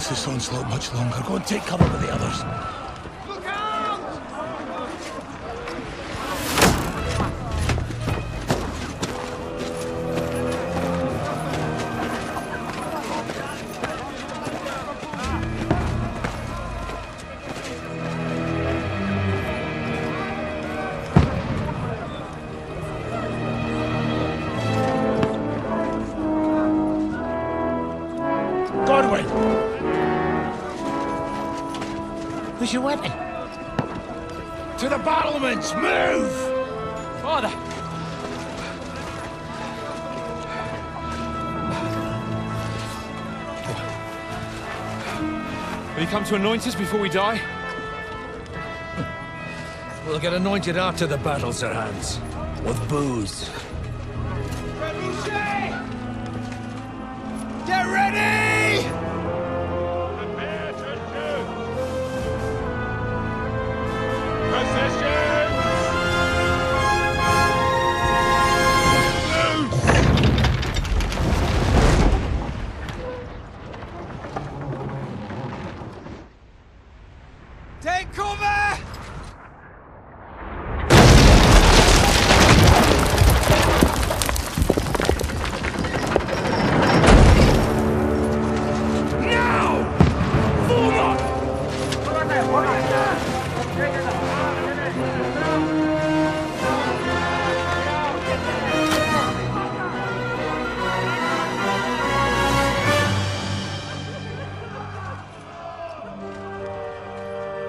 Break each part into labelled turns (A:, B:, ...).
A: last this onslaught much longer. Go and take cover with the others.
B: Look out!
A: Godwin! Where's your weapon? To the battlements! Move!
C: Father! Will you come to anoint us before we die?
D: We'll get anointed after the battles are hands. With booze.
B: Get ready!
E: Prepare to shoot! Position!
B: Take cover!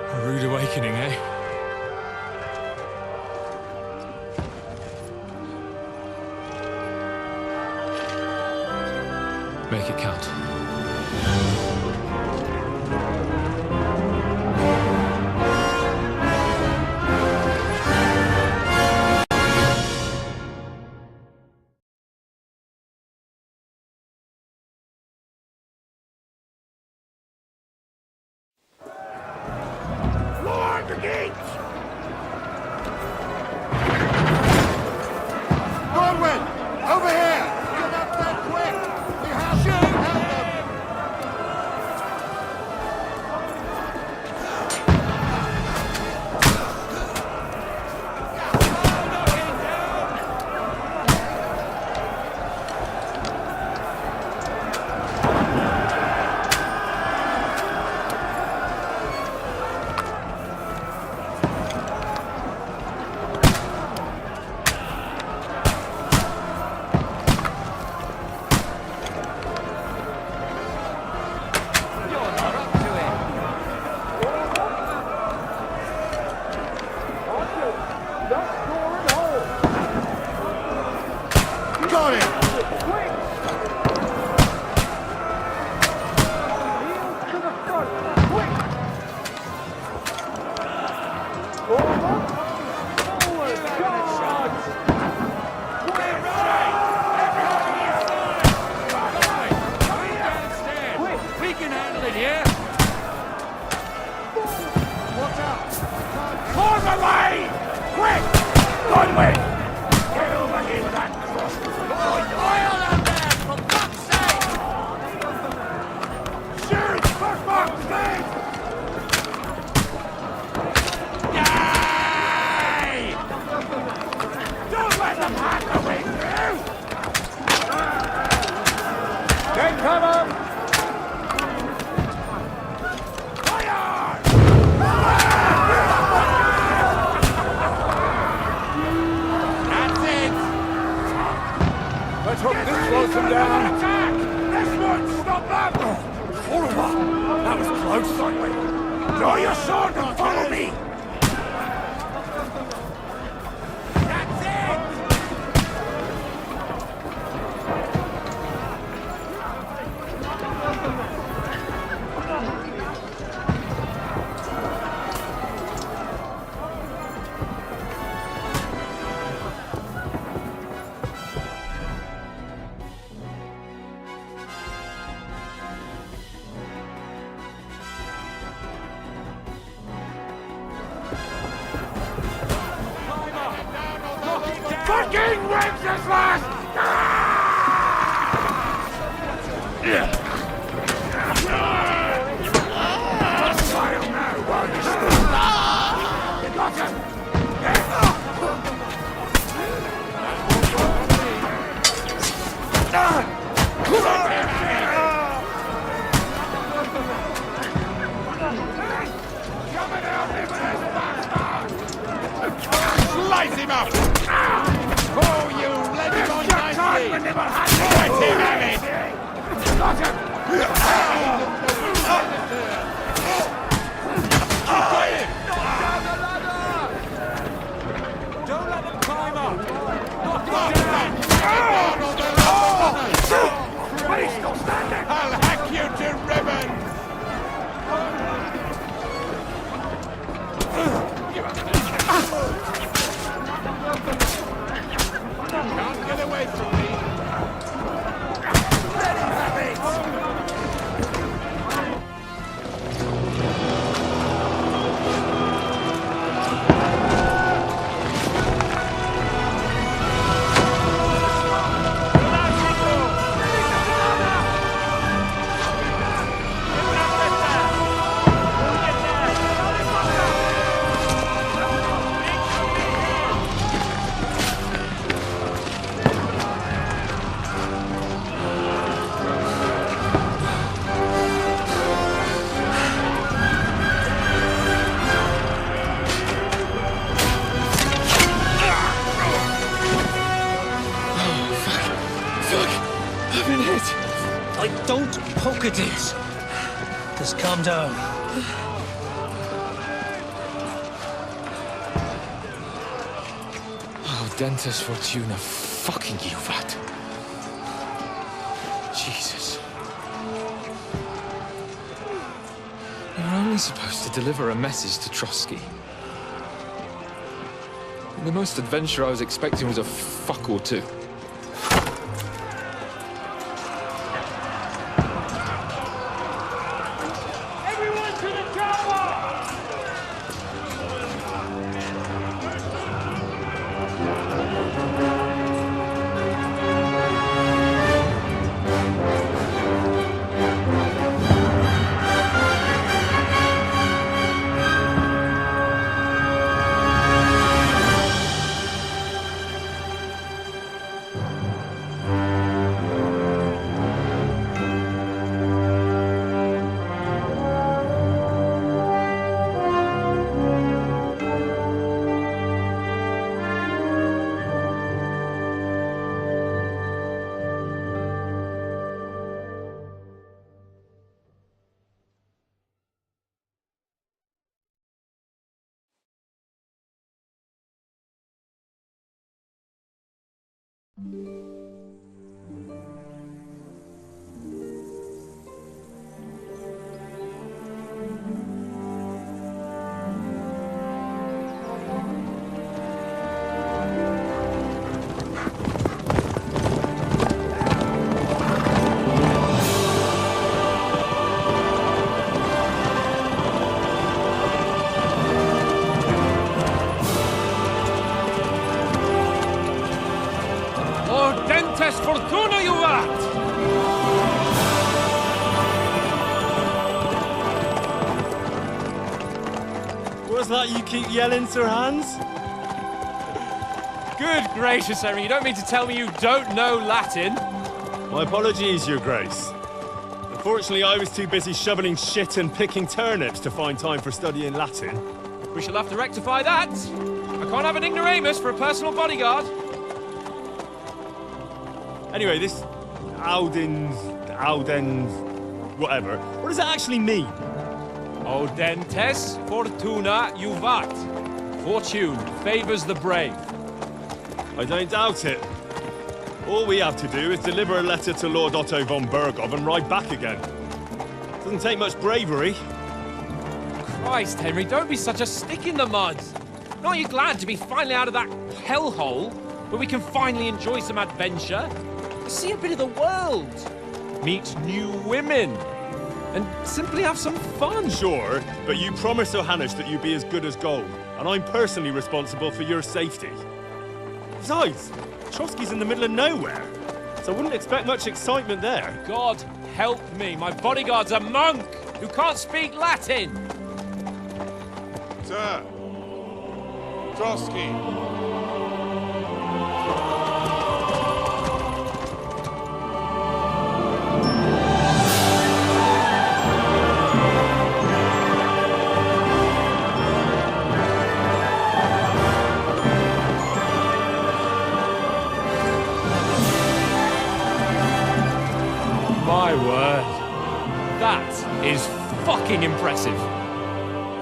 C: A rude awakening, eh? Make it count.
E: Lord, the gates!
F: Godwin! Over here! Get up there quick! We have to help them! Got it!
C: We can handle it here!
F: Watch out!
E: Form away! Quick! Godwin! Get over here with that crossbow!
C: Oil out there, for fuck's sake!
E: Shoot! For fuck's sake! Yay! Don't let them hack their way through!
F: Take cover!
E: Fire!
C: That's it!
F: Let's hope this slows them down.
E: Attack! This won't stop them! Horrible! That was close, Godwin. Draw your sword and follow me! That's it! Fucking Wenceslas! Ah!
C: Raise him up! Oh, you led him on nicely! Let him have it!
B: Don't let them climb up!
E: But he's still standing!
C: I'll hack you to ribbons! Can't get away from me.
E: Let him have it!
D: Don't poke at it. Just calm down.
C: Oh, Dentes Fortuna, fucking you, that. Jesus. You're only supposed to deliver a message to Trotsky. The most adventure I was expecting was a fuck or two. Fortuna, you art!
G: What's that you keep yelling, Sir Hans?
C: Good gracious, Henry, you don't mean to tell me you don't know Latin?
G: My apologies, Your Grace. Unfortunately, I was too busy shoveling shit and picking turnips to find time for studying Latin.
C: We shall have to rectify that. I can't have an ignoramus for a personal bodyguard.
G: Anyway, this Audens, whatever. What does that actually mean?
C: Audentes Fortuna Juvat. Fortune favors the brave.
G: I don't doubt it. All we have to do is deliver a letter to Lord Otto von Bergov and ride back again. Doesn't take much bravery.
C: Christ, Henry, don't be such a stick in the mud. Aren't you glad to be finally out of that hellhole where we can finally enjoy some adventure? See a bit of the world, meet new women, and simply have some fun.
G: Sure, but you promised Johannes that you'd be as good as gold, and I'm personally responsible for your safety. Besides, Trotsky's in the middle of nowhere, so I wouldn't expect much excitement there.
C: God help me, my bodyguard's a monk who can't speak Latin.
F: Sir! Trotsky!
C: fucking impressive.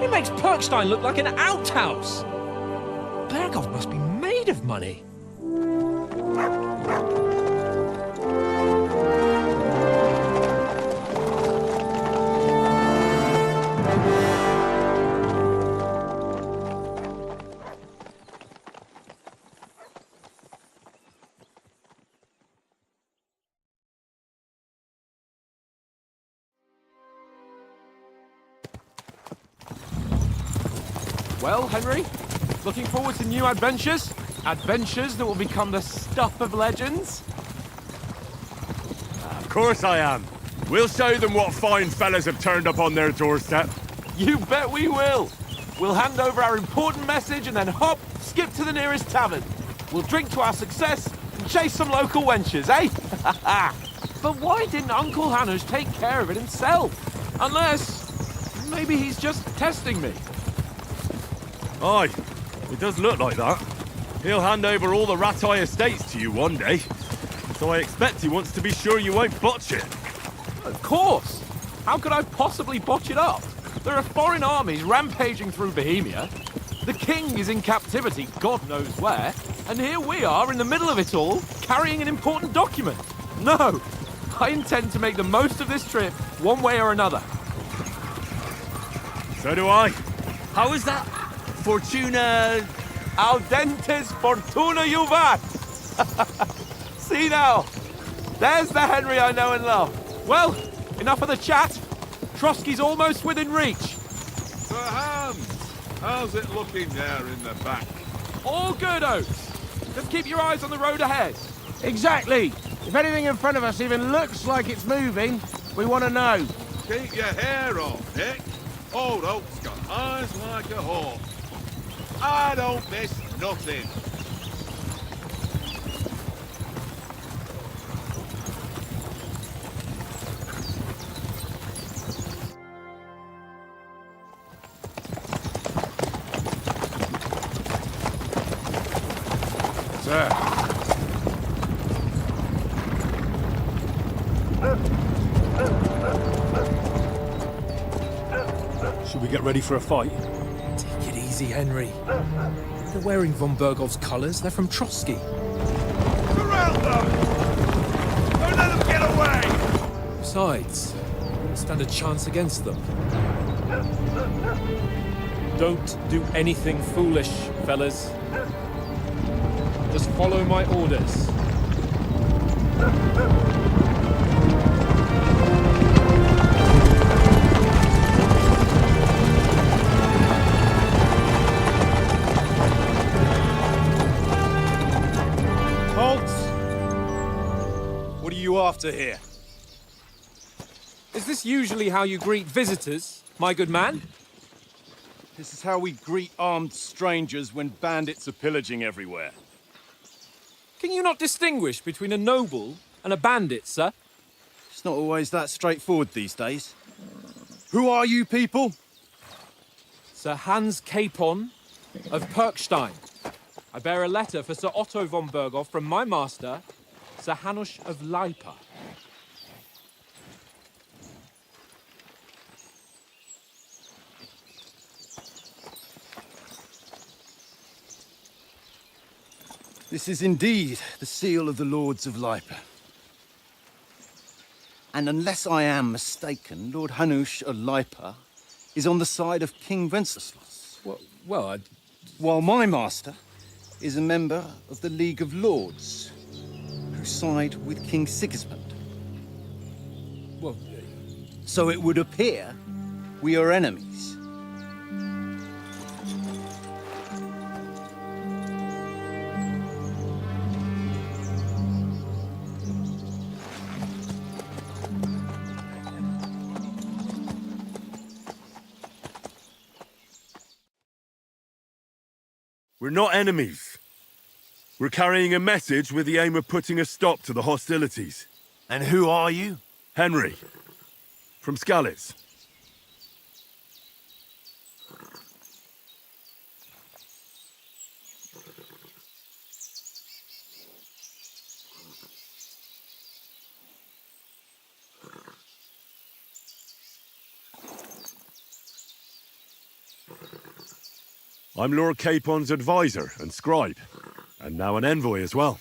C: It makes Perkstein look like an outhouse. Berghoff must be made of money. Well, Henry, looking forward to new adventures? Adventures that will become the stuff of legends?
E: Of course I am. We'll show them what fine fellas have turned up on their doorstep.
C: You bet we will! We'll hand over our important message and then hop, skip to the nearest tavern. We'll drink to our success and chase some local wenches, eh? But why didn't Uncle Hanush take care of it himself? Unless, maybe he's just testing me.
E: Aye, it does look like that. He'll hand over all the Ratai estates to you one day. So I expect he wants to be sure you won't botch it.
C: Of course! How could I possibly botch it up? There are foreign armies rampaging through Bohemia. The king is in captivity, God knows where. And here we are in the middle of it all, carrying an important document. No! I intend to make the most of this trip, one way or another.
E: So do I. How is that? Fortuna...
C: Audentes fortuna juvat! See now, there's the Henry I know and love. Well, enough of the chat. Trotsky's almost within reach.
F: Sir Hans, how's it looking there in the back?
C: All good, Oates. Just keep your eyes on the road ahead.
H: Exactly. If anything in front of us even looks like it's moving, we want to know.
F: Keep your hair on, Nick. Old Oak's got eyes like a hawk. I don't miss nothing.
H: Sir.
G: Should we get ready for a fight?
C: Take it easy, Henry. They're wearing von Berghoff's colours. They're from Trotsky.
F: Surround them! Don't let them get away!
C: Besides, we won't stand a chance against them. Don't do anything foolish, fellas. Just follow my orders.
E: What are you after here?
C: Is this usually how you greet visitors, my good man?
E: This is how we greet armed strangers when bandits are pillaging everywhere.
C: Can you not distinguish between a noble and a bandit, sir?
E: It's not always that straightforward these days. Who are you people?
C: Sir Hans Capon of Perkstein. I bear a letter for Sir Otto von Berghoff from my master, Sir Hanush of Lipa.
E: This is indeed the seal of the Lords of Lipa. And unless I am mistaken, Lord Hanush of Lipa is on the side of King Wenceslas.
C: Well,
E: While my master is a member of the League of Lords, who side with King Sigismund.
C: well,
E: So it would appear we are enemies.
I: We're not enemies. We're carrying a message with the aim of putting a stop to the hostilities.
E: And who are you?
I: Henry, from Skalitz. I'm Lord Capon's advisor and scribe, and now an envoy as well.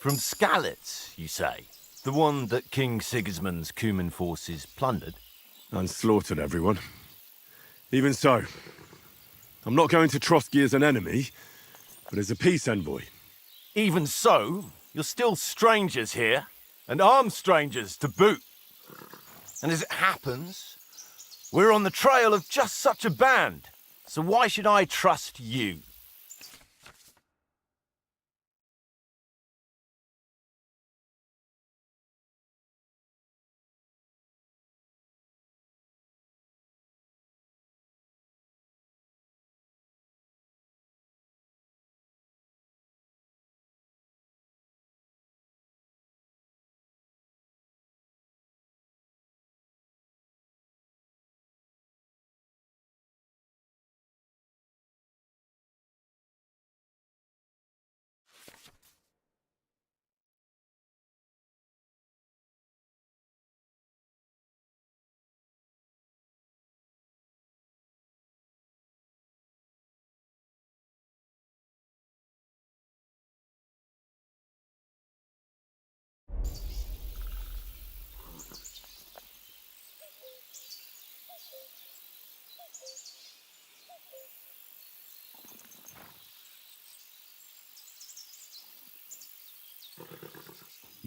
J: From Skalitz, you say? The one that King Sigismund's Cuman forces plundered?
I: And slaughtered everyone. Even so, I'm not going to Trotsky as an enemy, but as a peace envoy.
J: Even so, you're still strangers here, and armed strangers to boot. And as it happens, we're on the trail of just such a band, so why should I trust you?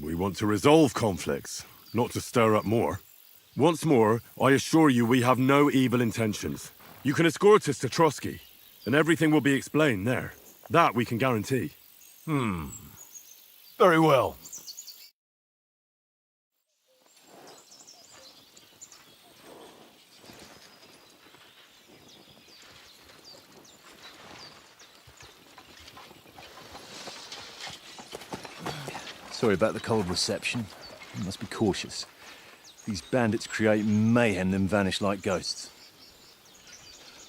I: We want to resolve conflicts, not to stir up more. Once more, I assure you we have no evil intentions. You can escort us to Trotsky, and everything will be explained there. That we can guarantee.
J: Very well.
K: Sorry about the cold reception. You must be cautious. These bandits create mayhem then vanish like ghosts.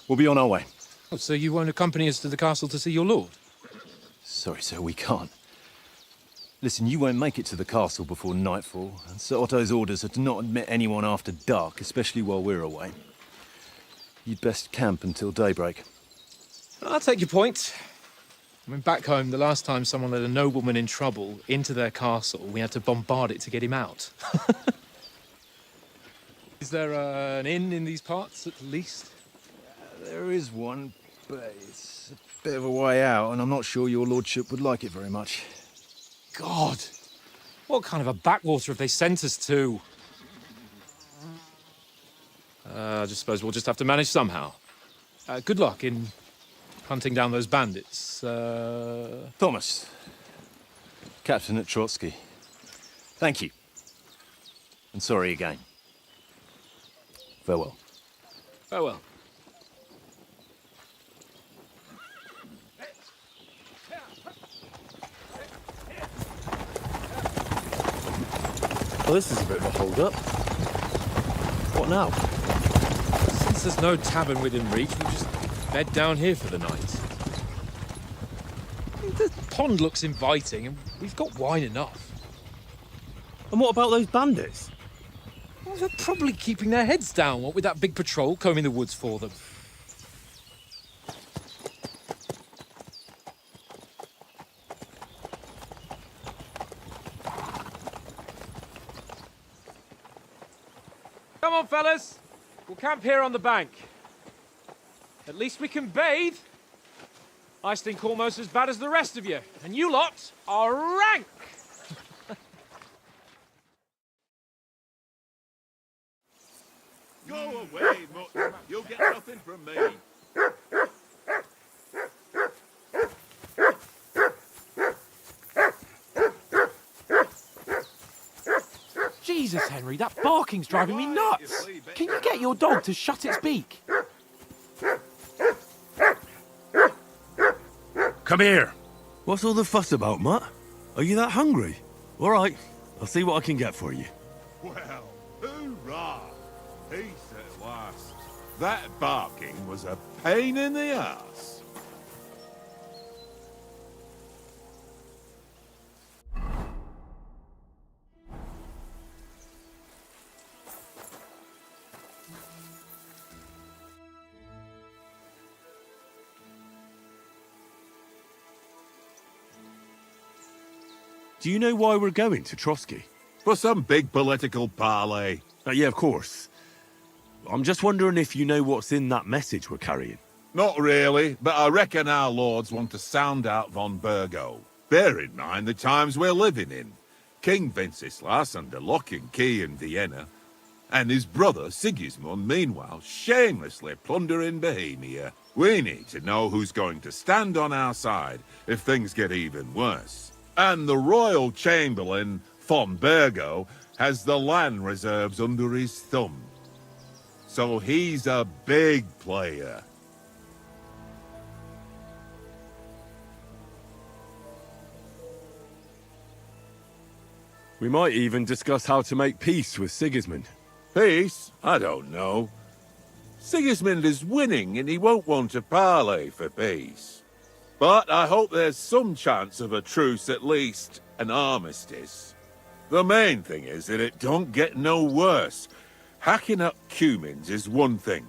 K: We'll be on our way.
D: Oh, so you won't accompany us to the castle to see your lord?
K: Sorry, sir, we can't. Listen, you won't make it to the castle before nightfall, and Sir Otto's orders are to not admit anyone after dark, especially while we're away. You'd best camp until daybreak.
D: I'll take your point. I mean, back home, the last time someone let a nobleman in trouble into their castle, we had to bombard it to get him out. Is there an inn in these parts, at least?
K: There is one, but it's a bit of a way out, and I'm not sure your lordship would like it very much.
D: God! What kind of a backwater have they sent us to? I just suppose we'll just have to manage somehow. Good luck in hunting down those bandits.
K: Thomas, captain at Trotsky. Thank you. And sorry again. Farewell.
D: Farewell.
K: Well, this is a bit of a hold-up. What now?
D: Since there's no tavern within reach, we'll just bed down here for the night. The pond looks inviting, and we've got wine enough.
G: And what about those bandits?
D: Well, they're probably keeping their heads down, what with that big patrol combing the woods for them. Come on, fellas. We'll camp here on the bank. At least we can bathe. I stink almost as bad as the rest of you, and you lot are rank!
F: Go away, Mutt. You'll get nothing from me.
C: Jesus, Henry, that barking's driving me nuts. Can you get your dog to shut its beak?
I: Come here! What's all the fuss about, Mutt? Are you that hungry? All right, I'll see what I can get for you.
F: Well, hoorah! Peace at last. That barking was a pain in the ass.
I: Do you know why we're going to Trotsky?
F: For some big political parley.
I: Yeah, of course. I'm just wondering if you know what's in that message we're carrying.
F: Not really, but I reckon our lords want to sound out von Burgo. Bear in mind the times we're living in. King Wenceslas under lock and key in Vienna, and his brother Sigismund, meanwhile, shamelessly plundering Bohemia. We need to know who's going to stand on our side if things get even worse. And the royal chamberlain, von Burgo, has the land reserves under his thumb. So he's a big player.
I: We might even discuss how to make peace with Sigismund.
F: Peace? I don't know. Sigismund is winning and he won't want to parley for peace. But I hope there's some chance of a truce, at least an armistice. The main thing is that it don't get no worse. Hacking up Cumans is one thing,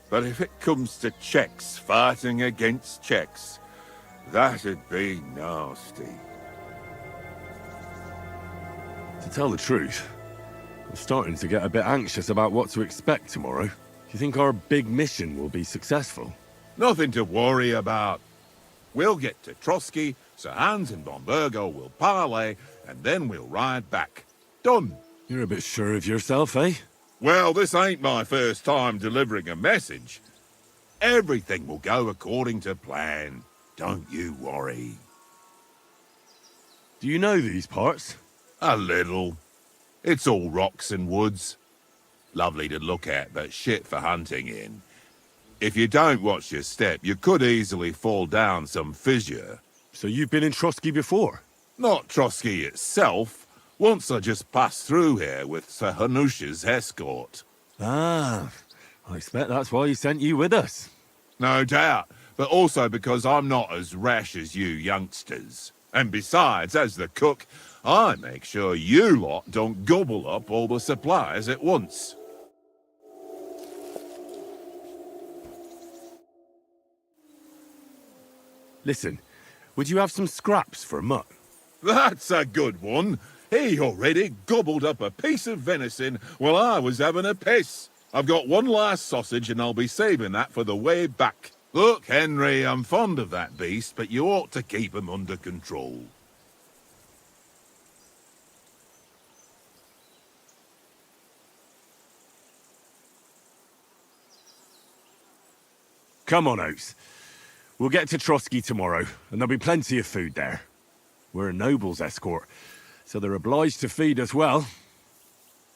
F: but if it comes to Czechs fighting against Czechs, that'd be nasty.
I: To tell the truth, I'm starting to get a bit anxious about what to expect tomorrow. Do you think our big mission will be successful?
F: Nothing to worry about. We'll get to Trotsky, Sir Hans and von Burgo will parley, and then we'll ride back. Done.
I: You're a bit sure of yourself, eh?
F: Well, this ain't my first time delivering a message. Everything will go according to plan. Don't you worry.
I: Do you know these parts?
F: A little. It's all rocks and woods. Lovely to look at, but shit for hunting in. If you don't watch your step, you could easily fall down some fissure.
I: So you've been in Trotsky before?
F: Not Trotsky itself. Once I just passed through here with Sir Hanusha's escort.
I: Ah, I expect that's why he sent you with us.
F: No doubt, but also because I'm not as rash as you youngsters. And besides, as the cook, I make sure you lot don't gobble up all the supplies at once.
I: Listen, would you have some scraps for Mutt?
F: That's a good one. He already gobbled up a piece of venison while I was having a piss. I've got one last sausage and I'll be saving that for the way back. Look, Henry, I'm fond of that beast, but you ought to keep him under control.
I: Come on, Oates. We'll get to Trotsky tomorrow, and there'll be plenty of food there. We're a noble's escort, so they're obliged to feed us well.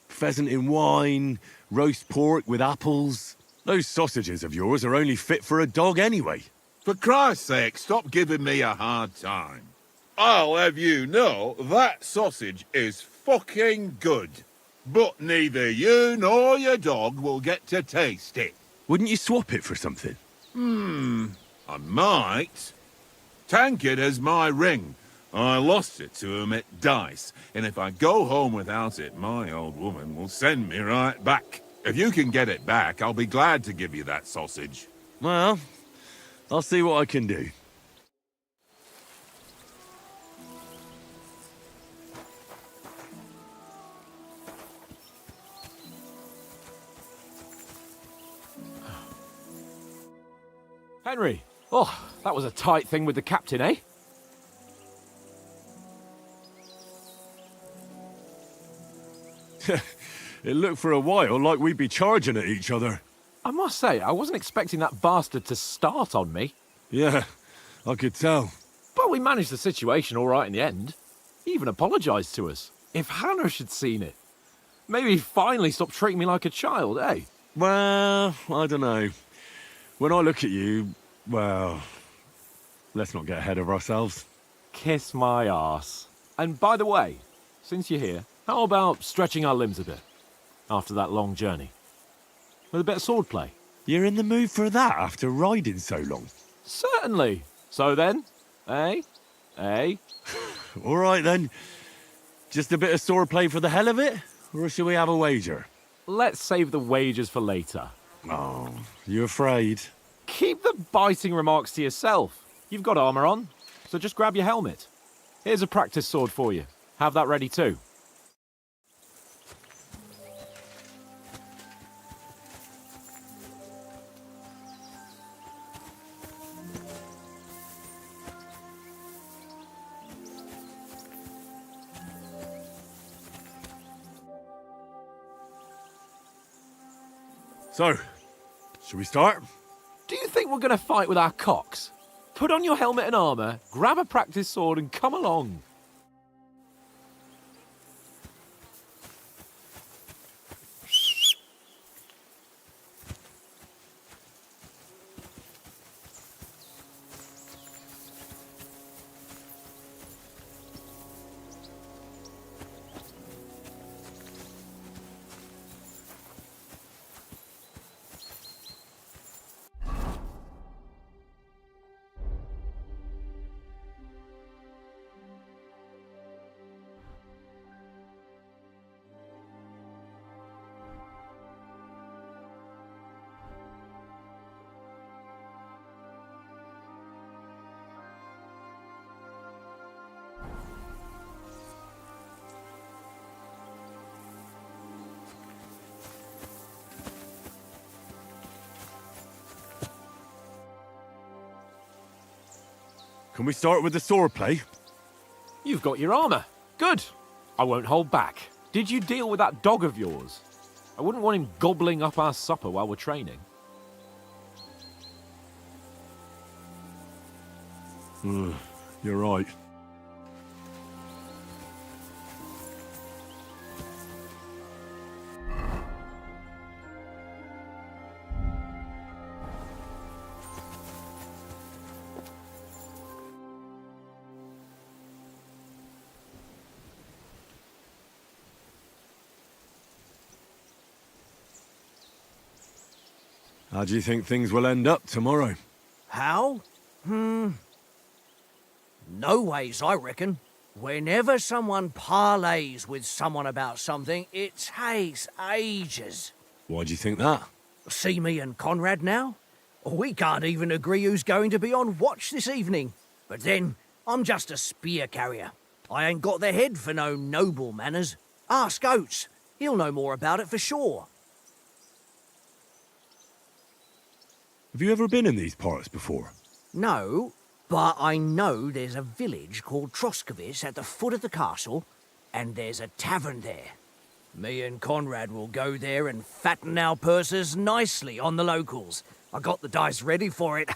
I: Pheasant in wine, roast pork with apples. Those sausages of yours are only fit for a dog anyway.
F: For Christ's sake, stop giving me a hard time. I'll have you know that sausage is fucking good. But neither you nor your dog will get to taste it.
I: Wouldn't you swap it for something?
F: I might. Tankard has my ring. I lost it to him at dice, and if I go home without it, my old woman will send me right back. If you can get it back, I'll be glad to give you that sausage.
I: Well, I'll see what I can do.
D: Henry! Oh, that was a tight thing with the captain, eh?
I: It looked for a while like we'd be charging at each other.
D: I must say, I wasn't expecting that bastard to start on me.
I: Yeah, I could tell.
D: But we managed the situation all right in the end. He even apologised to us. If Hanush had seen it. Maybe he'd finally stop treating me like a child, eh?
I: Well, I don't know. When I look at you, well, let's not get ahead of ourselves.
D: Kiss my arse. And by the way, since you're here, how about stretching our limbs a bit? After that long journey. With a bit of swordplay.
I: You're in the mood for that after riding so long?
D: Certainly. So then, eh? Eh?
I: All right then. Just a bit of swordplay for the hell of it? Or shall we have a wager?
D: Let's save the wagers for later.
I: Oh, you afraid?
D: Keep the biting remarks to yourself. You've got armour on, so just grab your helmet. Here's a practice sword for you. have that ready too.
I: So, should we start?
D: Do you think we're going to fight with our cocks? Put on your helmet and armour, grab a practice sword and come along.
I: Can we start with the sword play?
D: You've got your armour. Good. I won't hold back. Did you deal with that dog of yours? I wouldn't want him gobbling up our supper while we're training.
I: You're right. How do you think things will end up tomorrow?
L: How? No ways, I reckon. Whenever someone parleys with someone about something, it takes ages.
I: Why do you think that?
L: See me and Conrad now? We can't even agree who's going to be on watch this evening. But then, I'm just a spear carrier. I ain't got the head for no noble manners. Ask Oates. He'll know more about it for sure.
I: Have you ever been in these parts before?
L: No, but I know there's a village called Troskovic at the foot of the castle, and there's a tavern there. Me and Conrad will go there and fatten our purses nicely on the locals. I got the dice ready for it.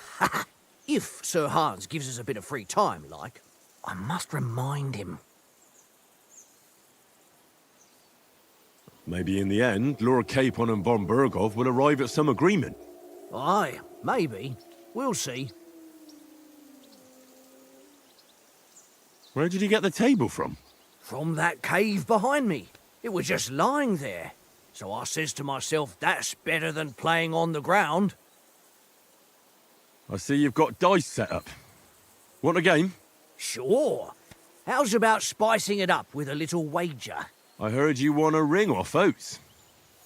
L: If Sir Hans gives us a bit of free time, like. I must remind him.
I: Maybe in the end, Lord Capon and von Berghoff will arrive at some agreement.
L: Aye, maybe. We'll see.
I: Where did you get the table from?
L: From that cave behind me. It was just lying there. So I says to myself, that's better than playing on the ground.
I: I see you've got dice set up. Want a game?
L: Sure. How's about spicing it up with a little wager?
I: I heard you won a ring off Oates.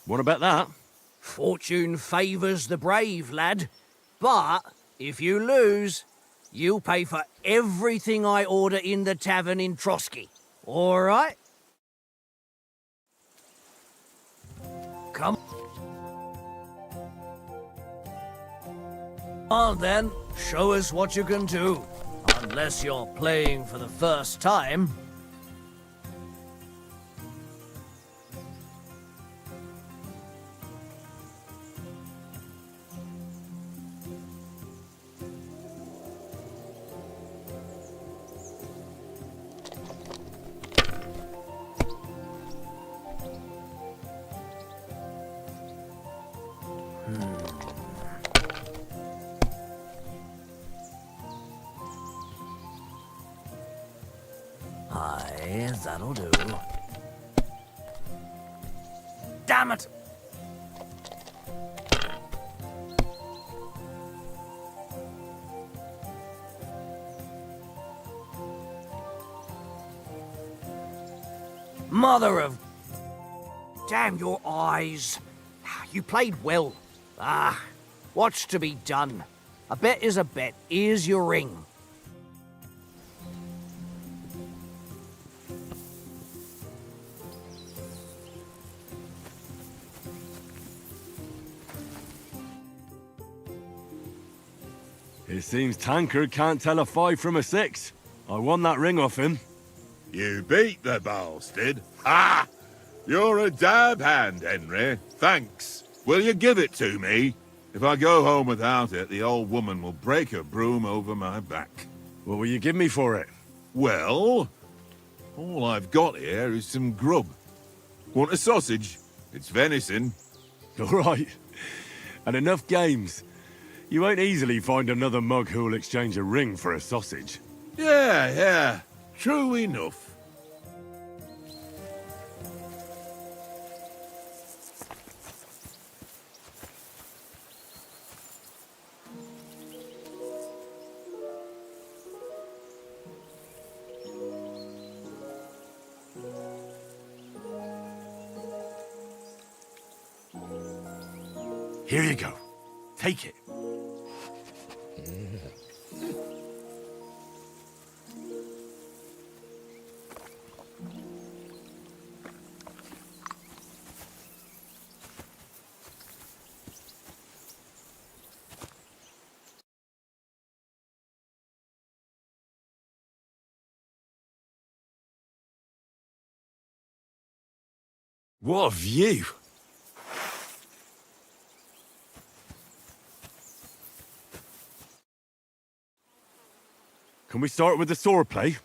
I: Want to bet that?
L: Fortune favours the brave, lad. But if you lose, you'll pay for everything I order in the tavern in Trotsky. All right? Come on, then. Show us what you can do. Unless you're playing for the first time. Aye, that'll do. Damn it! Mother of... Damn your eyes. You played well. Ah, what's to be done? A bet is a bet. Here's your ring.
I: It seems Tankard can't tell a 5 from a 6. I won that ring off him.
F: You beat the bastard. Ha! You're a dab hand, Henry. Thanks. Will you give it to me? If I go home without it, the old woman will break her broom over my back.
I: What will you give me for it?
F: Well, all I've got here is some grub. Want a sausage? It's venison.
I: All right. And enough games. You won't easily find another mug who'll exchange a ring for a sausage.
F: Yeah. True enough.
J: Here you go. Take it.
I: What a view! Can we start with the sword play?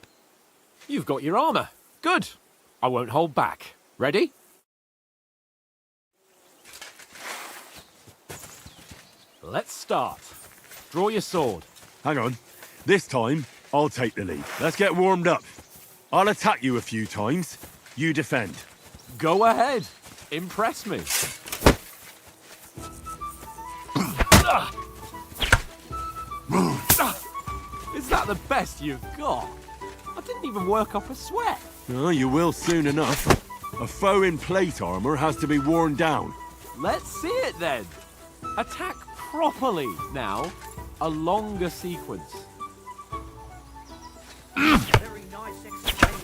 D: You've got your armor. Good. I won't hold back. Ready? Let's start. Draw your sword.
I: Hang on. This time, I'll take the lead. Let's get warmed up. I'll attack you a few times. You defend.
D: Go ahead. Impress me. Is that the best you've got? I didn't even work up a sweat.
I: Oh, you will soon enough. A foe in plate armor has to be worn down.
D: Let's see it then. Attack properly now. A longer sequence.
L: Very nice explain.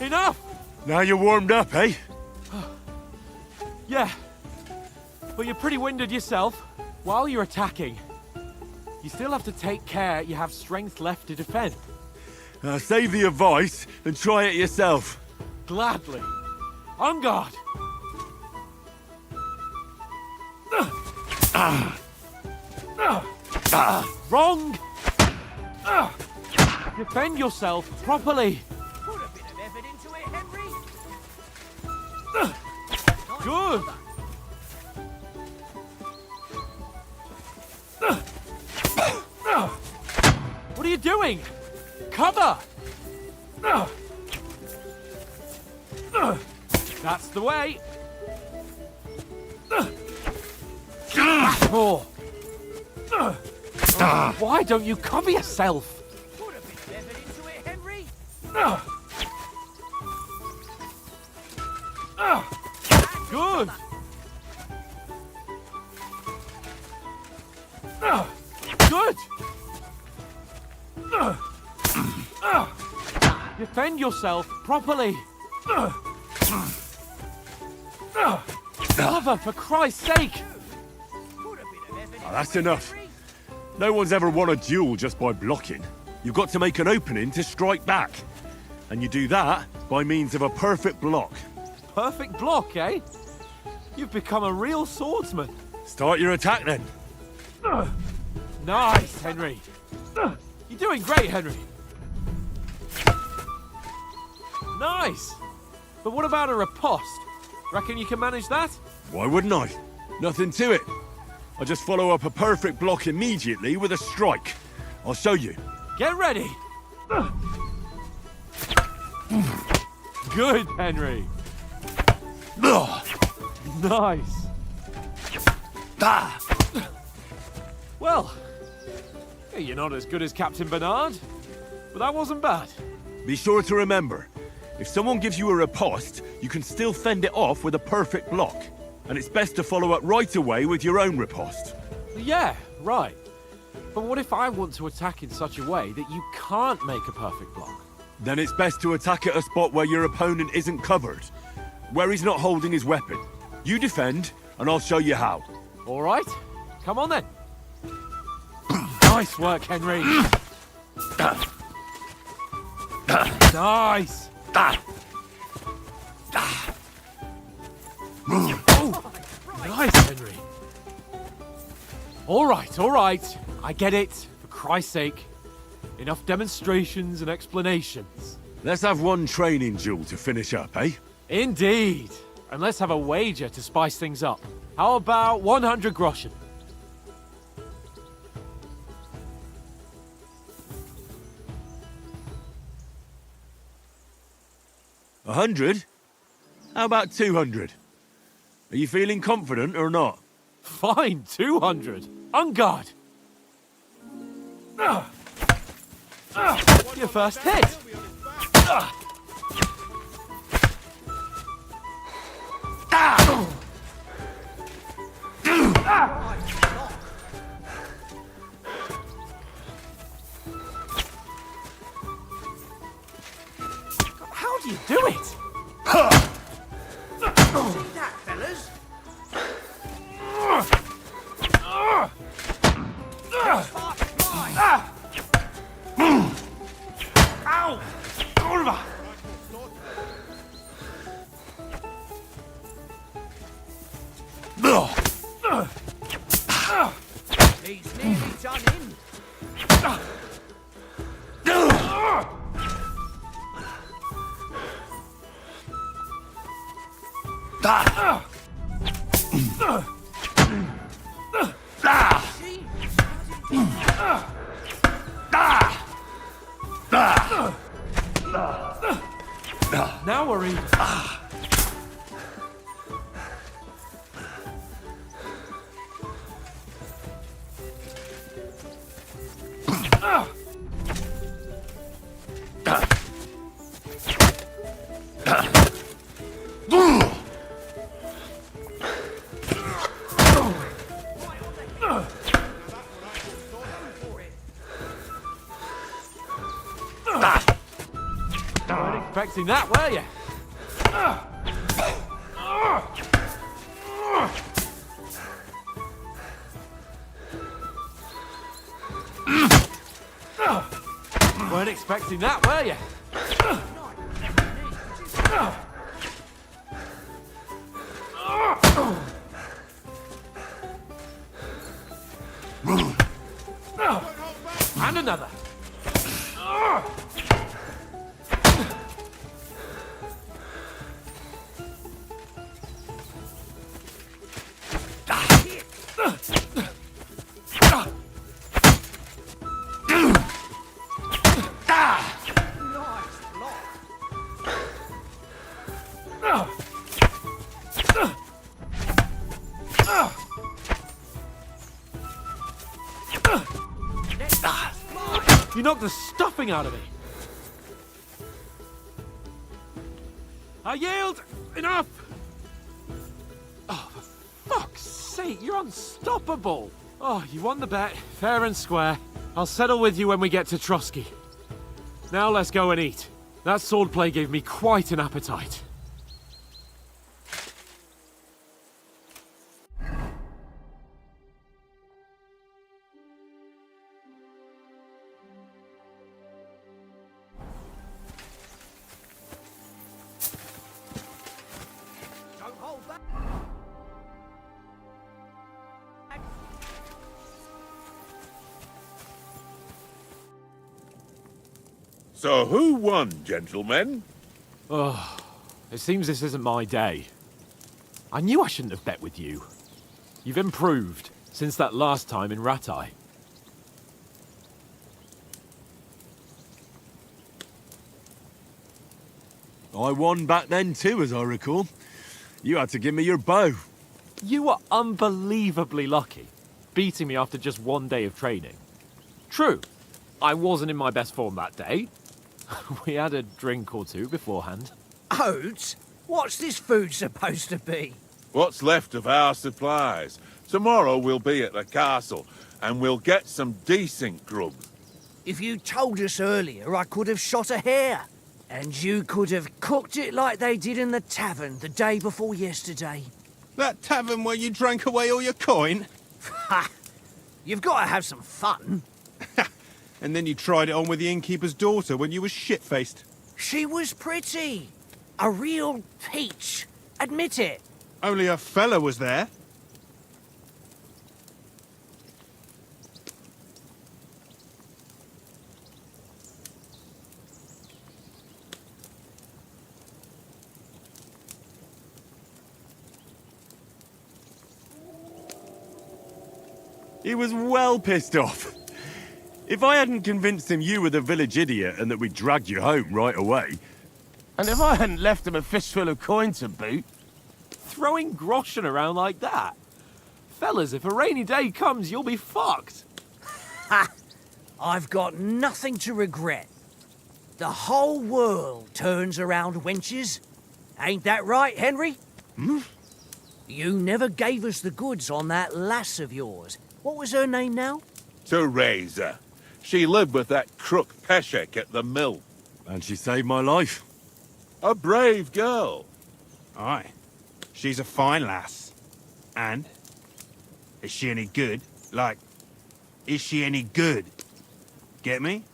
D: Enough!
I: Now you're warmed up, eh?
D: Yeah. But you're pretty winded yourself. While you're attacking, you still have to take care you have strength left to defend.
I: Save the advice and try it yourself.
D: Gladly. On guard! Wrong! Defend yourself properly!
L: Put a bit of effort into it, Henry.
D: Good! What are you doing? Cover! That's the way! More! Why don't you cover yourself?
L: Put a bit of effort into it, Henry.
D: Good! Good! Defend yourself properly! Cover, for Christ's sake!
I: Oh, that's enough. No one's ever won a duel just by blocking. You've got to make an opening to strike back. And you do that by means of a perfect block.
D: Perfect block, eh? You've become a real swordsman.
I: Start your attack then.
D: Nice, Henry. You're doing great, Henry. Nice. But what about a riposte? Reckon you can manage that?
I: Why wouldn't I? Nothing to it. I just follow up a perfect block immediately with a strike. I'll show you.
D: Get ready. Good, Henry. Nice. Well, you're not as good as Captain Bernard, but that wasn't bad.
I: Be sure to remember, if someone gives you a riposte, you can still fend it off with a perfect block. And it's best to follow up right away with your own riposte.
D: Yeah, right. But what if I want to attack in such a way that you can't make a perfect block?
I: Then it's best to attack at a spot where your opponent isn't covered, where he's not holding his weapon. You defend, and I'll show you how.
D: All right, come on then. Nice work, Henry. Nice. Oh, nice, Henry. All right. I get it. For Christ's sake. Enough demonstrations and explanations.
I: Let's have one training duel to finish up, eh?
D: Indeed. And let's have a wager to spice things up. How about 100 groschen?
I: 100? How about 200? Are you feeling confident or not?
D: Fine, 200. On guard. Your first hit. How do you do it?
L: See that, fellas?
D: Ow! Kurwa!
L: He's nearly done in.
D: Now we're even. Weren't expecting that, were you? Weren't expecting that, were you? And another. You knocked the stuffing out of me. I yield! Enough! Oh, for fuck's sake, you're unstoppable! Oh, you won the bet, fair and square. I'll settle with you when we get to Trotsky. Now let's go and eat. That swordplay gave me quite an appetite.
L: Don't hold back.
F: So who won, gentlemen?
D: Oh, it seems this isn't my day. I knew I shouldn't have bet with you. You've improved since that last time in Ratai.
I: I won back then too, as I recall. You had to give me your bow.
D: You were unbelievably lucky, beating me after just one day of training. True, I wasn't in my best form that day. We had a drink or two beforehand.
L: Oats? What's this food supposed to be?
F: What's left of our supplies. Tomorrow we'll be at the castle, and we'll get some decent grub.
L: If you told us earlier, I could have shot a hare. And you could have cooked it like they did in the tavern the day before yesterday.
H: That tavern where you drank away all your coin?
L: Ha! You've got to have some fun.
H: And then you tried it on with the innkeeper's daughter when you were shit-faced.
L: She was pretty. A real peach. Admit it.
H: Only a fella was there.
E: He was well pissed off. If I hadn't convinced him you were the village idiot and that we dragged you home right away...
H: And if I hadn't left him a fistful of coin to boot...
D: Throwing groschen around like that? Fellas, if a rainy day comes, you'll be fucked.
L: Ha! I've got nothing to regret. The whole world turns around wenches. Ain't that right, Henry?
H: Hmm?
L: You never gave us the goods on that lass of yours. What was her name now?
F: Teresa. She lived with that crook Peshek at the mill.
E: And she saved my life.
F: A brave girl.
H: Aye. She's a fine lass. And? Is she any good? Like, is she any good? Get me?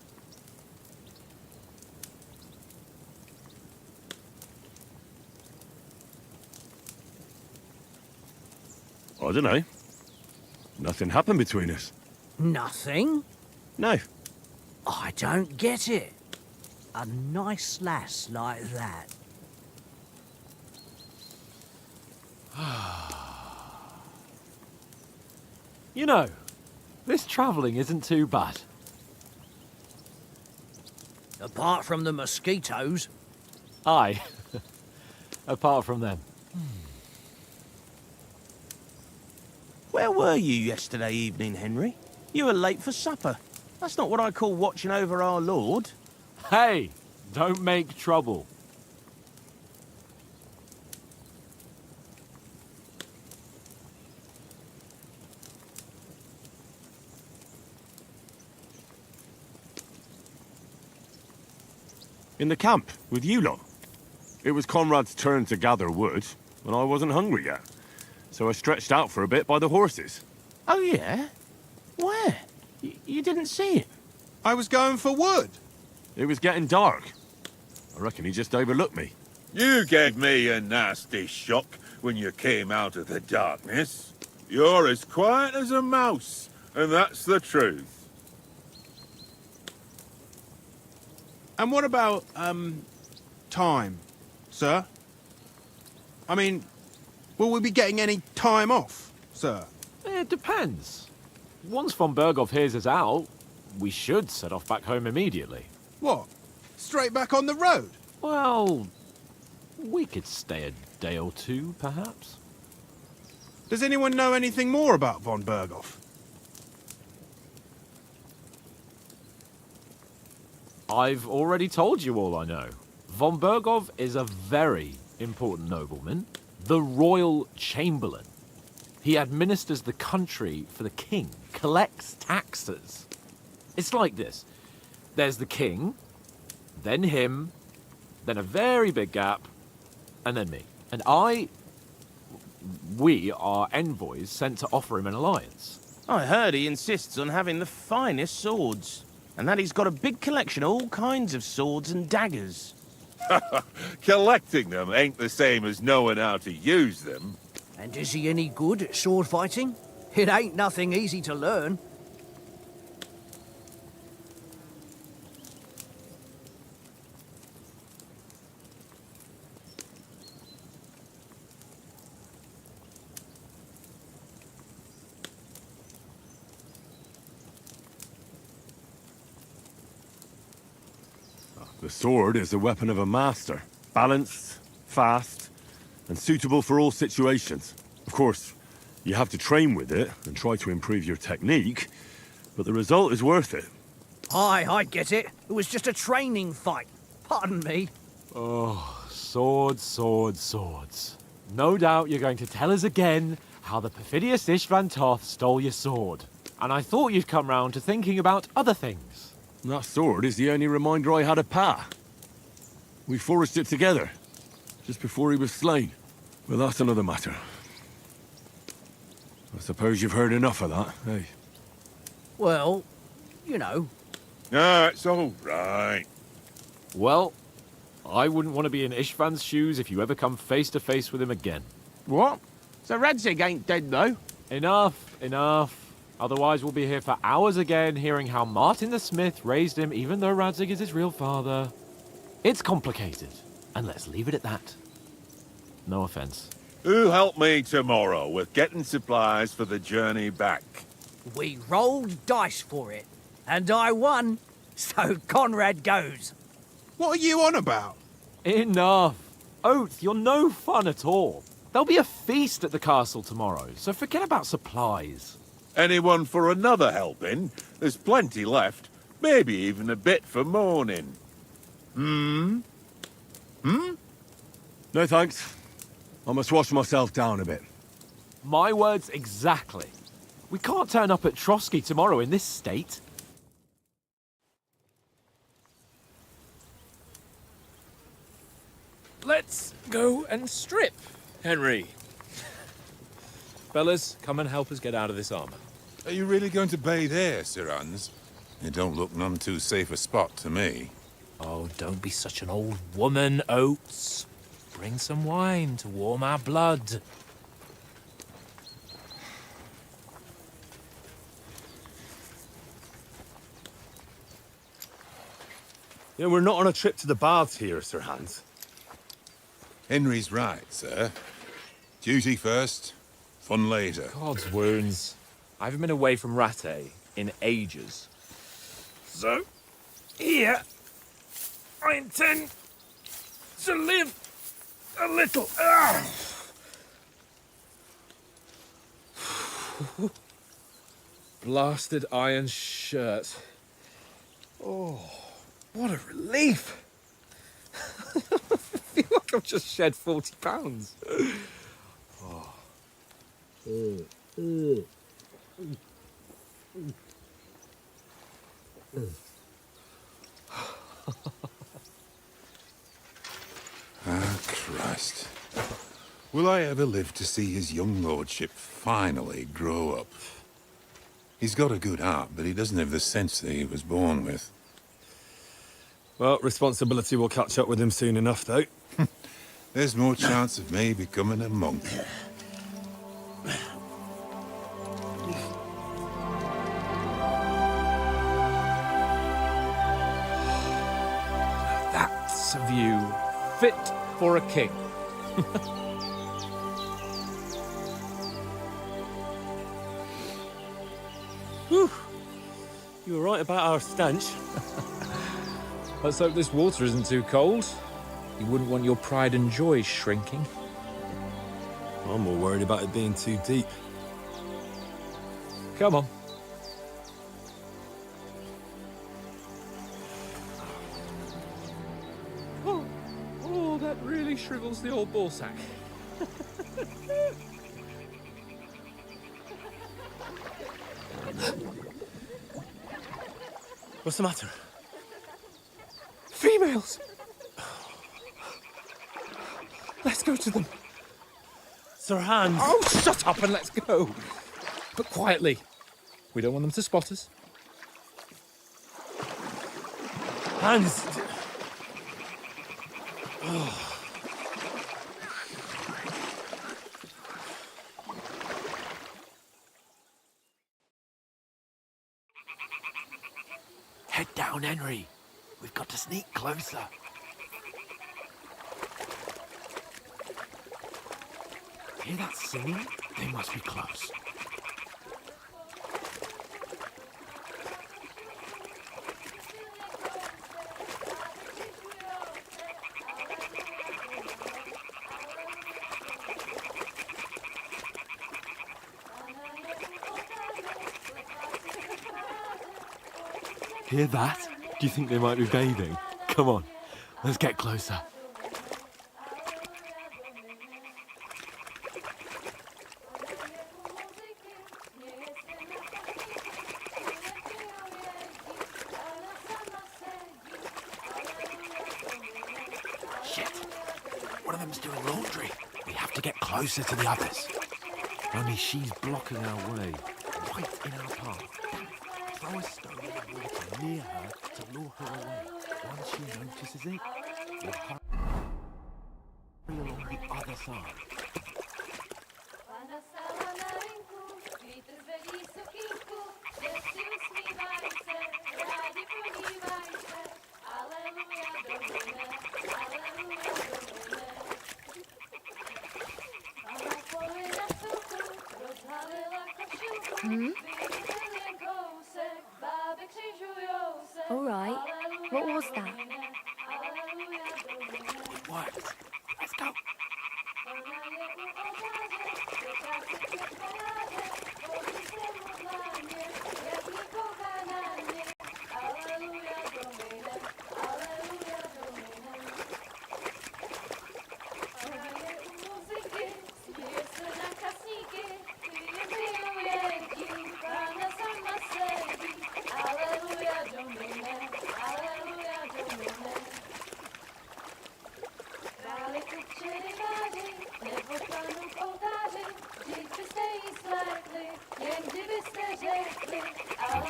E: I don't know. Nothing happened between us.
L: Nothing?
E: No.
L: I don't get it. A nice lass like that.
D: You know, this travelling isn't too bad.
L: Apart from the mosquitoes.
D: Aye. Apart from them.
H: Where were you yesterday evening, Henry? You were late for supper. That's not what I call watching over our Lord.
D: Hey, don't make trouble.
E: In the camp, with you lot. It was Conrad's turn to gather wood, and I wasn't hungry yet. So I stretched out for a bit by the horses.
H: Oh, yeah? Where? You didn't see it? I was going for wood.
E: It was getting dark. I reckon he just overlooked me.
F: You gave me a nasty shock when you came out of the darkness. You're as quiet as a mouse, and that's the truth.
H: And what about, time, sir? I mean, will we be getting any time off, sir?
D: It depends. Once von Berghoff hears us out, we should set off back home immediately.
H: What? Straight back on the road?
D: Well, we could stay a day or two, perhaps.
H: Does anyone know anything more about von Berghoff?
D: I've already told you all I know. Von Berghoff is a very important nobleman, the Royal Chamberlain. He administers the country for the king, collects taxes. It's like this. There's the king, then him, then a very big gap, and then me. And we are envoys sent to offer him an alliance.
M: I heard he insists on having the finest swords, and that he's got a big collection of all kinds of swords and daggers.
F: Collecting them ain't the same as knowing how to use them.
L: And is he any good at sword fighting? It ain't nothing easy to learn.
E: The sword is the weapon of a master. Balanced, fast, and suitable for all situations. Of course, you have to train with it and try to improve your technique, but the result is worth it.
L: Aye, I get it. It was just a training fight. Pardon me.
D: Oh, swords, swords, swords. No doubt you're going to tell us again how the perfidious Istvan Toth stole your sword. And I thought you'd come round to thinking about other things.
E: That sword is the only reminder I had of Pa. We forged it together, just before he was slain. But that's another matter.
I: I suppose you've heard enough of that, eh?
L: Well, you know.
F: No, it's all right.
D: Well, I wouldn't want to be in Ishvan's shoes if you ever come face to face with him again.
M: What? So Radzig ain't dead, though?
D: Enough, enough. Otherwise we'll be here for hours again hearing how Martin the Smith raised him even though Radzig is his real father. It's complicated, and let's leave it at that. No offense.
F: Who'll help me tomorrow with getting supplies for the journey back?
L: We rolled dice for it, and I won, so Conrad goes.
H: What are you on about?
D: Enough. Oath, you're no fun at all. There'll be a feast at the castle tomorrow, so forget about supplies.
F: Anyone for another helping? There's plenty left. Maybe even a bit for morning.
I: No thanks. I must wash myself down a bit.
D: My words exactly. We can't turn up at Trotsky tomorrow in this state.
C: Let's go and strip, Henry. Fellas, come and help us get out of this armor.
F: Are you really going to bathe here, Sir Hans? It don't look none too safe a spot to me.
C: Oh, don't be such an old woman, Oates. Bring some wine to warm our blood.
G: You know, we're not on a trip to the baths here, Sir Hans.
F: Henry's right, sir. Duty first, fun later.
C: God's wounds. I haven't been away from Rattay in ages. So, here, I intend to live a little. Blasted iron shirt. Oh, what a relief. I feel like I've just shed 40 pounds.
F: Ah, Christ. Will I ever live to see his young lordship finally grow up? He's got a good heart, but he doesn't have the sense that he was born with.
G: Well, responsibility will catch up with him soon enough, though.
F: There's more chance of me becoming a monk.
C: That's a view fit for a king.
G: Whew. You were right about our stench.
C: Let's hope this water isn't too cold. You wouldn't want your pride and joy shrinking.
G: I'm more worried about it being too deep.
C: Come on. Oh, that really shrivels the old ball sack.
G: What's the matter?
C: Females! Let's go to them.
G: Sir Hans!
C: Oh, shut up and let's go. But quietly. We don't want them to spot us.
G: Hans!
D: Head down, Henry. We've got to sneak closer. Hear that singing? They must be close. Hear that? Do you think they might be bathing? Come on, let's get closer. Shit! One of them's doing laundry. We have to get closer to the others. Only she's blocking our way, right in our path. Throw a stone in the water near her to lure her away. Once she notices it, we'll hurry along the other side.
N: All right. What was that?
D: What? Let's go.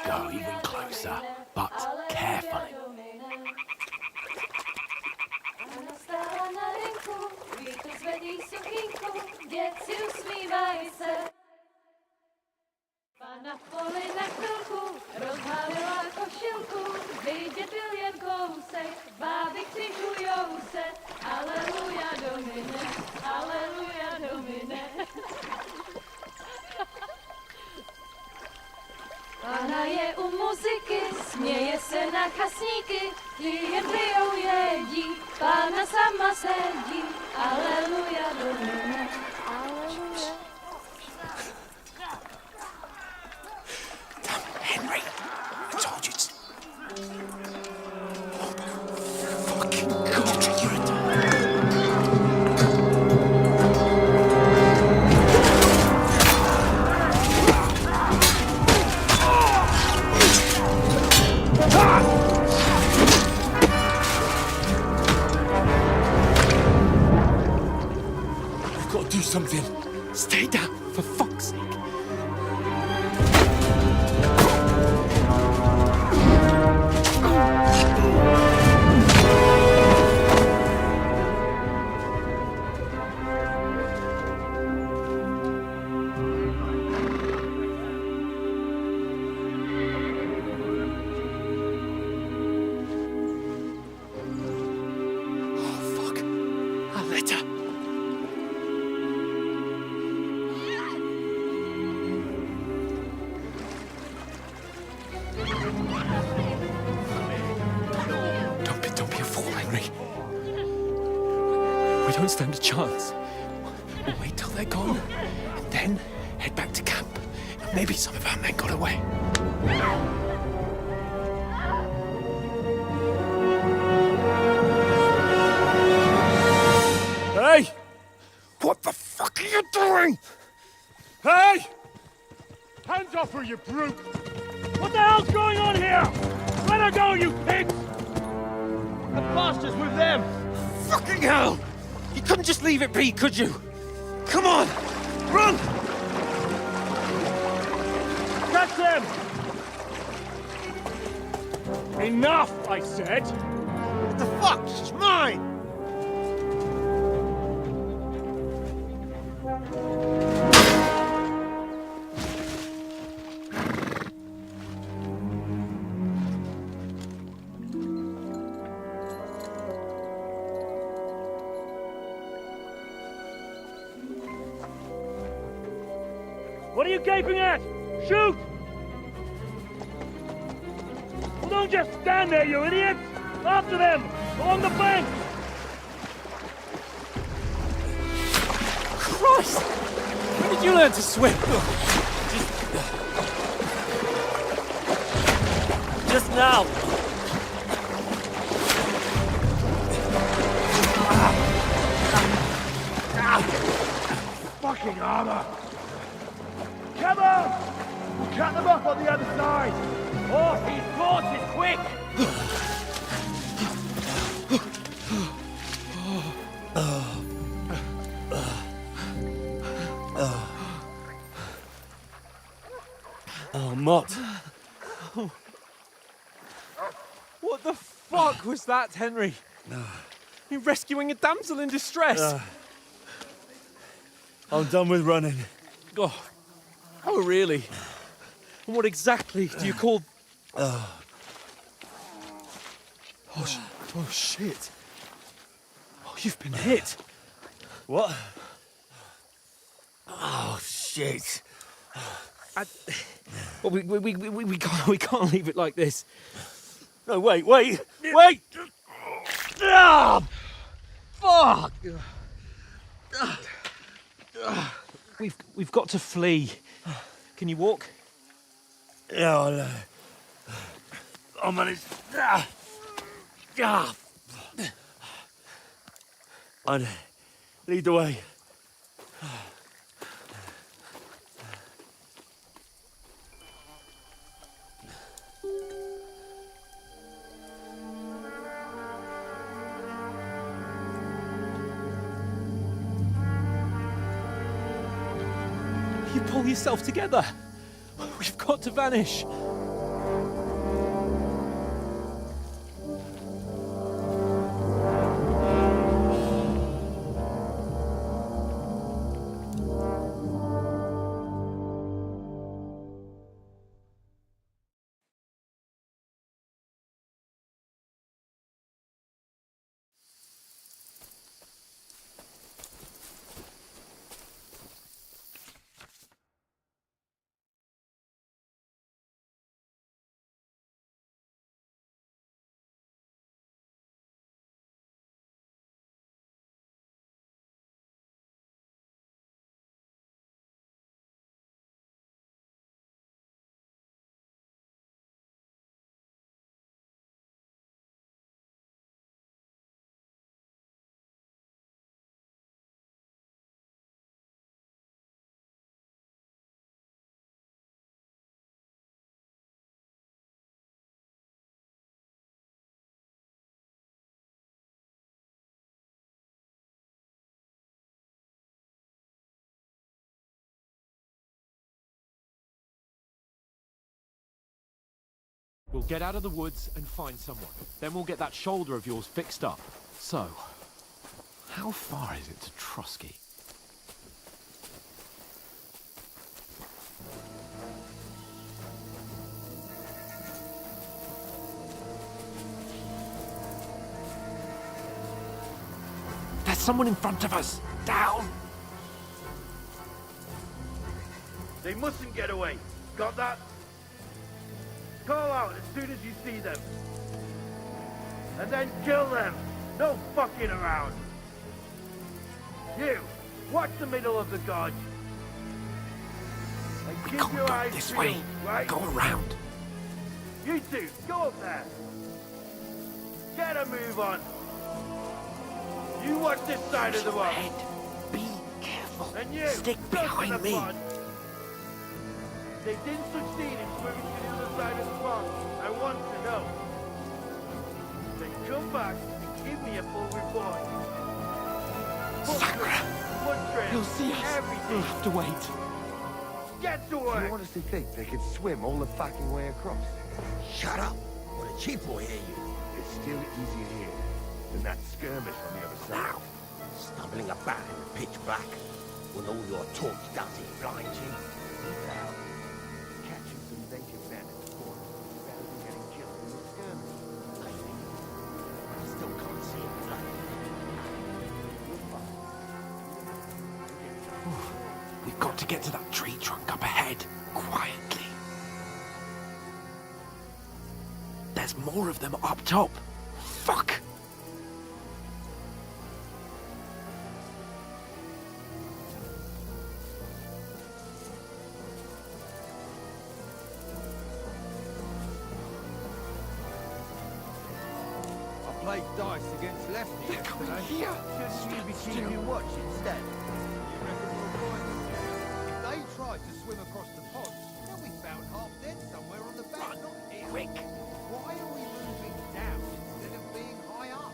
D: Go even closer, but carefully.
O: Na poli na chvilku rozhalila košilku, vidět byl jen kousek, báby křižujou se, aleluja Domine, aleluja Domine. Pána je u muziky, směje se na chasníky, ty jen pijou jedí, Pána sama sedí, aleluja Domine, aleluja.
A: Henry, I told you to... Fucking God, you're a... You've got to do something. Stay down, for fuck's sake. Don't be a fool, Henry. We don't stand a chance. We'll wait till they're gone, and then head back to camp. Maybe some of our men got away. Hey! What the fuck are you doing? Hey! Hands off her, you brute! What the hell's going on here? Let her go, you pigs! The bastards with them! Fucking hell! You couldn't just leave it be, could you? Come on! Run! Catch them! Enough, I said! What the fuck? She's mine!
P: What are you gaping at? Shoot! Well, don't just stand there, you idiots! After them! Along the bank!
A: Christ! When did you learn to swim?
P: Just now!
A: Fucking armor!
P: Come on! We'll cut them off on the other side! Oh, these horses, quick!
I: not.
D: What the fuck was that, Henry? You rescuing a damsel in distress?
I: I'm done with running.
D: Oh, really? And what exactly do you call... Oh, shit. Oh, you've been hit.
I: What? Oh, shit.
D: Well, we can't leave it like this.
I: No, wait! Ah!
D: Fuck! We've got to flee. Can you walk?
I: Yeah, I'll manage. I'd lead the way.
D: You pull yourself together. We've got to vanish. We'll get out of the woods and find someone. Then we'll get that shoulder of yours fixed up. So, how far is it to Trusky? There's someone in front of us! Down!
P: They mustn't get away. Got that? Call out as soon as you see them. And then kill them. No fucking around. You, watch the middle of the gorge. And keep your eyes
D: this
P: peeled,
D: way.
P: right?
D: Go around.
P: You two, go up there. Get a move on. You watch this side of the wall.
D: Be careful.
P: And you,
D: stick
P: go to
D: behind
P: the
D: me.
P: pond. They didn't succeed in swimming to the other side of the pond. I want to know. Then come back and give me a full report.
D: Sakura!
P: Footprints,
D: You'll see us.
P: everything.
D: We'll have to wait.
P: Get to work!
Q: You honestly think they could swim all the fucking way across?
R: Shut up, or the chief will hear you.
Q: It's still easier here than that skirmish on the other side.
R: Now, stumbling about in the pitch black, when all your talk does is blind you.
Q: Now, catching some native men at the port is better than getting killed in the skirmish.
R: Maybe. I still can't see it plain.
D: We've got to get to that tree trunk up ahead, quietly. There's more of them up top. Fuck!
B: I played dice against Lefty yesterday.
D: Here!
B: Shouldn't you be keeping watch instead? You reckon we'll find them? If they tried to swim across the pond, they'll be found half dead somewhere on the bank, not here.
D: Quick!
B: Why are we moving down instead of being high up?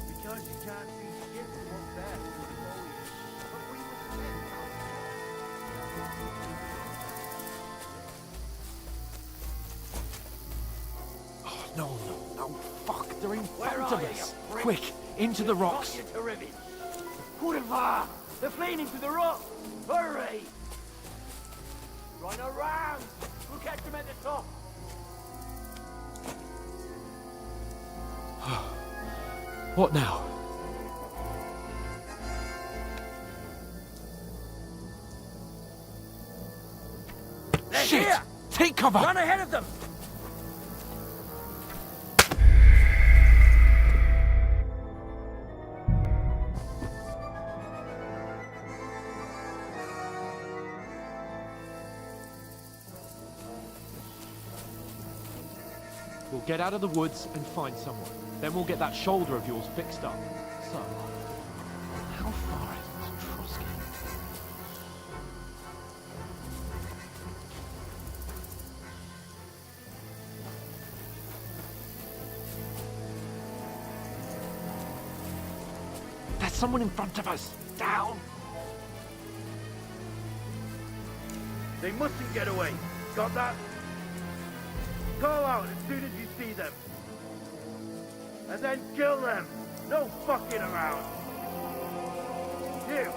P: Because you can't see shit from up there through the foliage.
B: But we were set up.
D: No. Fuck, they're in
P: Where
D: front
P: are
D: of
P: you,
D: us.
P: you prick?
D: Quick, into the rocks.
P: Got you to ribbon. Kurva! They're fleeing into the rock! Hurry! Run around! We'll catch them at the top!
D: What now?
P: They're
D: Shit!
P: here!
D: Take cover!
P: Run ahead of them!
D: We'll get out of the woods and find someone. Then we'll get that shoulder of yours fixed up. So, how far is it to Trotsky? There's someone in front of us! Down!
P: They mustn't get away. Got that? Call out as soon as you see them. And then kill them. No fucking around. You,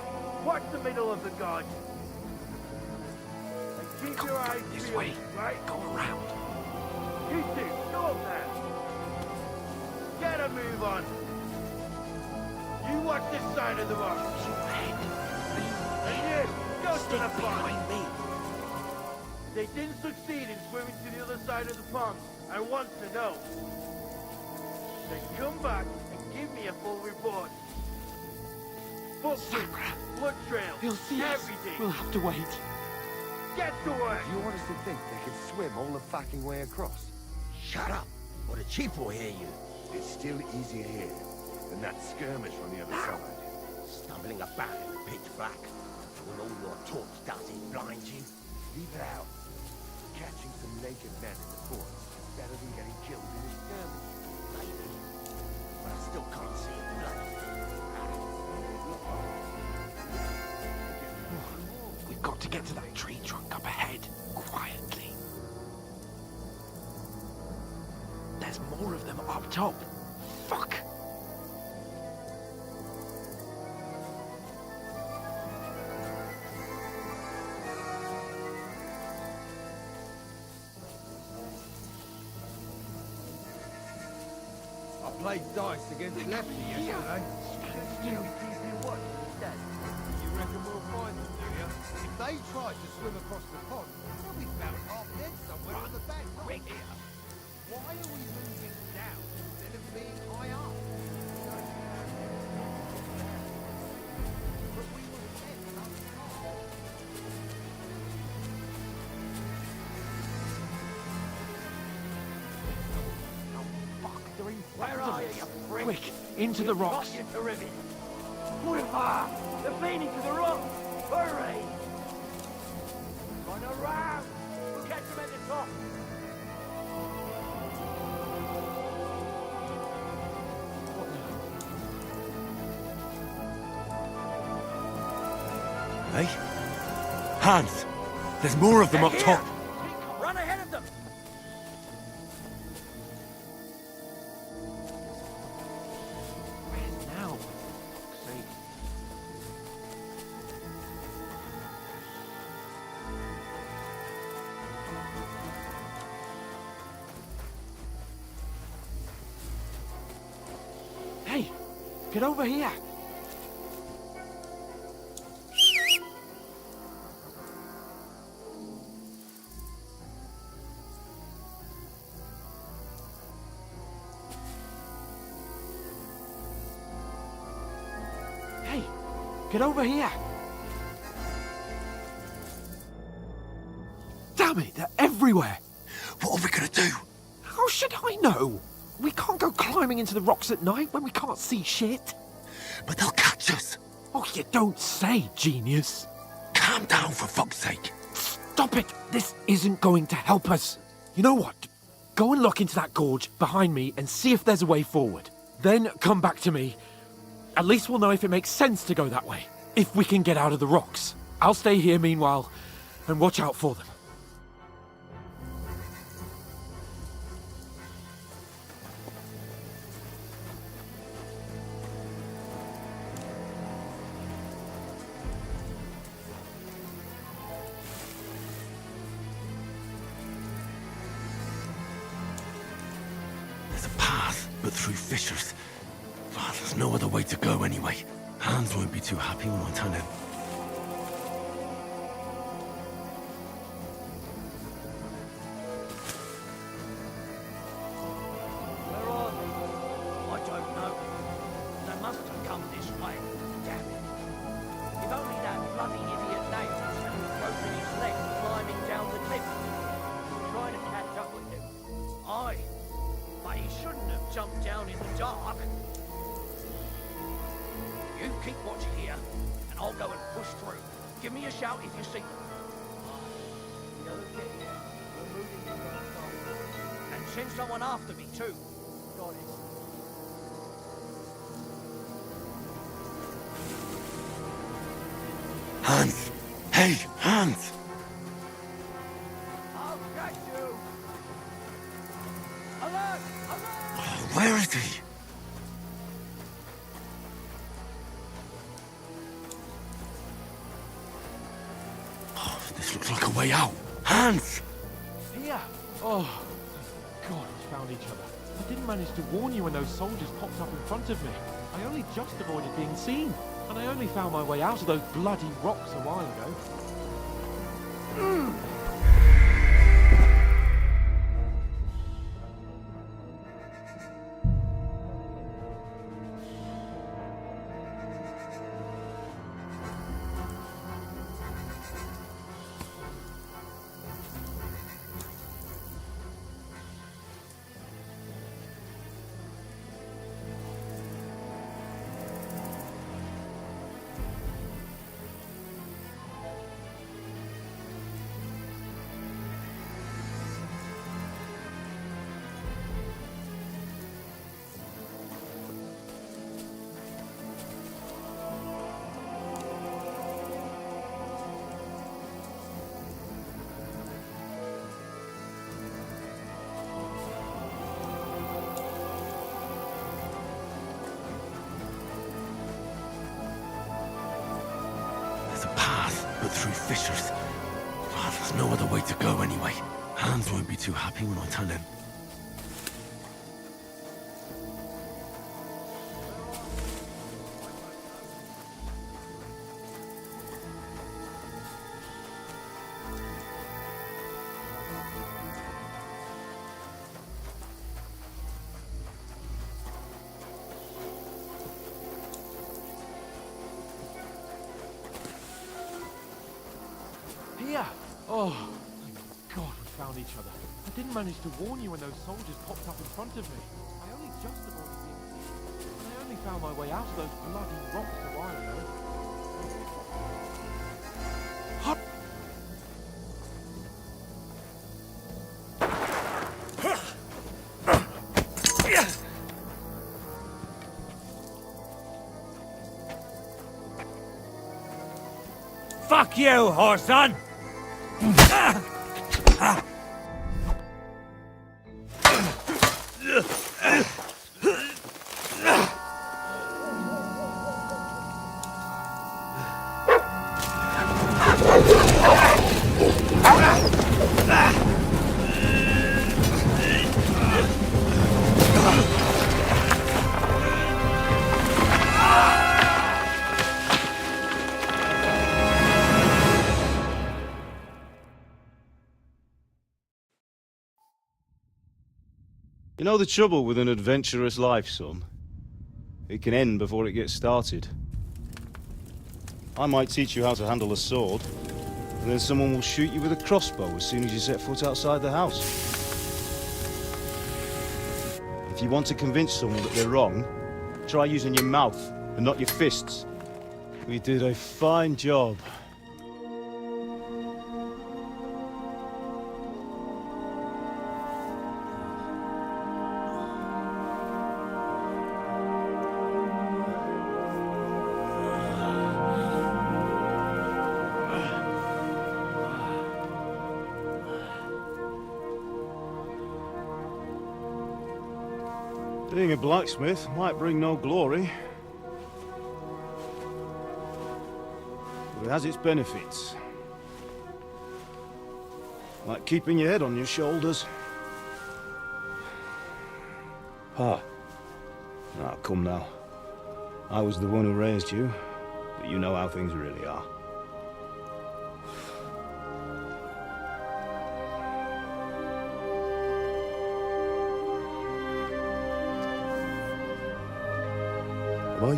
P: watch the middle of the gorge. And keep your eyes
D: this
P: peeled,
D: way.
P: right?
D: Go around.
P: You two, go up there. Get a move on. You watch this side of the rock. And you, go to the pond.
D: Me.
P: They didn't succeed in swimming to the other side of the pond. I want to know. Then come back and give me a full report. Footprints, blood trail,
D: He'll see us.
P: everything.
D: We'll have to wait.
P: Get to work.
R: You honestly think they can swim all the fucking way across?
Q: Shut up, or the chief will hear you.
R: It's still easier here than that skirmish on the other side.
Q: Stumbling about in the pitch black, when all your talk does is blind you.
R: Leave it out. Catching some naked men in the forest is better than getting killed in a skirmish.
Q: Maybe, but I still can't see it blood.
D: We've got to get to that tree trunk up ahead, quietly. There's more of them up top. Fuck!
B: I played dice against Lefty yesterday.
P: You keep your watch instead.
B: You reckon we'll find them, do you? If they tried to swim across the pond, they'll be found half dead somewhere on the bank, not here. Why are we moving down instead of being high up? But we were set up top.
D: They're in front
P: Where
D: of
P: are you,
D: us.
P: you prick?
D: Quick, into the rocks.
P: Got you to ribbon. Kurva! They're fleeing into the rock. Hurry! Run around. We'll catch them at the top.
I: Hey? Hans! There's more of them up top!
P: Run ahead of them.
D: Where now? For fuck's sake. Hey! Get over here! Hey! Get over here! Damn it! They're everywhere!
I: What are we gonna do?
D: How should I know? We can't go climbing into the rocks at night when we can't see shit.
I: But they'll catch us!
D: Oh, you don't say, genius.
I: Calm down, for fuck's sake!
D: Stop it! This isn't going to help us. You know what? Go and look into that gorge behind me and see if there's a way forward. Then come back to me. At least we'll know if it makes sense to go that way. If we can get out of the rocks. I'll stay here meanwhile and watch out for them.
I: There's a path, but through fissures. Oh, there's no other way to go anyway. Hans won't be too happy when I turn in.
L: Where are they? I don't know. They must have come this way. Damn it. If only that bloody idiot Nails hadn't broken his leg climbing down the cliff. I'm trying to catch up with him. Aye. But he shouldn't have jumped down in the dark. You keep watch here, and I'll go and push through. Give me a shout if you see them. Don't get here. We're moving to the side. And send someone after me, too. Got it.
I: Hans! Hey, Hans!
L: I'll catch you! Alert! Alert!
I: Where is he? Oh, this looks like a way out. Hans!
D: Here! Oh, thank God we found each other. I didn't manage to warn you when those soldiers popped up in front of me. I only just avoided being seen. And I only found my way out of those bloody rocks a while ago.
I: But through fissures. Oh, there's no other way to go anyway. Hans won't be too happy when I turn in.
D: Here! Oh, thank God we found each other. I didn't manage to warn you when those soldiers popped up in front of me. I only just avoided being seen. And I only found my way out of those bloody rocks a while ago.
A: Fuck you, whoreson!
G: You know the trouble with an adventurous life, son? It can end before it gets started. I might teach you how to handle a sword, and then someone will shoot you with a crossbow as soon as you set foot outside the house. If you want to convince someone that they're wrong, try using your mouth and not your fists. We did a fine job. Being a blacksmith might bring no glory, but it has its benefits. Like keeping your head on your shoulders.
S: Pa. Ah, come now. I was the one who raised you, but you know how things really are.
I: Am I?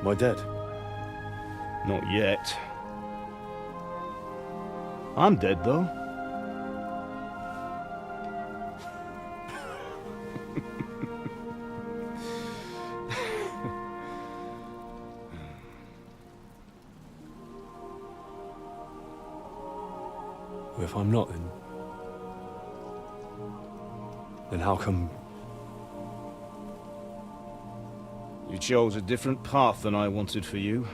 I: Am I dead?
S: Not yet. I'm dead, though.
I: Well, if I'm not, then how come?
S: You chose a different path than I wanted for you.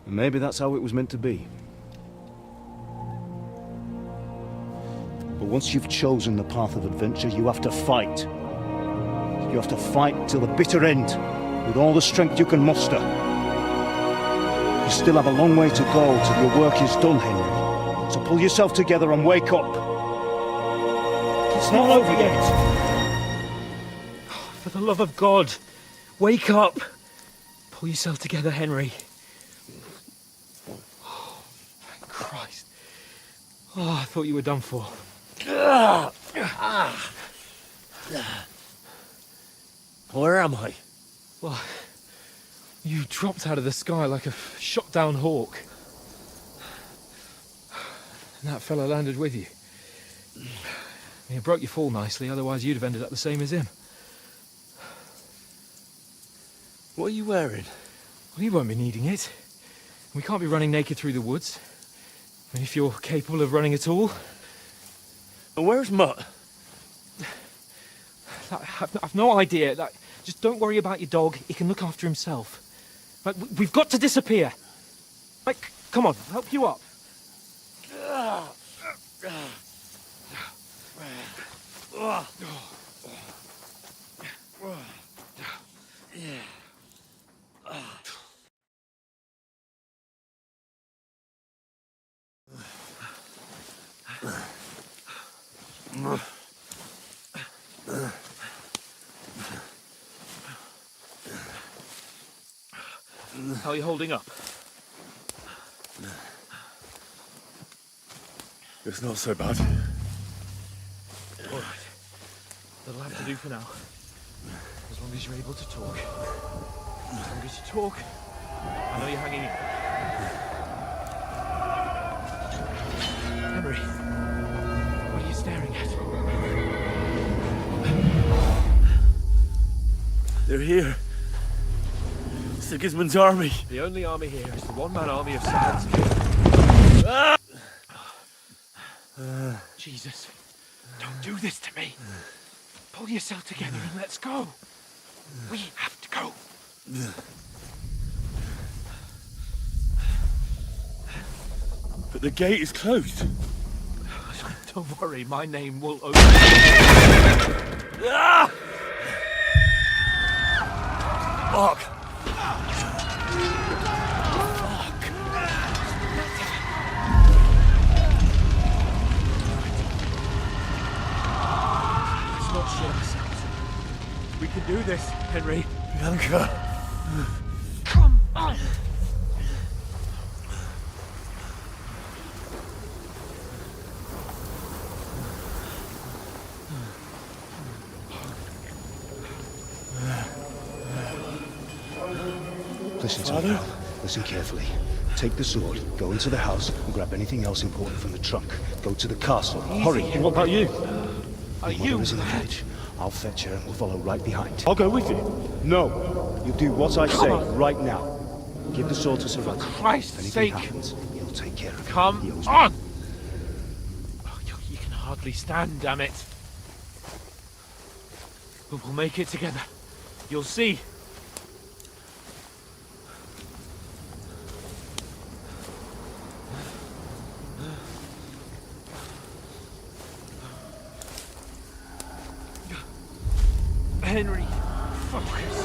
S: And maybe that's how it was meant to be. But once you've chosen the path of adventure, you have to fight. You have to fight till the bitter end, with all the strength you can muster. You still have a long way to go till your work is done, Henry. So pull yourself together and wake up. It's not over yet.
D: For the love of God, wake up! Pull yourself together, Henry. Oh, thank Christ. Oh, I thought you were done for.
R: Where am I?
D: Well, you dropped out of the sky like a shot-down hawk. And that fella landed with you. You broke your fall nicely, otherwise you'd have ended up the same as him.
R: What are you wearing?
D: Well, you won't be needing it. We can't be running naked through the woods. I mean, if you're capable of running at all.
R: And where's Mutt?
D: I've no idea. Just don't worry about your dog. He can look after himself. Right, we've got to disappear. Right, come on, I'll help you up. How are you holding up?
I: It's not so bad.
D: All right. That'll have to do for now. As long as you're able to talk. As long as you talk, I know you're hanging in. Henry, what are you staring at?
R: They're here. Sigismund's army.
D: The only army here is the one-man army of Zelensky. Jesus, don't do this to me. Pull yourself together and let's go. We have to go.
R: But the gate is closed.
D: Don't worry, my name will open.
R: Fuck.
D: Let's not shit ourselves. We can do this, Henry.
R: Bianca.
D: Come on.
S: Listen to me now. Listen carefully. Take the sword, go into the house, and grab anything else important from the trunk. Go to the castle. Hurry.
R: What about you?
S: Your mother is in the village. I'll fetch her and we'll follow right behind.
R: I'll go with you.
S: No. You do what I say right now. Give the sword to Sir
D: For
S: Roger.
D: Christ's
S: If
D: sake.
S: anything happens, he'll take care of it.
D: Come
S: He owes me.
D: on! Oh, you can hardly stand, damn it. But we'll make it together. You'll see. Henry, focus.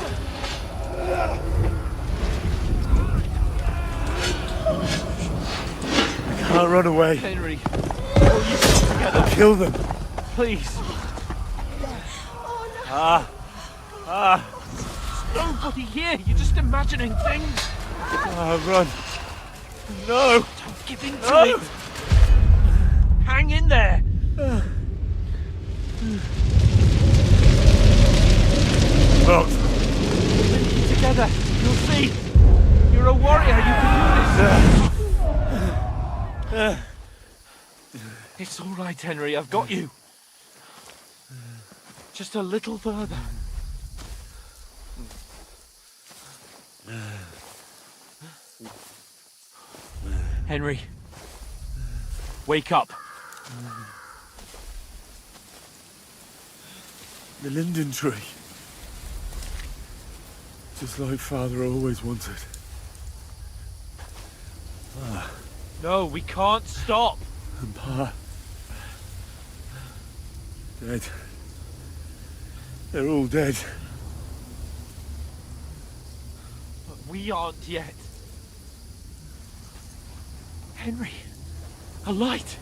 R: I can't run away.
D: Henry, pull yourself together.
R: I'll kill them.
D: Please. There's nobody here. You're just imagining things. Run. No. Don't give in to it. Hang in there.
I: Look.
D: Together. You'll see. You're a warrior. You can do this. It's all right, Henry. I've got you. Just a little further. Henry, wake up.
I: The linden tree. Just like Father always wanted.
D: No, we can't stop.
I: And Pa. Dead. They're all dead.
D: But we aren't yet. Henry, a light.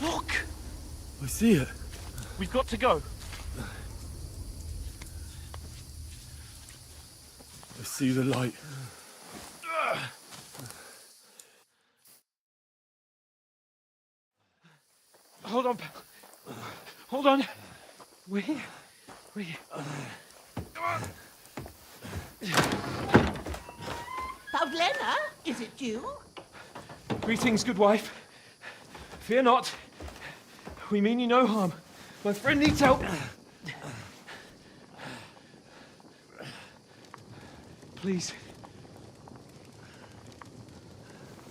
D: Look.
I: I see it.
D: We've got to go.
I: I see the light.
D: Hold on. Hold on. We're here. We're here.
T: Pavlena, is it you?
D: Greetings, good wife. Fear not. We mean you no harm. My friend needs help. Please.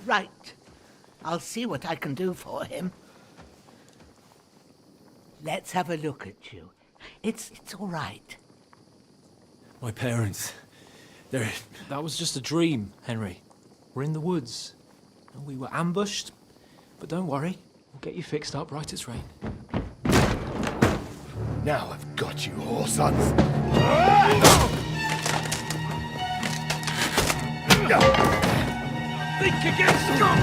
T: Right. I'll see what I can do for him. Let's have a look at you. It's all right.
K: My parents, they're...
C: That was just a dream, Henry. We're in the woods. We were ambushed, but don't worry. We'll get you fixed up right as rain.
R: Now I've got you, whore sons.
A: Think against them!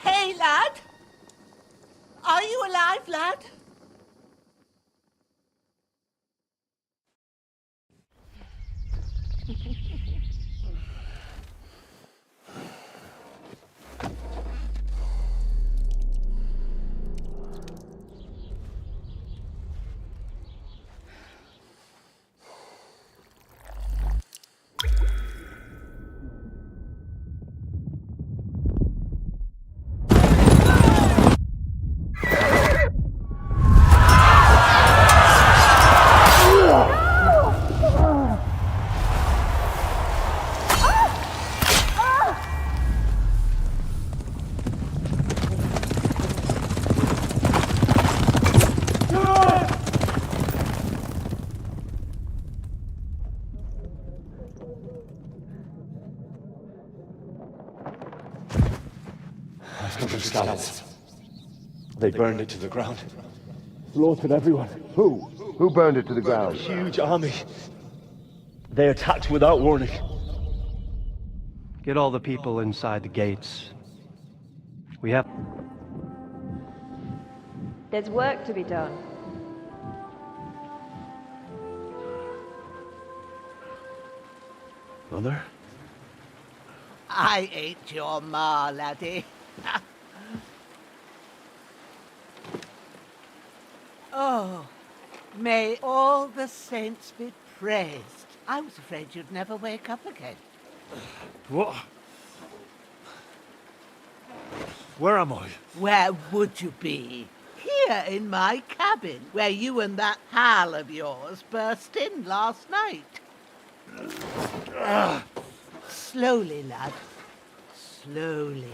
T: Hey, lad! Are you alive, lad?
I: Scouts. They burned it to the ground. Slaughtered everyone.
R: Who? Who burned it to the ground?
I: Huge army. They attacked without warning.
U: Get all the people inside the gates. We have...
V: There's work to be done.
I: Mother?
T: I ain't your ma, laddie. Oh, may all the saints be praised. I was afraid you'd never wake up again.
I: What? Where am I?
T: Where would you be? Here in my cabin, where you and that pal of yours burst in last night. Slowly, lad. Slowly.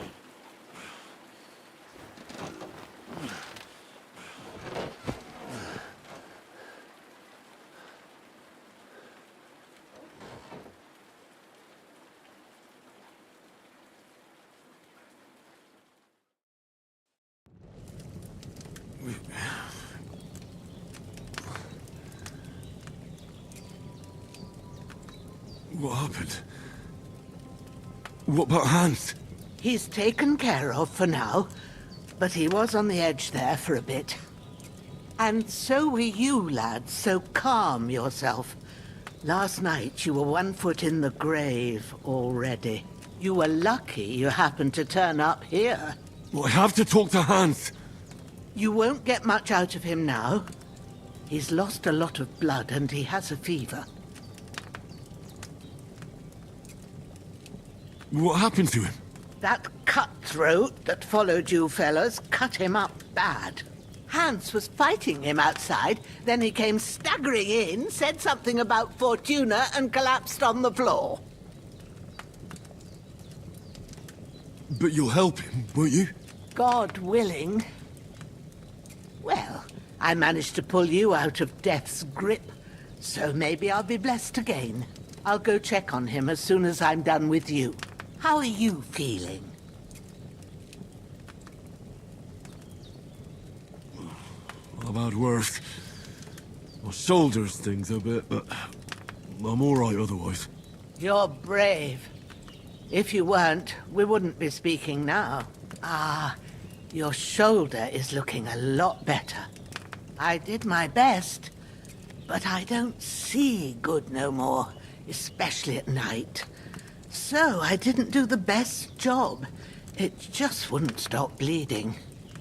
I: What happened? What about Hans?
T: He's taken care of for now, but he was on the edge there for a bit. And so were you, lad, so calm yourself. Last night you were 1 foot in the grave already. You were lucky you happened to turn up here.
I: Well, I have to talk to Hans.
T: You won't get much out of him now. He's lost a lot of blood and he has a fever.
I: What happened to him?
T: That cutthroat that followed you fellas cut him up bad. Hans was fighting him outside, then he came staggering in, said something about Fortuna, and collapsed on the floor.
I: But you'll help him, won't you?
T: God willing. Well, I managed to pull you out of death's grip, so maybe I'll be blessed again. I'll go check on him as soon as I'm done with you. How are you feeling?
I: I've had worse. My shoulder's stings a bit, but I'm all right otherwise.
T: You're brave. If you weren't, we wouldn't be speaking now. Ah, your shoulder is looking a lot better. I did my best, but I don't see good no more, especially at night. So I didn't do the best job. It just wouldn't stop bleeding.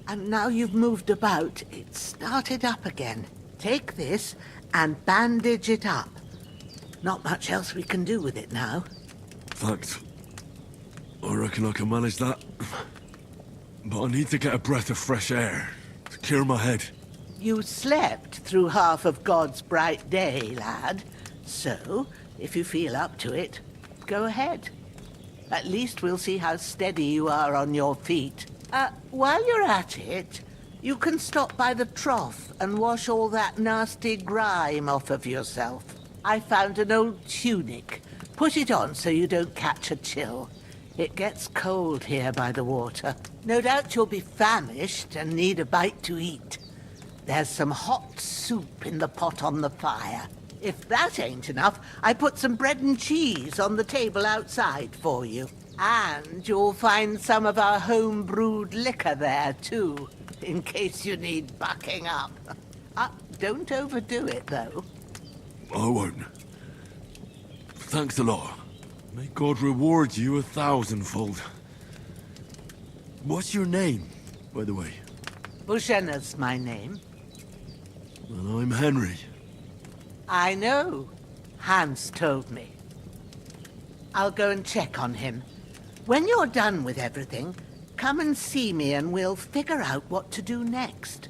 T: And now you've moved about, it started up again. Take this and bandage it up. Not much else we can do with it now.
I: Thanks. I reckon I can manage that. But I need to get a breath of fresh air to clear my head.
T: You slept through half of God's bright day, lad. So, if you feel up to it, go ahead. At least we'll see how steady you are on your feet. While you're at it, you can stop by the trough and wash all that nasty grime off of yourself. I found an old tunic. Put it on so you don't catch a chill. It gets cold here by the water. No doubt you'll be famished and need a bite to eat. There's some hot soup in the pot on the fire. If that ain't enough, I put some bread and cheese on the table outside for you. And you'll find some of our home-brewed liquor there, too, in case you need bucking up. Don't overdo it, though.
I: I won't. Thanks a lot. May God reward you 1,000-fold. What's your name, by the way?
T: Bushenna's my name.
I: And I'm Henry.
T: I know. Hans told me. I'll go and check on him. When you're done with everything, come and see me and we'll figure out what to do next.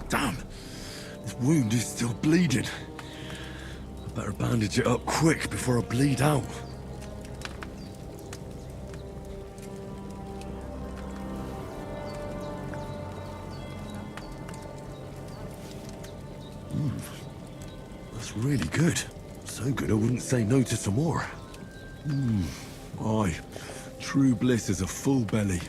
I: Damn! This wound is still bleeding. I better bandage it up quick before I bleed out. That's really good. So good I wouldn't say no to some more. Aye. True bliss is a full belly.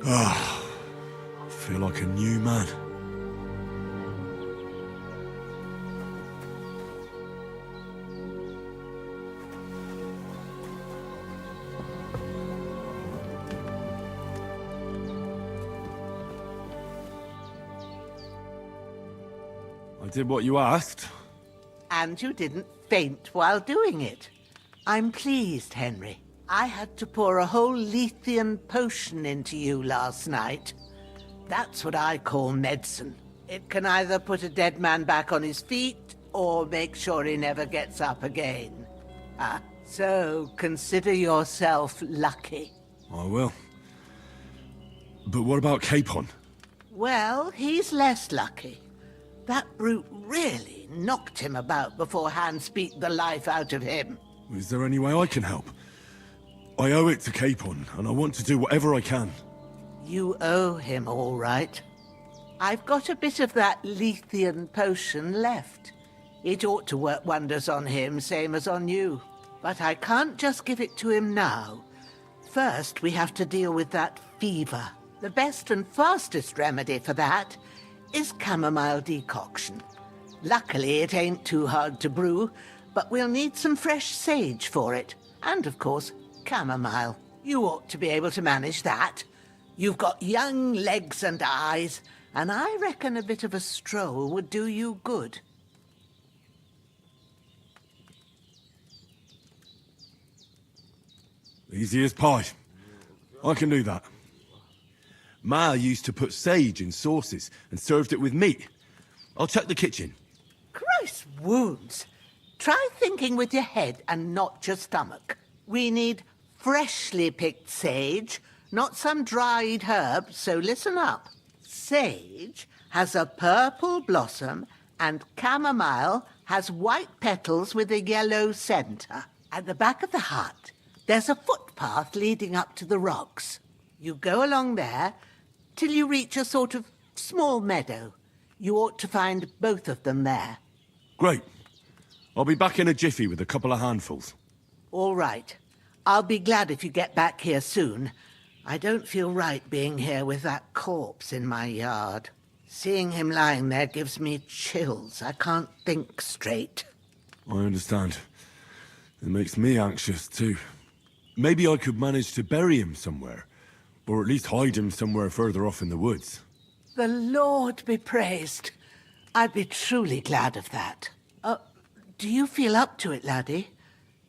I: I feel like a new man. I did what you asked.
T: And you didn't faint while doing it. I'm pleased, Henry. I had to pour a whole Lethean potion into you last night. That's what I call medicine. It can either put a dead man back on his feet, or make sure he never gets up again. So consider yourself lucky.
I: I will. But what about Capon?
T: Well, he's less lucky. That brute really knocked him about before Hans beat the life out of him.
I: Is there any way I can help? I owe it to Capon, and I want to do whatever I can.
T: You owe him, all right. I've got a bit of that Lethean potion left. It ought to work wonders on him, same as on you. But I can't just give it to him now. First, we have to deal with that fever. The best and fastest remedy for that is chamomile decoction. Luckily, it ain't too hard to brew, but we'll need some fresh sage for it. And, of course, chamomile. You ought to be able to manage that. You've got young legs and eyes, and I reckon a bit of a stroll would do you good.
I: Easy as pie. I can do that. Ma used to put sage in sauces and served it with meat. I'll check the kitchen.
T: Christ wounds! Try thinking with your head and not your stomach. We need freshly picked sage, not some dried herb, so listen up. Sage has a purple blossom and chamomile has white petals with a yellow center. At the back of the hut, there's a footpath leading up to the rocks. You go along there till you reach a sort of small meadow. You ought to find both of them there.
I: Great. I'll be back in a jiffy with a couple of handfuls.
T: All right. I'll be glad if you get back here soon. I don't feel right being here with that corpse in my yard. Seeing him lying there gives me chills. I can't think straight.
I: I understand. It makes me anxious, too. Maybe I could manage to bury him somewhere. Or at least hide him somewhere further off in the woods.
T: The Lord be praised. I'd be truly glad of that. Do you feel up to it, laddie?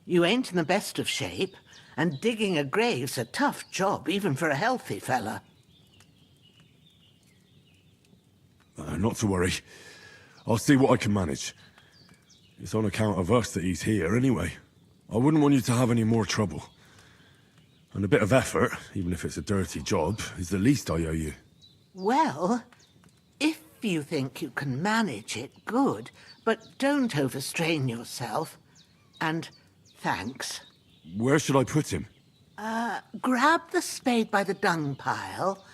T: You ain't in the best of shape, and digging a grave's a tough job, even for a healthy fella.
I: Not to worry. I'll see what I can manage. It's on account of us that he's here, anyway. I wouldn't want you to have any more trouble. And a bit of effort, even if it's a dirty job, is the least I owe you.
T: Well, if you think you can manage it, good. But don't overstrain yourself. And thanks.
I: Where should I put him?
T: Grab the spade by the dung pile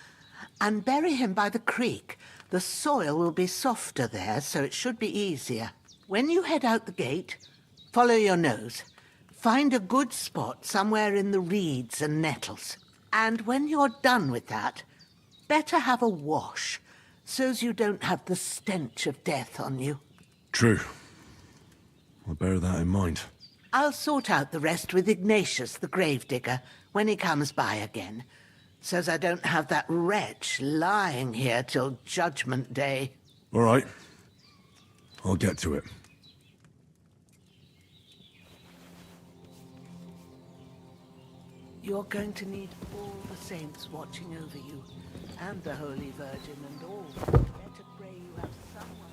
T: and bury him by the creek. The soil will be softer there, so it should be easier. When you head out the gate, follow your nose. Find a good spot somewhere in the reeds and nettles. And when you're done with that, better have a wash, so's you don't have the stench of death on you.
I: True. I'll bear that in mind.
T: I'll sort out the rest with Ignatius, the gravedigger, when he comes by again, so's I don't have that wretch lying here till Judgment Day.
I: All right. I'll get to it.
T: You're going to need all the saints watching over you, and the Holy Virgin and all. Better pray you have someone.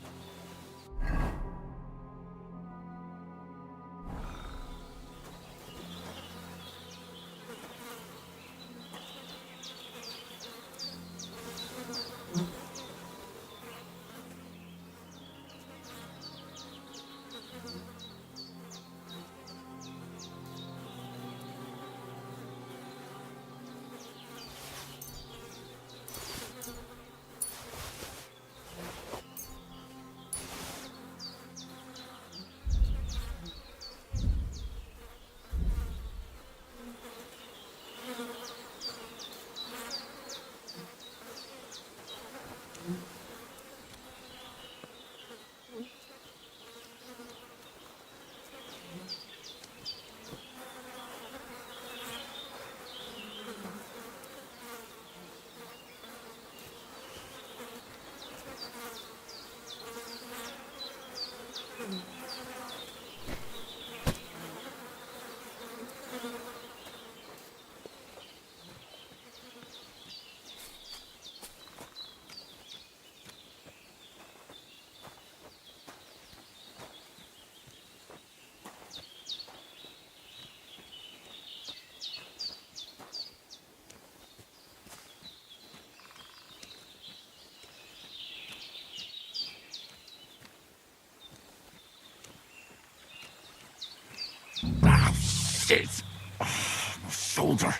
I: Shit! Oh, my shoulder.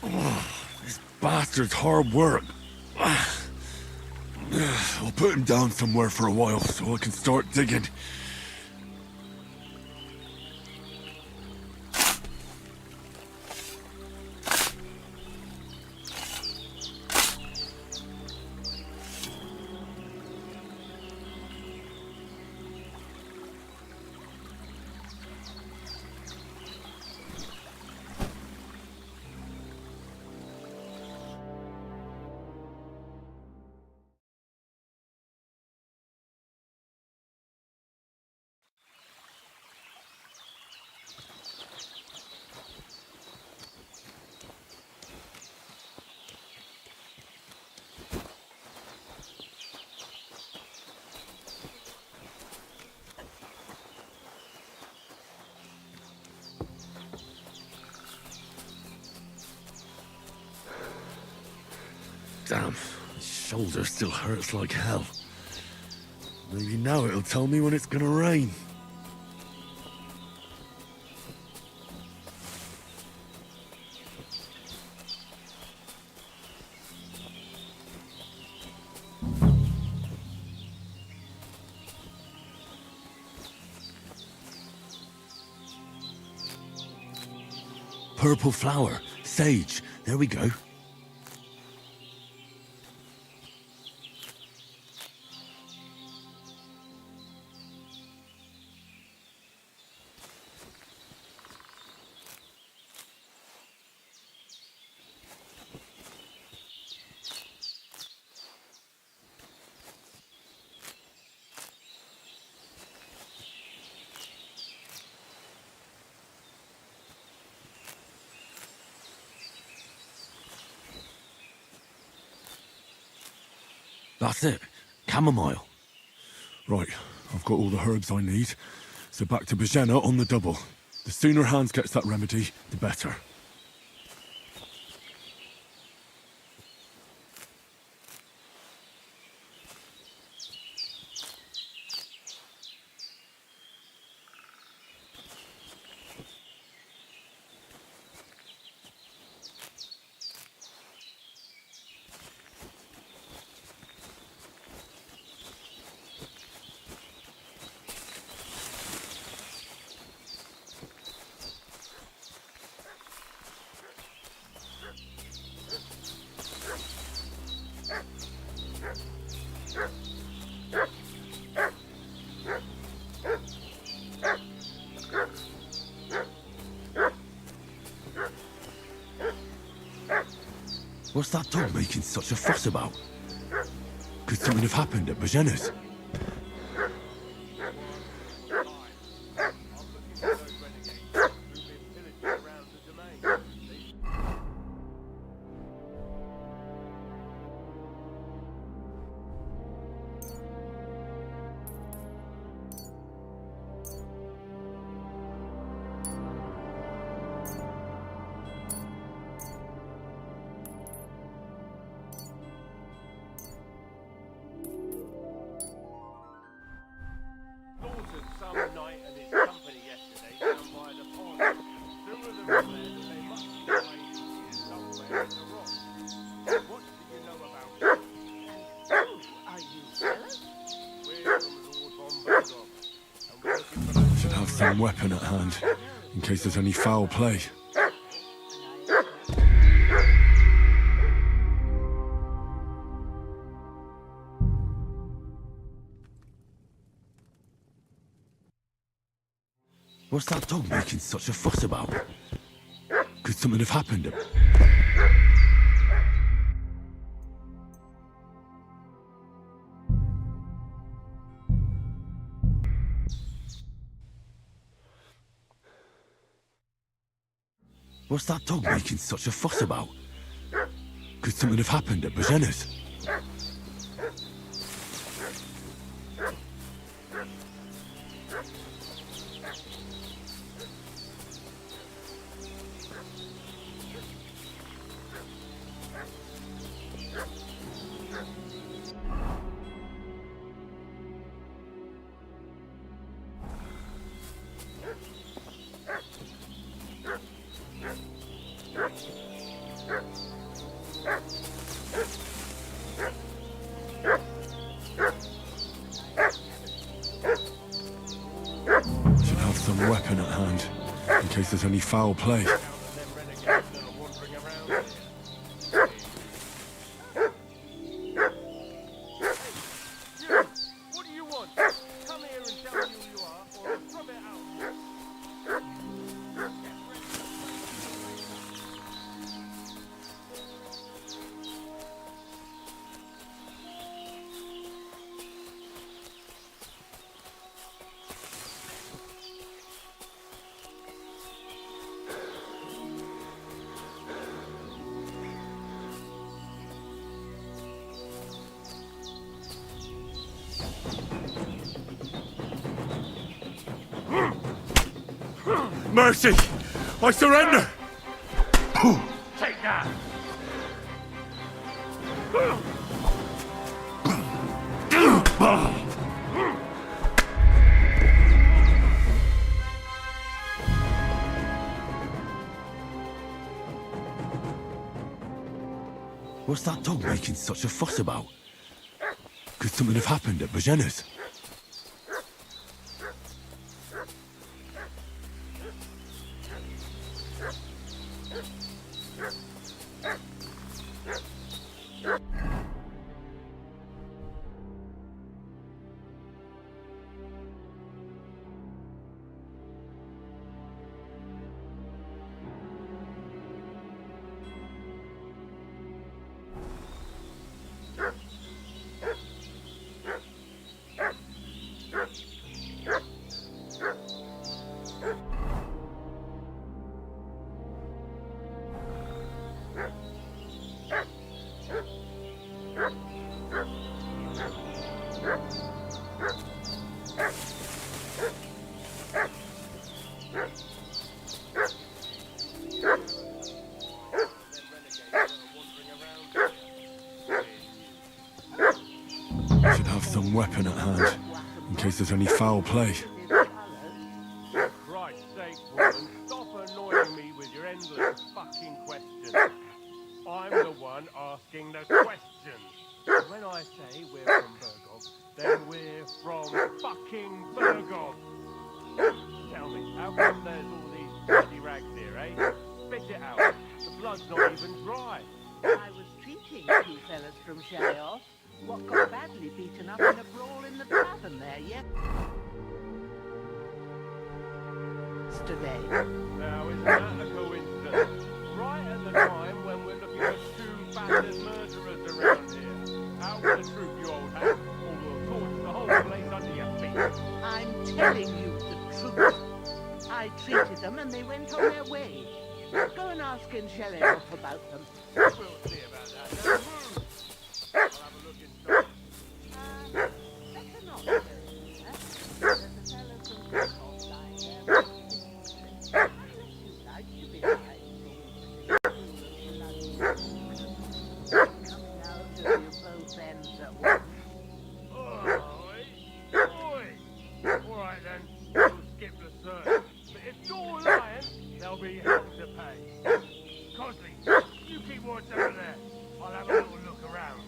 I: Oh, this bastard's hard work. I'll put him down somewhere for a while so I can start digging. Damn, my shoulder still hurts like hell. Maybe now it'll tell me when it's gonna rain. Purple flower, sage, there we go. That's it. Chamomile. Right, I've got all the herbs I need. So back to Bajena on the double. The sooner Hans gets that remedy, the better. What's that dog making such a fuss about? Could something have happened at Bajena's?
P: Some knight and his company yesterday down by the pond. Two of them said they must be hiding here somewhere in the rock. What do you know about it? And who are you, fellas? We're from Lord von Berghoff, and we're looking for those...
I: Should have some weapon at hand, in case there's any foul play. What's that dog making such a fuss about? Could something have happened? What's that dog making such a fuss about? Could something have happened at Bajena's? case there's any foul play.
P: What do you want? Come here and tell me who you are, or I'll throw it out.
I: Mercy! I surrender!
P: Take that!
I: What's that dog making such a fuss about? Could something have happened at Bajena's? Should have some weapon at hand, in case there's any foul play.
P: For Christ's sake, woman, stop annoying me with your endless fucking questions. I'm the one asking the questions. When I say we're from Burgos, then we're from fucking Burgos. Tell me, how come there's all these bloody rags here, eh? Spit it out. The blood's not even dry.
T: I was treating two fellas from Sheriff, what got badly beaten up in a brawl in the tavern there yesterday.
P: Now, isn't that a coincidence? Right at the time when we're looking at two battered murderers around here. Out with the truth, you old hack, or we'll torch the whole place under your feet.
T: I'm telling you the truth. I treated them and they went on their way. Go and ask in Sheriff about them.
P: We'll see about that. Now, move! I'll have a look inside.
T: Better not. There's a fellow from Burgos lying there. Unless you'd like to be lying. Coming out of your both ends at once.
P: Oi! Alright then, we'll skip the search. But if you're lying, there'll be hell to pay. Cosley, you keep watch over there. I'll have a little look around.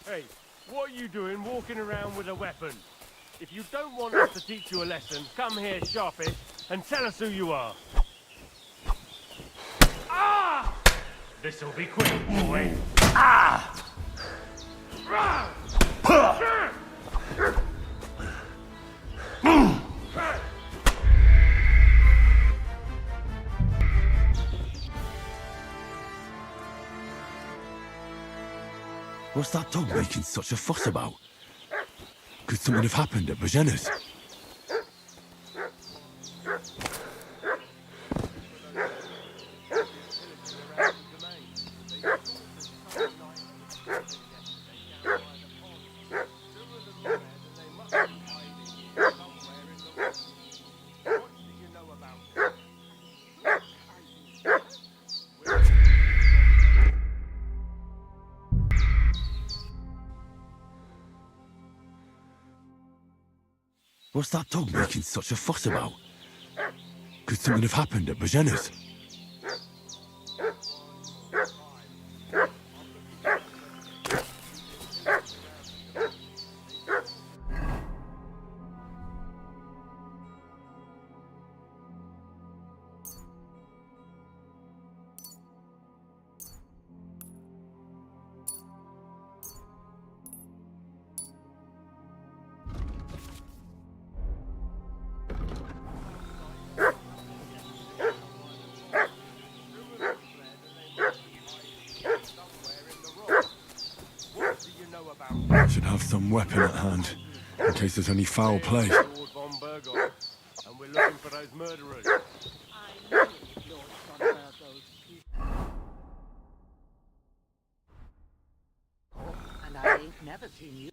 P: Hey, what are you doing walking around with a weapon? If you don't want us to teach you a lesson, come here, Sharpish, and tell us who you are. Ah! This'll be quick, boy. Ah!
I: What's that dog making such a fuss about? Could something have happened at Bajena's? What's that dog making such a fuss about? Could something have happened at Bajena's? I should have some weapon at hand, in case there's any foul play.
P: Lord von Burgos, and we're looking for those murderers.
T: I know it's Lord von Burgos' people. And I ain't never seen you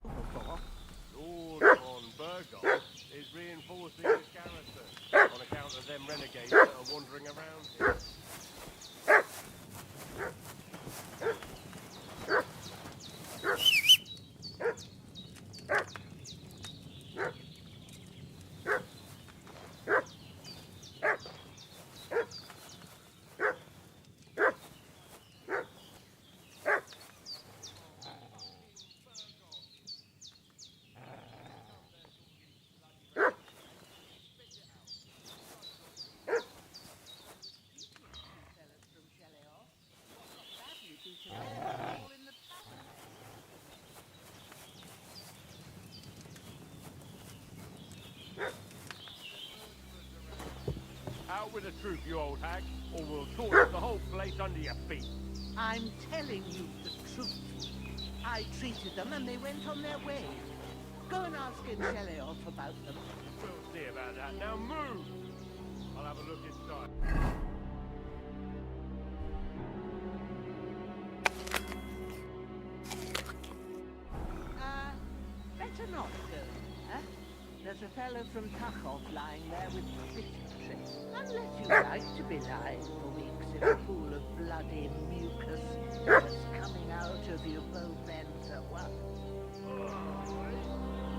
T: before.
P: Lord von Burgos is reinforcing his garrison on account of them renegades that are wandering around here. Out with the truth, you old hag, or we'll torch the whole place under your feet.
T: I'm telling you the truth. I treated them and they went on their way. Go and ask Inchelios about them.
P: We'll see about that. Now move! I'll have a look inside.
T: Better not go there. There's a fellow from Tachov lying there with dysentery. Unless you like to be lying for weeks in a pool of bloody mucus just coming out of your both ends at once.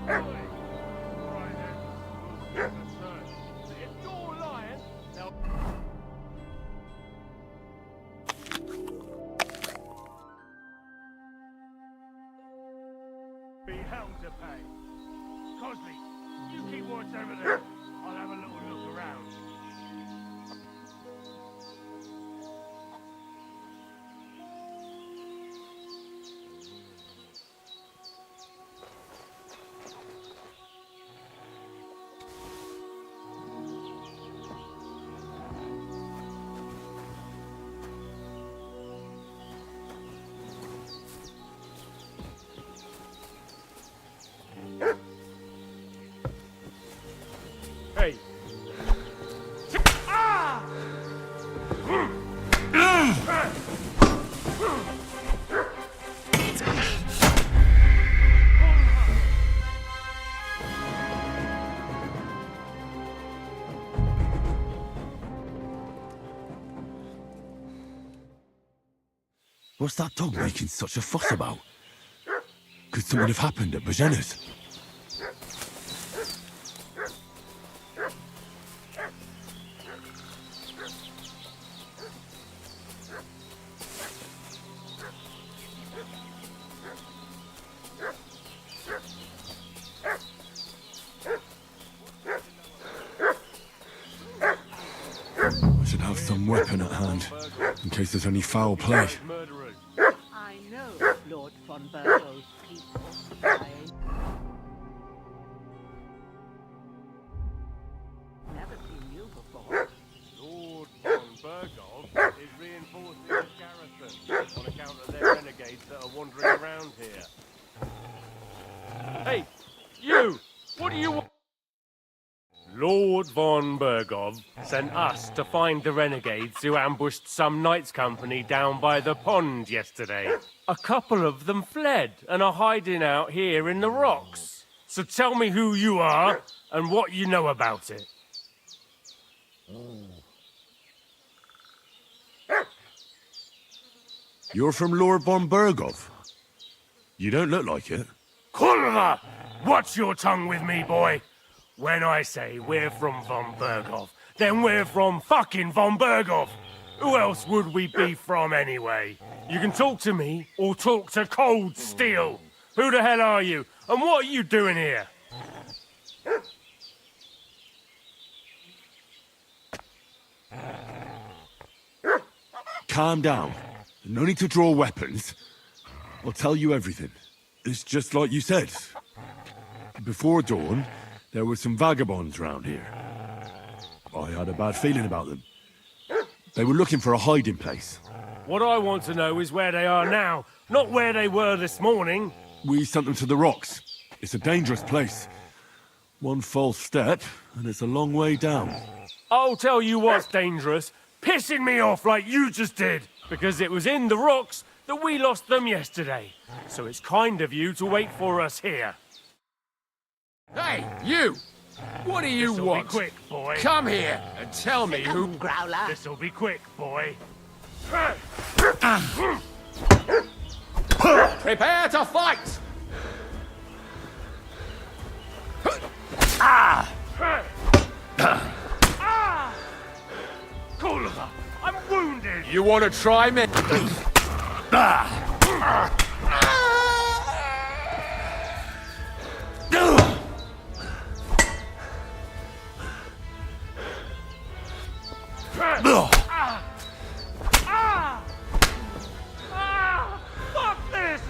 P: Right then, we'll give a search. If you're lying, they'll... be hell to pay. Cosley, you keep watch over there. I'll have a little look around. Hey. Ah!
I: What's that dog making such a fuss about? Could something have happened at Bajena's? I should have some weapon at hand, in case there's any foul play.
T: I know Lord von Burgos' people. I never seen you before.
P: Lord von Burgos? is reinforcing the garrison on account of their renegades that are wandering around here.
A: Hey, you! What do you want? Lord von Bergov sent us to find the renegades who ambushed some knights' company down by the pond yesterday. A couple of them fled and are hiding out here in the rocks. So tell me who you are and what you know about it.
I: You're from Lord von Bergov? You don't look like it.
A: Kulva! Watch your tongue with me, boy! When I say we're from von Bergov, then we're from fucking von Bergov! Who else would we be from anyway? You can talk to me, or talk to Cold Steel! Who the hell are you, and what are you doing here?
I: Calm down. No need to draw weapons. I'll tell you everything. It's just like you said. Before dawn, there were some vagabonds round here. I had a bad feeling about them. They were looking for a hiding place.
A: What I want to know is where they are now, not where they were this morning.
I: We sent them to the rocks. It's a dangerous place. One false step, and it's a long way down.
A: I'll tell you what's dangerous. Pissing me off like you just did. Because it was in the rocks that we lost them yesterday. So it's kind of you to wait for us here.
E: Hey, you! What do you want?
A: This'll be quick, boy.
E: Come here and tell me who...
T: Growler.
A: This'll be quick, boy.
E: Prepare to fight!
A: Kulva, I'm wounded!
E: You want to try me?
A: Fuck this!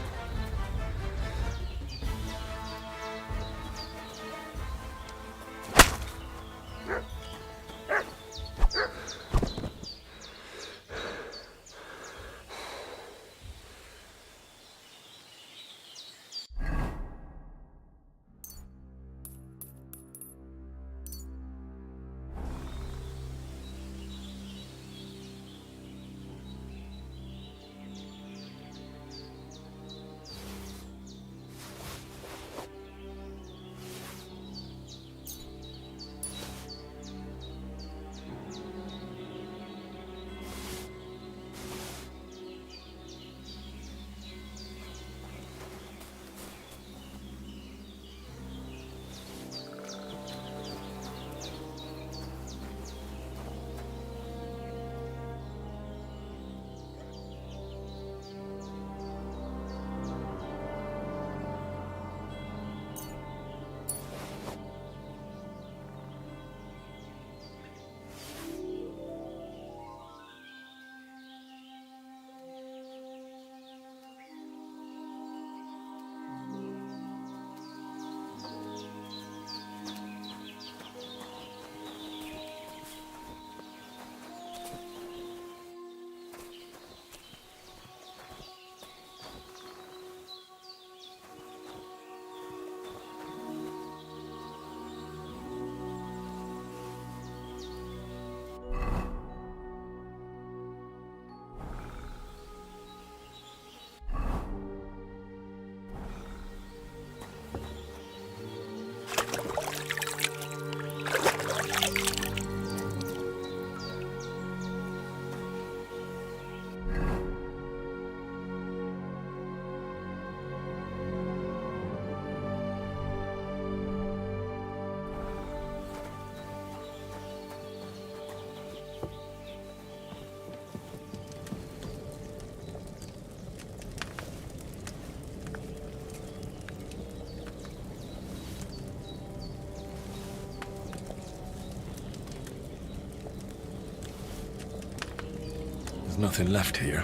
I: There's nothing left here.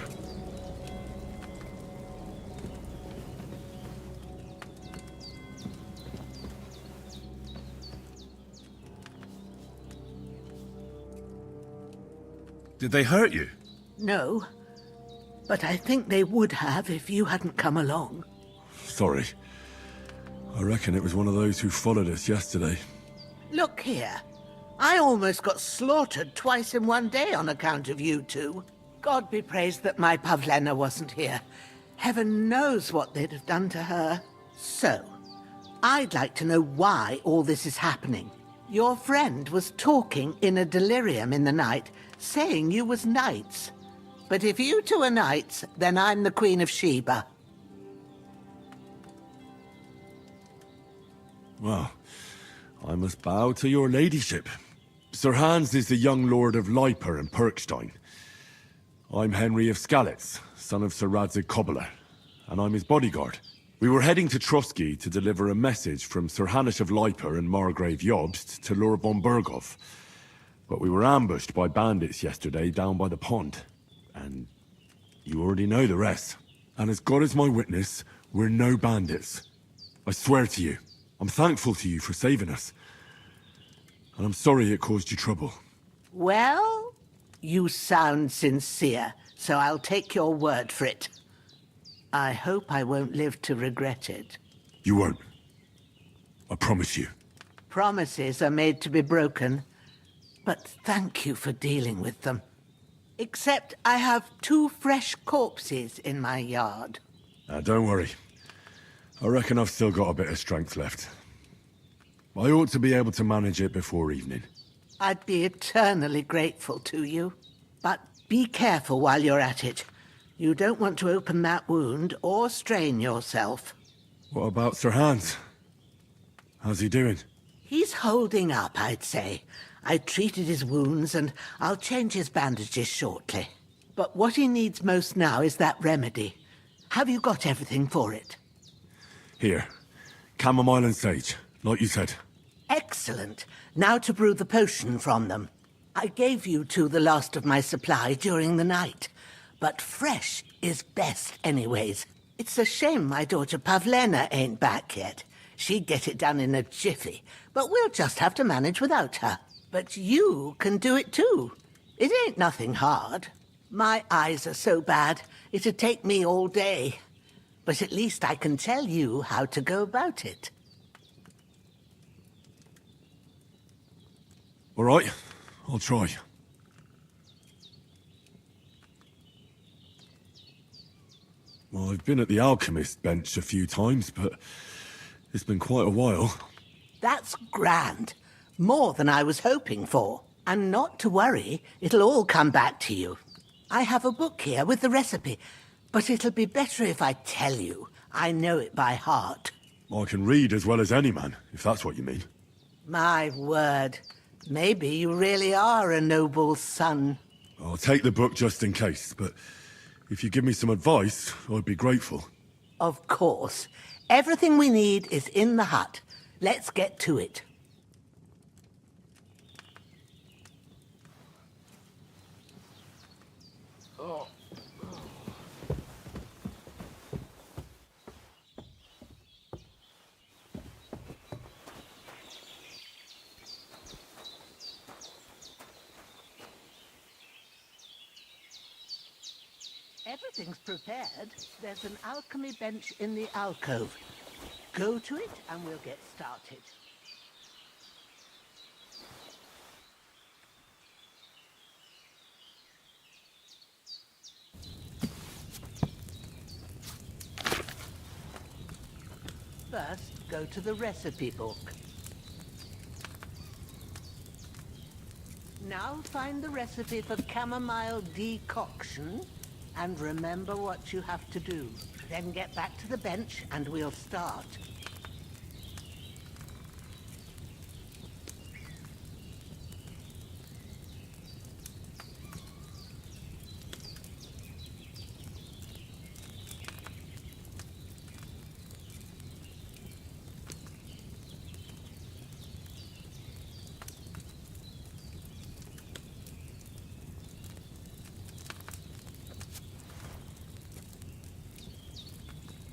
I: Did they hurt you?
T: No, but I think they would have if you hadn't come along.
I: Sorry. I reckon it was one of those who followed us yesterday.
T: Look here. I almost got slaughtered twice in one day on account of you two. God be praised that my Pavlena wasn't here. Heaven knows what they'd have done to her. So, I'd like to know why all this is happening. Your friend was talking in a delirium in the night, saying you was knights. But if you two are knights, then I'm the Queen of Sheba.
I: Well, I must bow to your ladyship. Sir Hans is the young lord of Leiper and Perkstein. I'm Henry of Skalitz, son of Sir Radzig Kobyla, and I'm his bodyguard. We were heading to Trotsky to deliver a message from Sir Hanush of Leiper and Margrave Jobst to Lord von Berghoff. But we were ambushed by bandits yesterday down by the pond. And you already know the rest. And as God is my witness, we're no bandits. I swear to you. I'm thankful to you for saving us. And I'm sorry it caused you trouble.
T: Well, you sound sincere, so I'll take your word for it. I hope I won't live to regret it.
I: You won't. I promise you.
T: Promises are made to be broken, but thank you for dealing with them. Except I have 2 fresh corpses in my yard.
I: Don't worry. I reckon I've still got a bit of strength left. I ought to be able to manage it before evening.
T: I'd be eternally grateful to you. But be careful while you're at it. You don't want to open that wound or strain yourself.
I: What about Sir Hans? How's he doing?
T: He's holding up, I'd say. I treated his wounds and I'll change his bandages shortly. But what he needs most now is that remedy. Have you got everything for it?
I: Here. Chamomile and sage, like you said.
T: Excellent. Now to brew the potion from them. I gave you two the last of my supply during the night. But fresh is best anyways. It's a shame my daughter Pavlena ain't back yet. She'd get it done in a jiffy, but we'll just have to manage without her. But you can do it too. It ain't nothing hard. My eyes are so bad, it'd take me all day. But at least I can tell you how to go about it.
I: All right, I'll try. Well, I've been at the alchemist bench a few times, but it's been quite a while.
T: That's grand. More than I was hoping for. And not to worry, it'll all come back to you. I have a book here with the recipe, but it'll be better if I tell you. I know it by heart.
I: I can read as well as any man, if that's what you mean.
T: My word. Maybe you really are a noble son.
I: I'll take the book just in case, but if you give me some advice, I'd be grateful.
T: Of course. Everything we need is in the hut. Let's get to it. Everything's prepared. There's an alchemy bench in the alcove. Go to it and we'll get started. First, go to the recipe book. Now find the recipe for chamomile decoction. And remember what you have to do. Then get back to the bench and we'll start.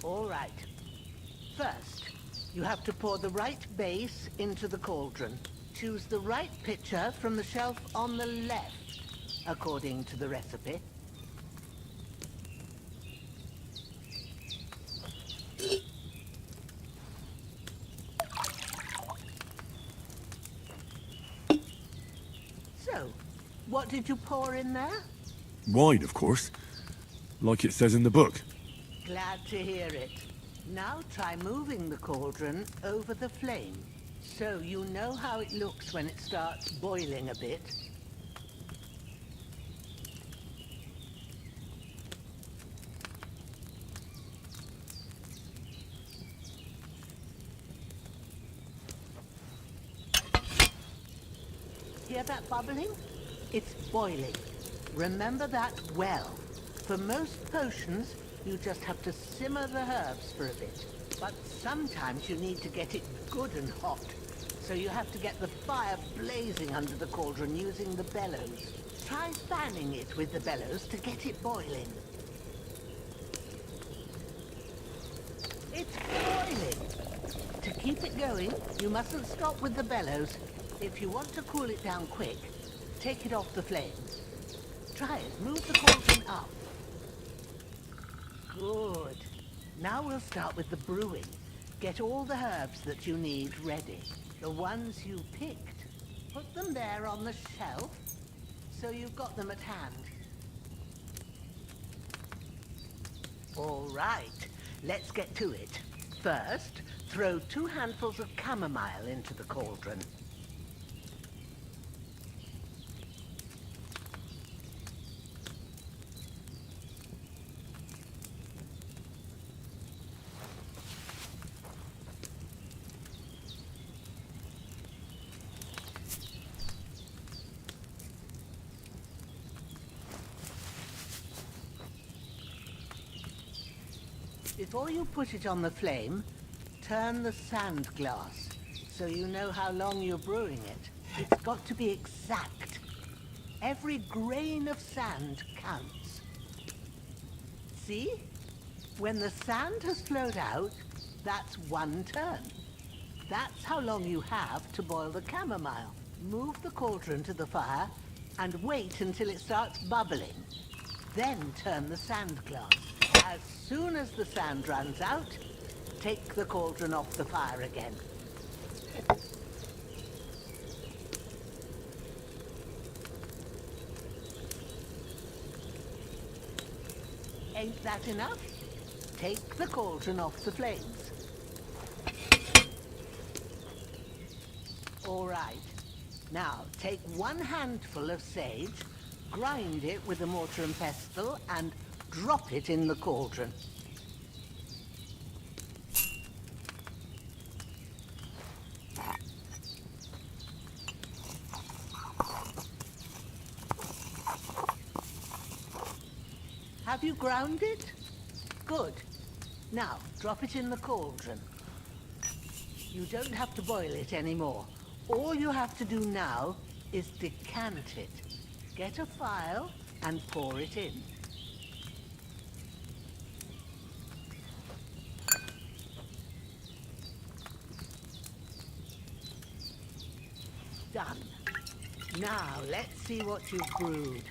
T: All right. First, you have to pour the right base into the cauldron. Choose the right pitcher from the shelf on the left, according to the recipe. What did you pour in there?
I: Wine, of course. Like it says in the book.
T: Glad to hear it. Now try moving the cauldron over the flame, so you know how it looks when it starts boiling a bit. Hear that bubbling? It's boiling. Remember that well. For most potions, you just have to simmer the herbs for a bit. But sometimes you need to get it good and hot. So you have to get the fire blazing under the cauldron using the bellows. Try fanning it with the bellows to get it boiling. It's boiling! To keep it going, you mustn't stop with the bellows. If you want to cool it down quick, take it off the flames. Try it. Move the cauldron up. Good. Now we'll start with the brewing. Get all the herbs that you need ready. The ones you picked. Put them there on the shelf, so you've got them at hand. All right. Let's get to it. First, throw 2 handfuls of chamomile into the cauldron. Before you put it on the flame, turn the sand glass, so you know how long you're brewing it. It's got to be exact. Every grain of sand counts. See? When the sand has flowed out, that's 1 turn. That's how long you have to boil the chamomile. Move the cauldron to the fire and wait until it starts bubbling. Then turn the sand glass. As soon as the sand runs out, take the cauldron off the fire again. Ain't that enough? Take the cauldron off the flames. All right. Now, take 1 handful of sage, grind it with a mortar and pestle, and drop it in the cauldron. Have you ground it? Good. Now, drop it in the cauldron. You don't have to boil it anymore. All you have to do now is decant it. Get a phial and pour it in. Done. Now, let's see what you've brewed.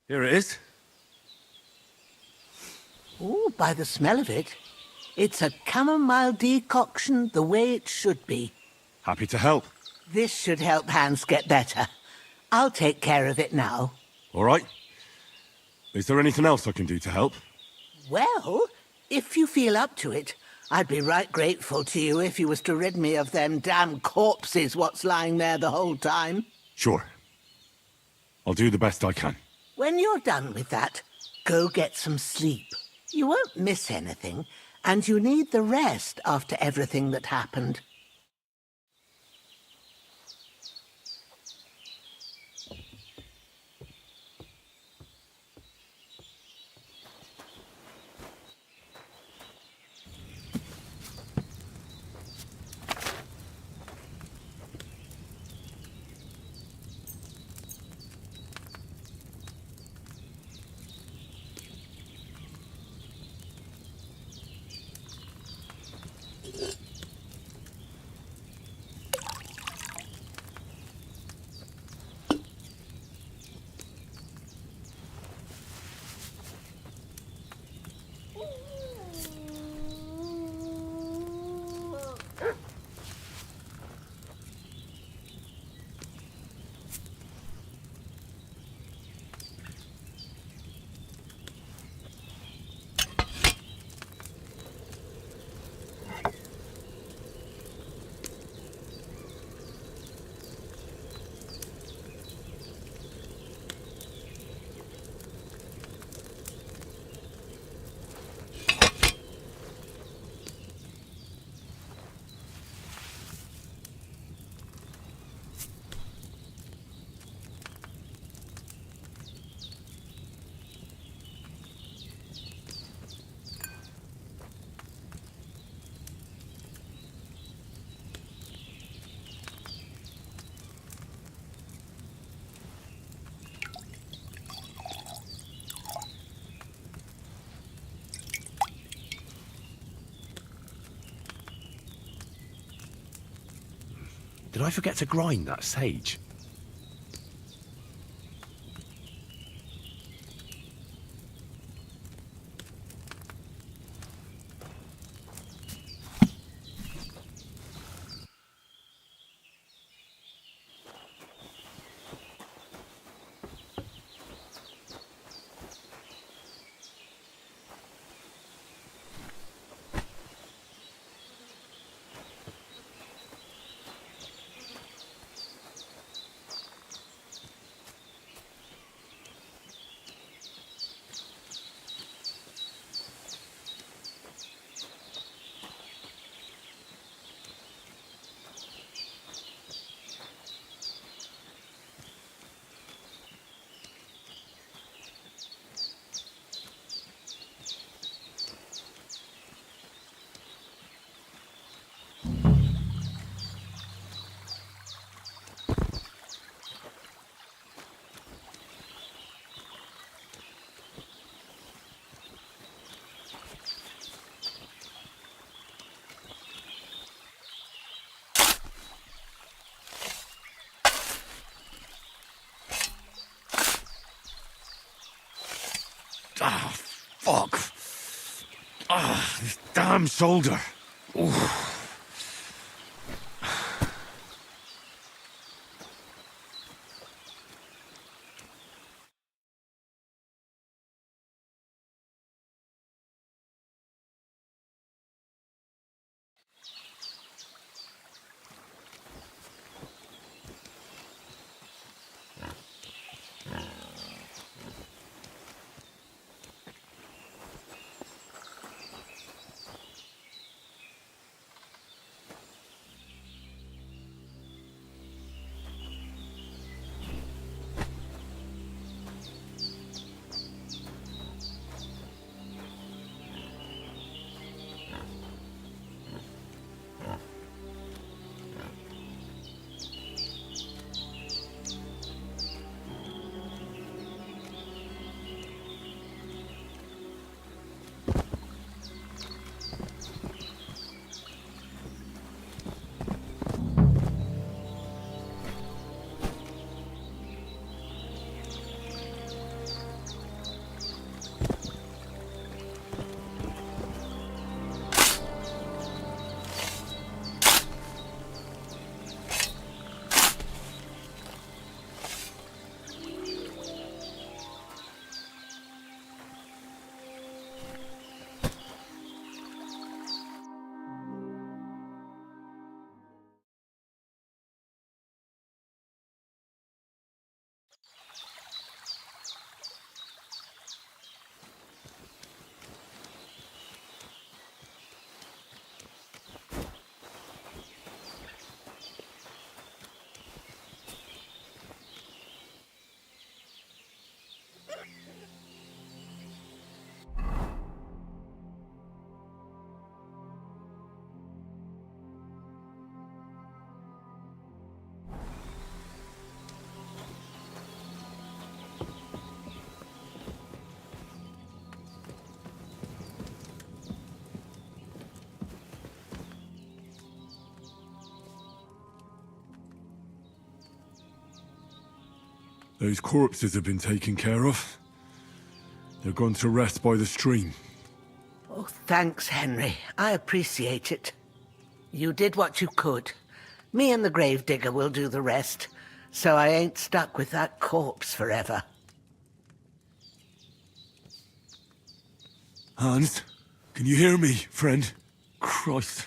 I: Here it is.
T: Ooh, by the smell of it, it's a chamomile decoction the way it should be.
I: Happy to help.
T: This should help Hans get better. I'll take care of it now.
I: All right. Is there anything else I can do to help?
T: Well, if you feel up to it, I'd be right grateful to you if you was to rid me of them damn corpses what's lying there the whole time.
I: Sure. I'll do the best I can.
T: When you're done with that, go get some sleep. You won't miss anything, and you need the rest after everything that happened.
J: Did I forget to grind that sage? Ah, fuck. Ah, this damn shoulder. Oof.
I: Those corpses have been taken care of. They're gone to rest by the stream.
T: Oh, thanks, Henry. I appreciate it. You did what you could. Me and the gravedigger will do the rest, so I ain't stuck with that corpse forever.
I: Hans, can you hear me, friend? Christ.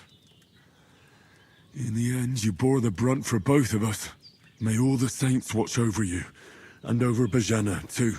I: In the end, you bore the brunt for both of us. May all the saints watch over you, and over Bajana, too.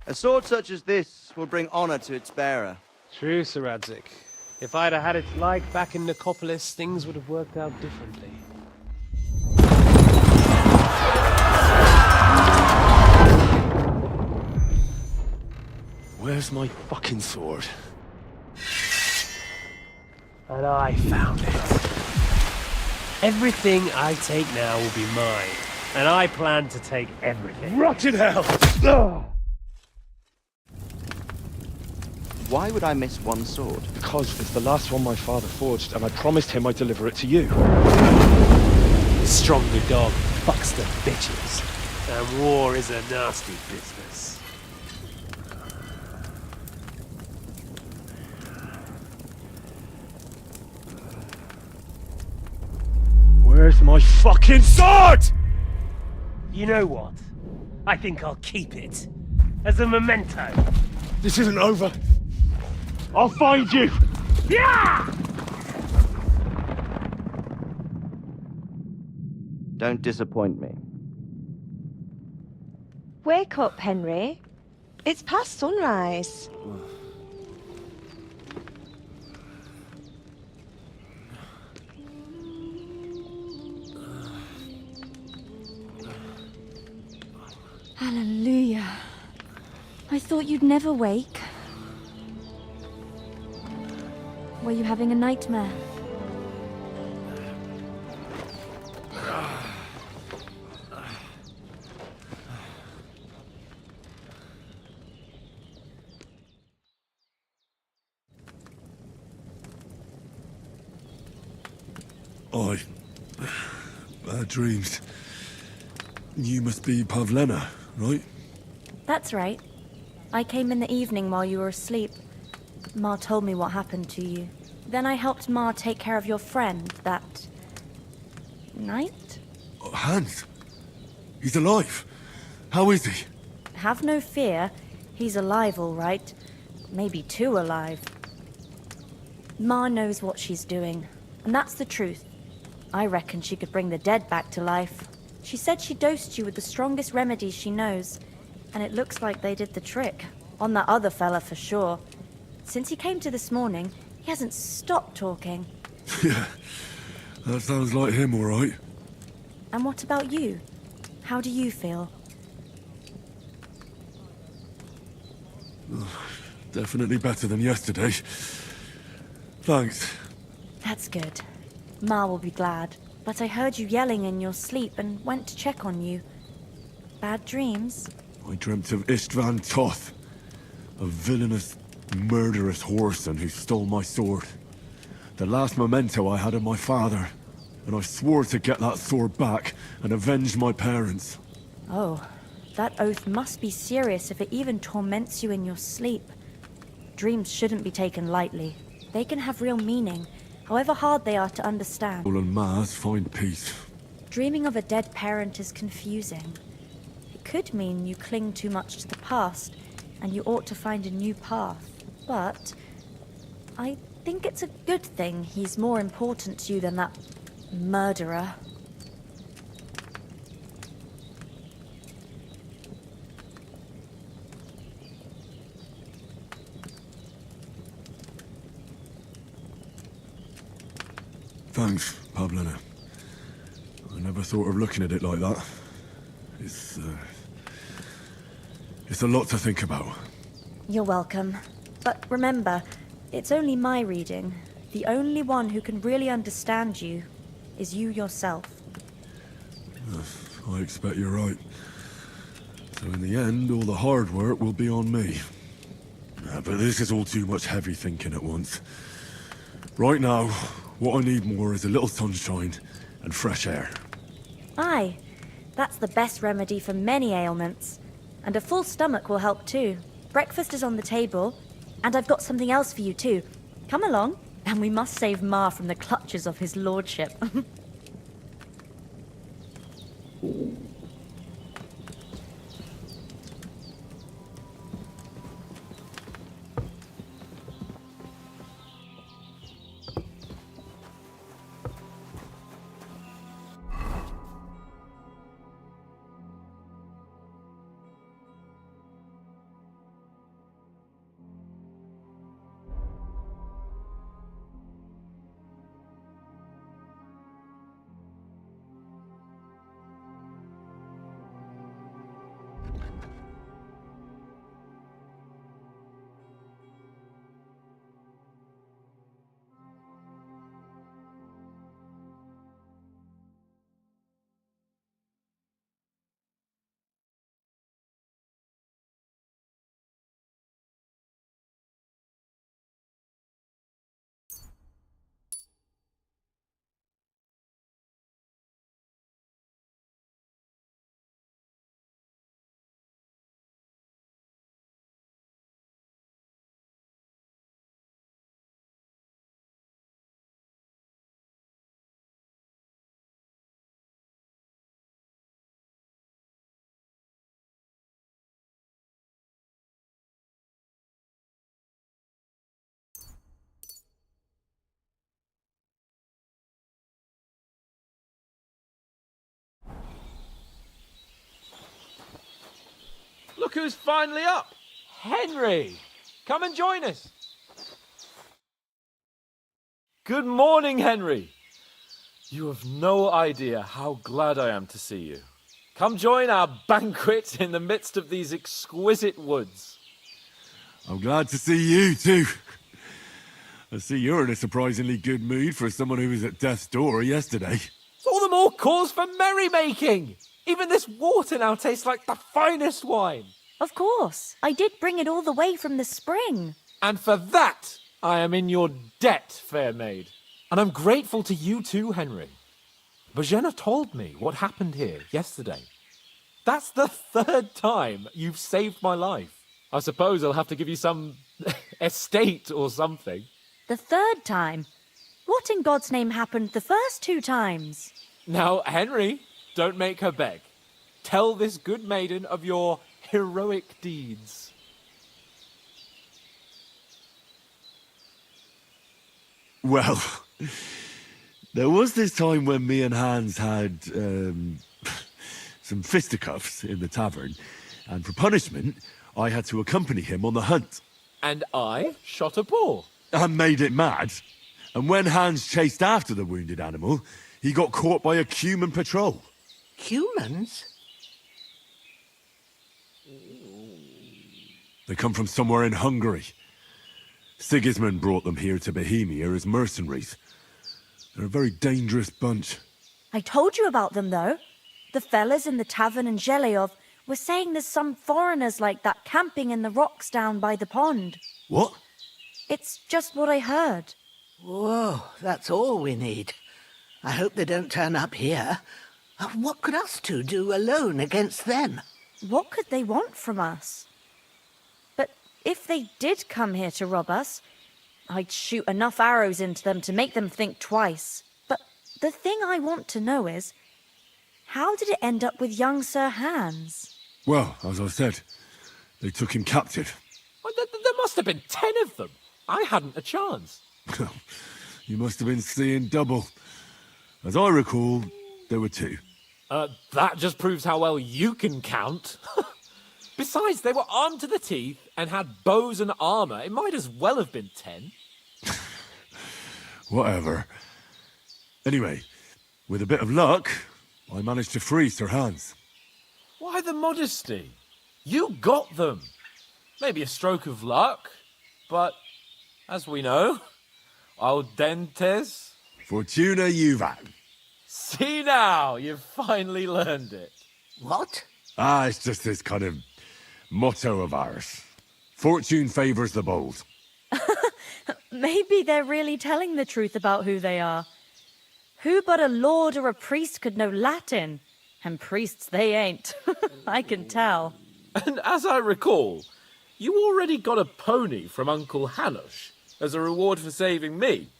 H: A sword such as this will bring honor to its bearer.
M: True, Sir Radzik. If I'd have had its like back in Nicopolis, things would have worked out differently.
J: Where's my fucking sword?
M: And I found it. Everything I take now will be mine, and I plan to take everything.
J: Rotten hell!
H: Why would I miss one sword?
J: Because it's the last one my father forged, and I promised him I'd deliver it to you.
M: The stronger dog fucks the bitches, and war is a nasty business.
J: Where's my fucking sword?
M: You know what? I think I'll keep it. As a memento.
J: This isn't over. I'll find you!
M: Yeah!
H: Don't disappoint me.
W: Wake up, Henry. It's past sunrise.
N: Hallelujah. I thought you'd never wake. Were you having a nightmare?
I: Bad dreams. You must be Pavlena, right?
N: That's right. I came in the evening while you were asleep. Ma told me what happened to you. Then I helped Ma take care of your friend that night?
I: Hans? He's alive. How is he?
N: Have no fear. He's alive, all right. Maybe too alive. Ma knows what she's doing, and that's the truth. I reckon she could bring the dead back to life. She said she dosed you with the strongest remedies she knows, and it looks like they did the trick. On that other fella for sure. Since he came to this morning, he hasn't stopped talking.
I: Yeah, that sounds like him, all right.
N: And what about you? How do you feel?
I: Definitely better than yesterday. Thanks.
N: That's good. Ma will be glad. But I heard you yelling in your sleep and went to check on you. Bad dreams?
I: I dreamt of Istvan Toth, a villainous, murderous whoreson who stole my sword. The last memento I had of my father, and I swore to get that sword back and avenge my parents.
N: Oh, that oath must be serious if it even torments you in your sleep. Dreams shouldn't be taken lightly. They can have real meaning, however hard they are to understand.
I: All and Mars find peace.
N: Dreaming of a dead parent is confusing. It could mean you cling too much to the past, and you ought to find a new path. But I think it's a good thing he's more important to you than that murderer.
I: Thanks, Pavlena. I never thought of looking at it like that. It's a lot to think about.
N: You're welcome. But remember, it's only my reading. The only one who can really understand you is you yourself.
I: I expect you're right. So in the end, all the hard work will be on me. But this is all too much heavy thinking at once. Right now, what I need more is a little sunshine and fresh air.
N: Aye, that's the best remedy for many ailments. And a full stomach will help too. Breakfast is on the table, and I've got something else for you too. Come along, and we must save Ma from the clutches of his lordship.
C: Look who's finally up! Henry! Come and join us!
D: Good morning, Henry. You have no idea how glad I am to see you. Come join our banquet in the midst of these exquisite woods.
I: I'm glad to see you, too. I see you're in a surprisingly good mood for someone who was at death's door yesterday.
D: It's all the more cause for merrymaking! Even this water now tastes like the finest wine.
N: Of course. I did bring it all the way from the spring.
D: And for that, I am in your debt, fair maid. And I'm grateful to you too, Henry. Bojena told me what happened here yesterday. That's the 3rd time you've saved my life. I suppose I'll have to give you some estate or something.
N: The 3rd time? What in God's name happened the first 2 times?
D: Now, Henry, don't make her beg. Tell this good maiden of your heroic deeds.
I: Well, there was this time when me and Hans had some fisticuffs in the tavern, and for punishment, I had to accompany him on the hunt.
D: And I shot a boar.
I: And made it mad. And when Hans chased after the wounded animal, he got caught by a human patrol.
T: Humans?
I: They come from somewhere in Hungary. Sigismund brought them here to Bohemia as mercenaries. They're a very dangerous bunch.
N: I told you about them, though. The fellas in the tavern in Zheleyov were saying there's some foreigners like that camping in the rocks down by the pond.
I: What?
N: It's just what I heard.
T: Whoa, that's all we need. I hope they don't turn up here. What could us two do alone against them?
N: What could they want from us? But if they did come here to rob us, I'd shoot enough arrows into them to make them think twice. But the thing I want to know is, how did it end up with young Sir Hans?
I: Well, as I said, they took him captive.
D: Well, there must have been 10 of them. I hadn't a chance.
I: You must have been seeing double. As I recall, there were 2.
D: That just proves how well you can count. Besides, they were armed to the teeth and had bows and armor. It might as well have been 10.
I: Whatever. Anyway, with a bit of luck, I managed to free Sir Hans.
D: Why the modesty? You got them. Maybe a stroke of luck, but as we know, audentes.
I: Fortuna juvat.
D: See now, you've finally learned it.
T: What?
I: It's just this kind of motto of ours. Fortune favours the bold.
N: Maybe they're really telling the truth about who they are. Who but a lord or a priest could know Latin? And priests they ain't. I can tell.
D: And as I recall, you already got a pony from Uncle Hanush as a reward for saving me.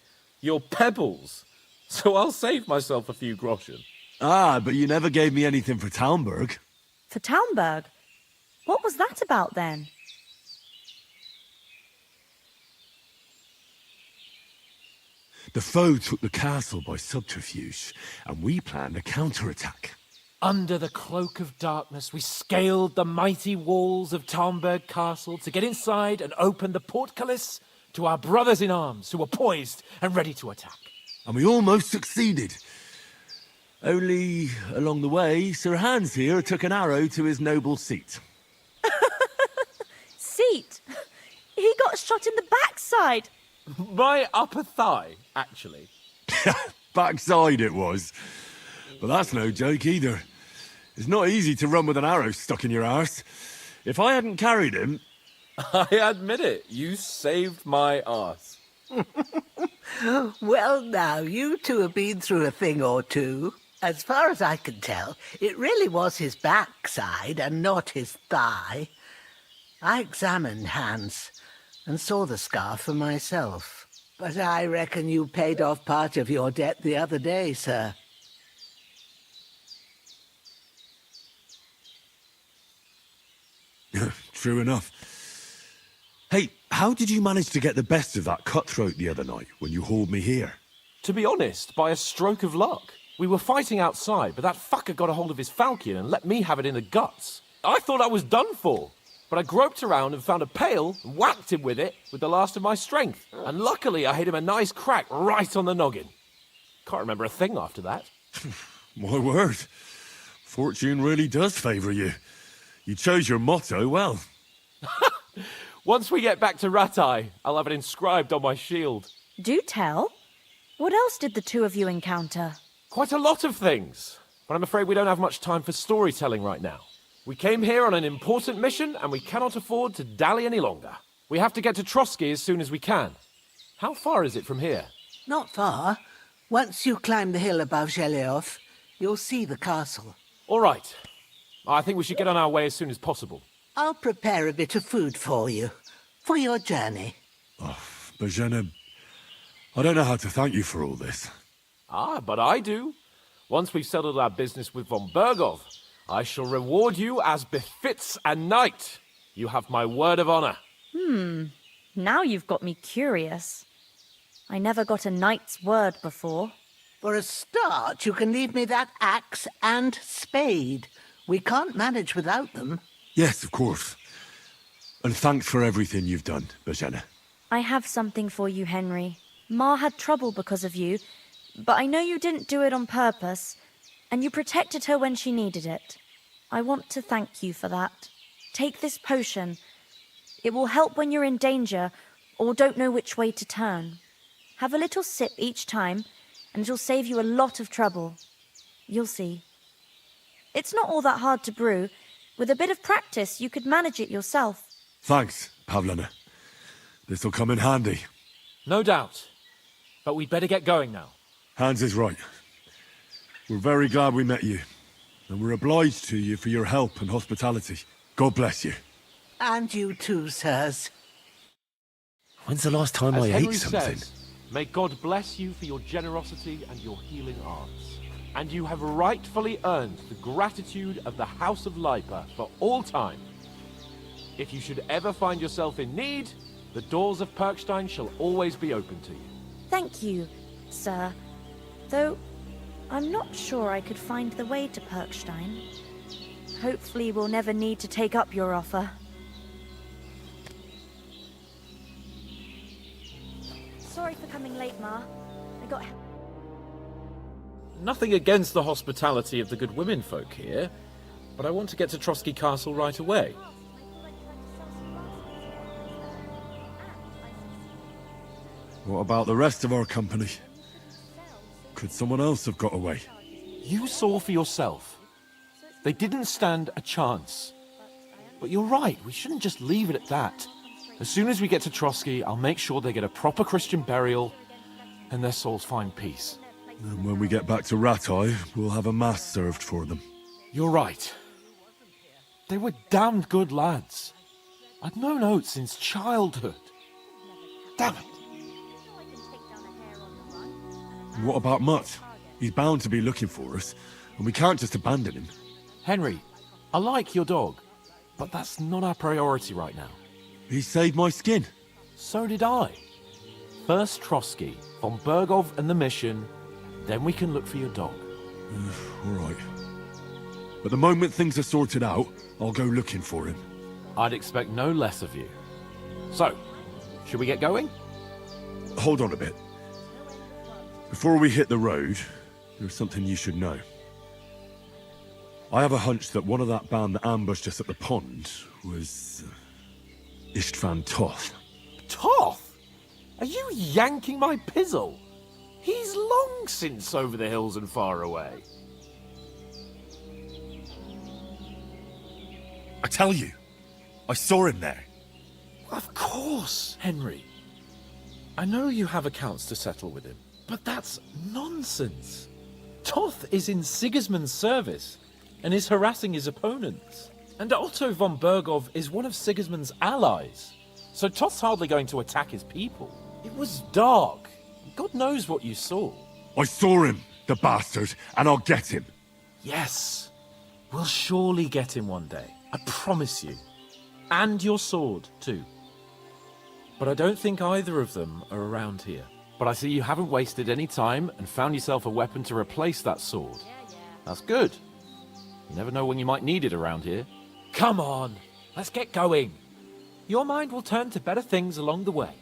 D: Your pebbles. So I'll save myself a few groschen.
I: But you never gave me anything for Talmberg.
N: For Talmberg? What was that about then?
I: The foe took the castle by subterfuge, and we planned a counterattack.
D: Under the cloak of darkness, we scaled the mighty walls of Talmberg Castle to get inside and open the portcullis to our brothers in arms who were poised and ready to attack.
I: And we almost succeeded. Only, along the way, Sir Hans here took an arrow to his noble seat.
N: Seat? He got shot in the backside.
D: My upper thigh, actually.
I: Backside it was. But that's no joke either. It's not easy to run with an arrow stuck in your arse. If I hadn't carried him...
D: I admit it, you saved my arse.
T: Well, now, you two have been through a thing or two. As far as I can tell, it really was his backside and not his thigh. I examined Hans and saw the scar for myself. But I reckon you paid off part of your debt the other day, sir.
I: True enough. Hey, how did you manage to get the best of that cutthroat the other night when you hauled me here?
D: To be honest, by a stroke of luck. We were fighting outside, but that fucker got a hold of his falchion and let me have it in the guts. I thought I was done for. But I groped around and found a pail and whacked him with it with the last of my strength. And luckily I hit him a nice crack right on the noggin. Can't remember a thing after that.
I: My word. Fortune really does favour you. You chose your motto well.
D: Once we get back to Ratai, I'll have it inscribed on my shield.
N: Do tell. What else did the two of you encounter?
D: Quite a lot of things. But I'm afraid we don't have much time for storytelling right now. We came here on an important mission, and we cannot afford to dally any longer. We have to get to Trotsky as soon as we can. How far is it from here?
T: Not far. Once you climb the hill above Zhelioth, you'll see the castle.
D: All right. I think we should get on our way as soon as possible.
T: I'll prepare a bit of food for you, for your journey.
I: Oh, Bozhena, I don't know how to thank you for all this.
D: Ah, but I do. Once we've settled our business with von Bergov, I shall reward you as befits a knight. You have my word of honor.
N: Now you've got me curious. I never got a knight's word before.
T: For a start, you can leave me that axe and spade. We can't manage without them.
I: Yes, of course. And thanks for everything you've done, Bozhena.
N: I have something for you, Henry. Ma had trouble because of you, but I know you didn't do it on purpose, and you protected her when she needed it. I want to thank you for that. Take this potion. It will help when you're in danger or don't know which way to turn. Have a little sip each time, and it'll save you a lot of trouble. You'll see. It's not all that hard to brew. With a bit of practice, you could manage it yourself.
I: Thanks, Pavlana. This'll come in handy.
D: No doubt. But we'd better get going now.
I: Hans is right. We're very glad we met you. And we're obliged to you for your help and hospitality. God bless you.
T: And you too, sirs.
I: When's the last time
D: As
I: I
D: Henry
I: ate something?
D: says, may God bless you for your generosity and your healing arts. And you have rightfully earned the gratitude of the House of Lipa for all time. If you should ever find yourself in need, the doors of Perkstein shall always be open to you.
N: Thank you, sir. Though, I'm not sure I could find the way to Perkstein. Hopefully we'll never need to take up your offer. Sorry for coming late, Ma. I got...
D: Nothing against the hospitality of the good women folk here, but I want to get to Trotsky Castle right away.
I: What about the rest of our company? Could someone else have got away?
D: You saw for yourself. They didn't stand a chance. But you're right, we shouldn't just leave it at that. As soon as we get to Trotsky, I'll make sure they get a proper Christian burial and their souls find peace.
I: And when we get back to Ratai, we'll have a mass served for them.
D: You're right. They were damned good lads. I'd known Oates since childhood. Damn it.
I: What about Mutt? He's bound to be looking for us, and we can't just abandon him.
D: Henry, I like your dog, but that's not our priority right now.
I: He saved my skin.
D: So did I. First Trotsky, von Bergov and the mission, then we can look for your dog.
I: All right. But the moment things are sorted out, I'll go looking for him.
D: I'd expect no less of you. So, should we get going?
I: Hold on a bit. Before we hit the road, there's something you should know. I have a hunch that one of that band that ambushed us at the pond was... Istvan Toth.
D: Toth? Are you yanking my pizzle? He's long since over the hills and far away.
I: I tell you, I saw him there.
D: Of course, Henry. I know you have accounts to settle with him, but that's nonsense. Toth is in Sigismund's service and is harassing his opponents. And Otto von Bergov is one of Sigismund's allies. So Toth's hardly going to attack his people. It was dark. God knows what you saw.
I: I saw him, the bastard, and I'll get him.
D: Yes. We'll surely get him one day. I promise you. And your sword, too. But I don't think either of them are around here. But I see you haven't wasted any time and found yourself a weapon to replace that sword. That's good. You never know when you might need it around here. Come on. Let's get going. Your mind will turn to better things along the way.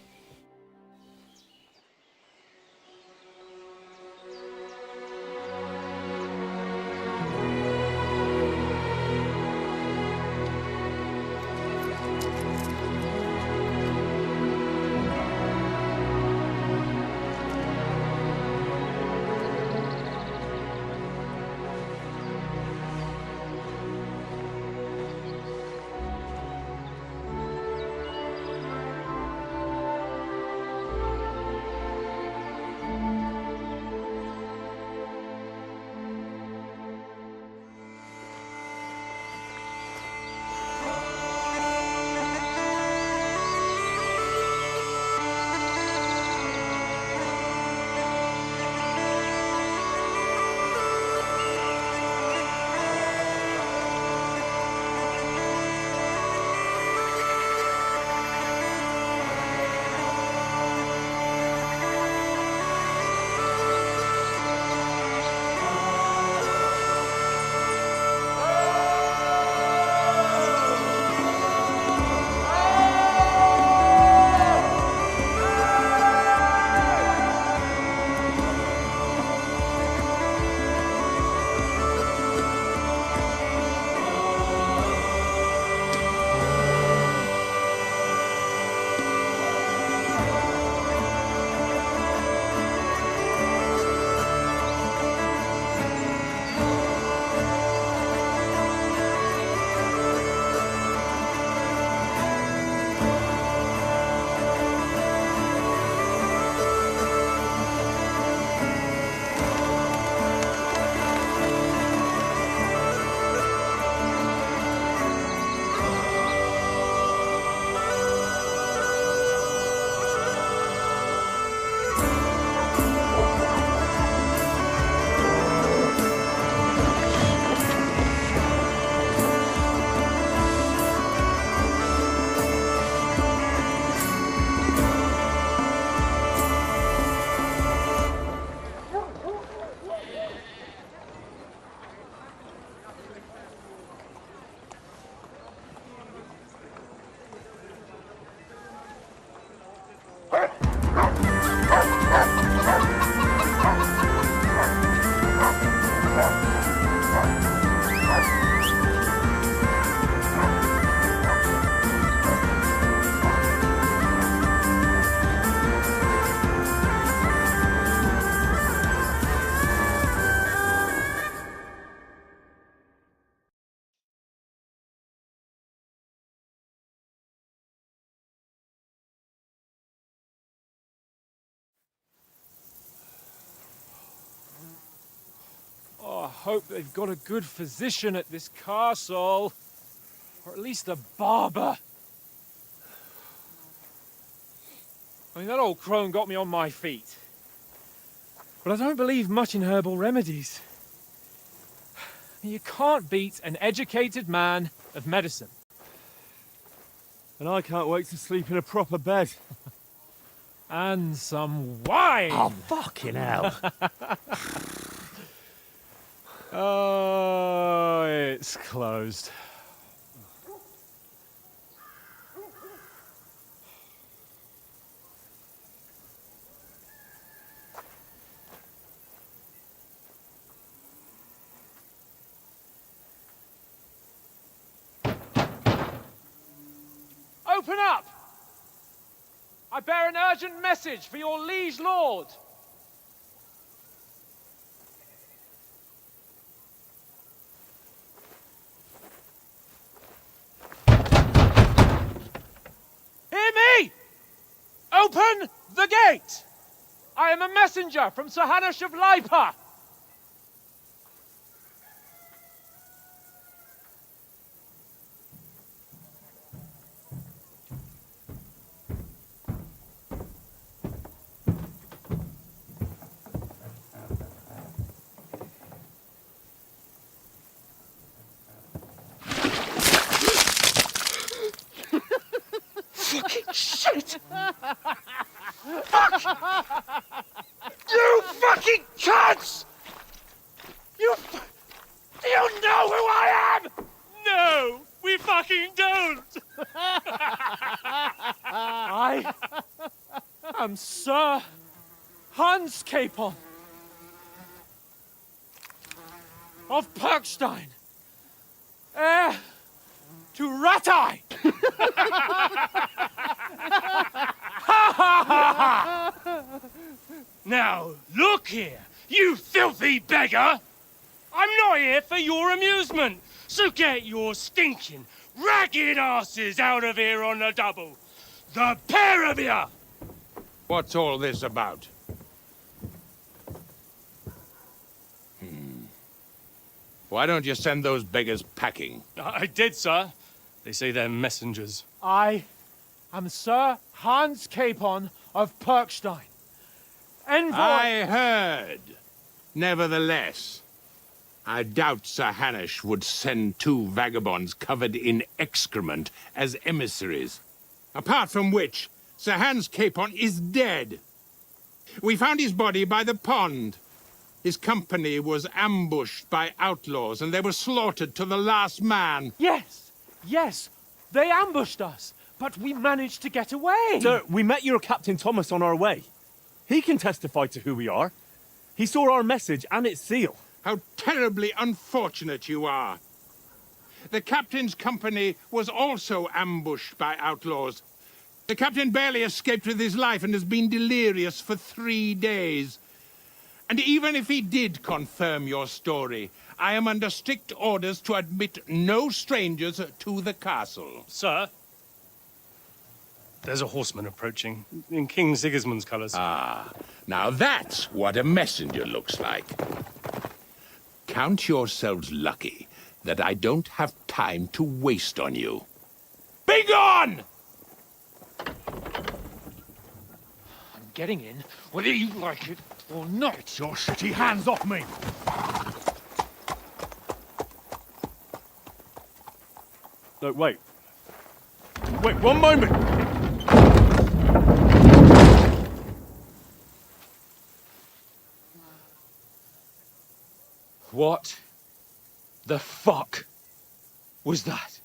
D: Oh, I hope they've got a good physician at this castle. Or at least a barber. I mean, that old crone got me on my feet. But I don't believe much in herbal remedies. You can't beat an educated man of medicine.
G: And I can't wait to sleep in a proper bed.
D: And some wine!
S: Oh, fucking hell.
D: Oh, it's closed. Open up! I bear an urgent message for your liege lord. Hear me! Open the gate! I am a messenger from Sir Hanush of Lipa.
A: Fucking shit! Fuck! You fucking cunts! Do you know who I am?
D: No, we fucking don't!
A: brute!
D: I am Sir Hans Capon of Perkstein, heir to Ratai!
A: Now, look here, you filthy beggar! I'm not here for your amusement, so get your stinking, ragged asses out of here on the double. The pair of you!
E: What's all this about? Why don't you send those beggars packing?
A: I did, sir. They say they're messengers.
D: I am Sir Hans Capon of Perkstein, envoy...
E: I heard. Nevertheless, I doubt Sir Hanush would send two vagabonds covered in excrement as emissaries. Apart from which, Sir Hans Capon is dead. We found his body by the pond. His company was ambushed by outlaws, and they were slaughtered to the last man.
D: Yes, yes, they ambushed us, but we managed to get away.
J: Sir, we met your Captain Thomas on our way. He can testify to who we are. He saw our message and its seal.
E: How terribly unfortunate you are. The captain's company was also ambushed by outlaws. The captain barely escaped with his life and has been delirious for 3 days. And even if he did confirm your story, I am under strict orders to admit no strangers to the castle.
A: Sir, there's a horseman approaching, in King Sigismund's colours.
E: Ah, now that's what a messenger looks like. Count yourselves lucky that I don't have time to waste on you. Be gone!
D: I'm getting in, whether you like it or not.
A: Get your shitty hands off me!
J: No, wait. Wait, one moment!
D: What the fuck was that?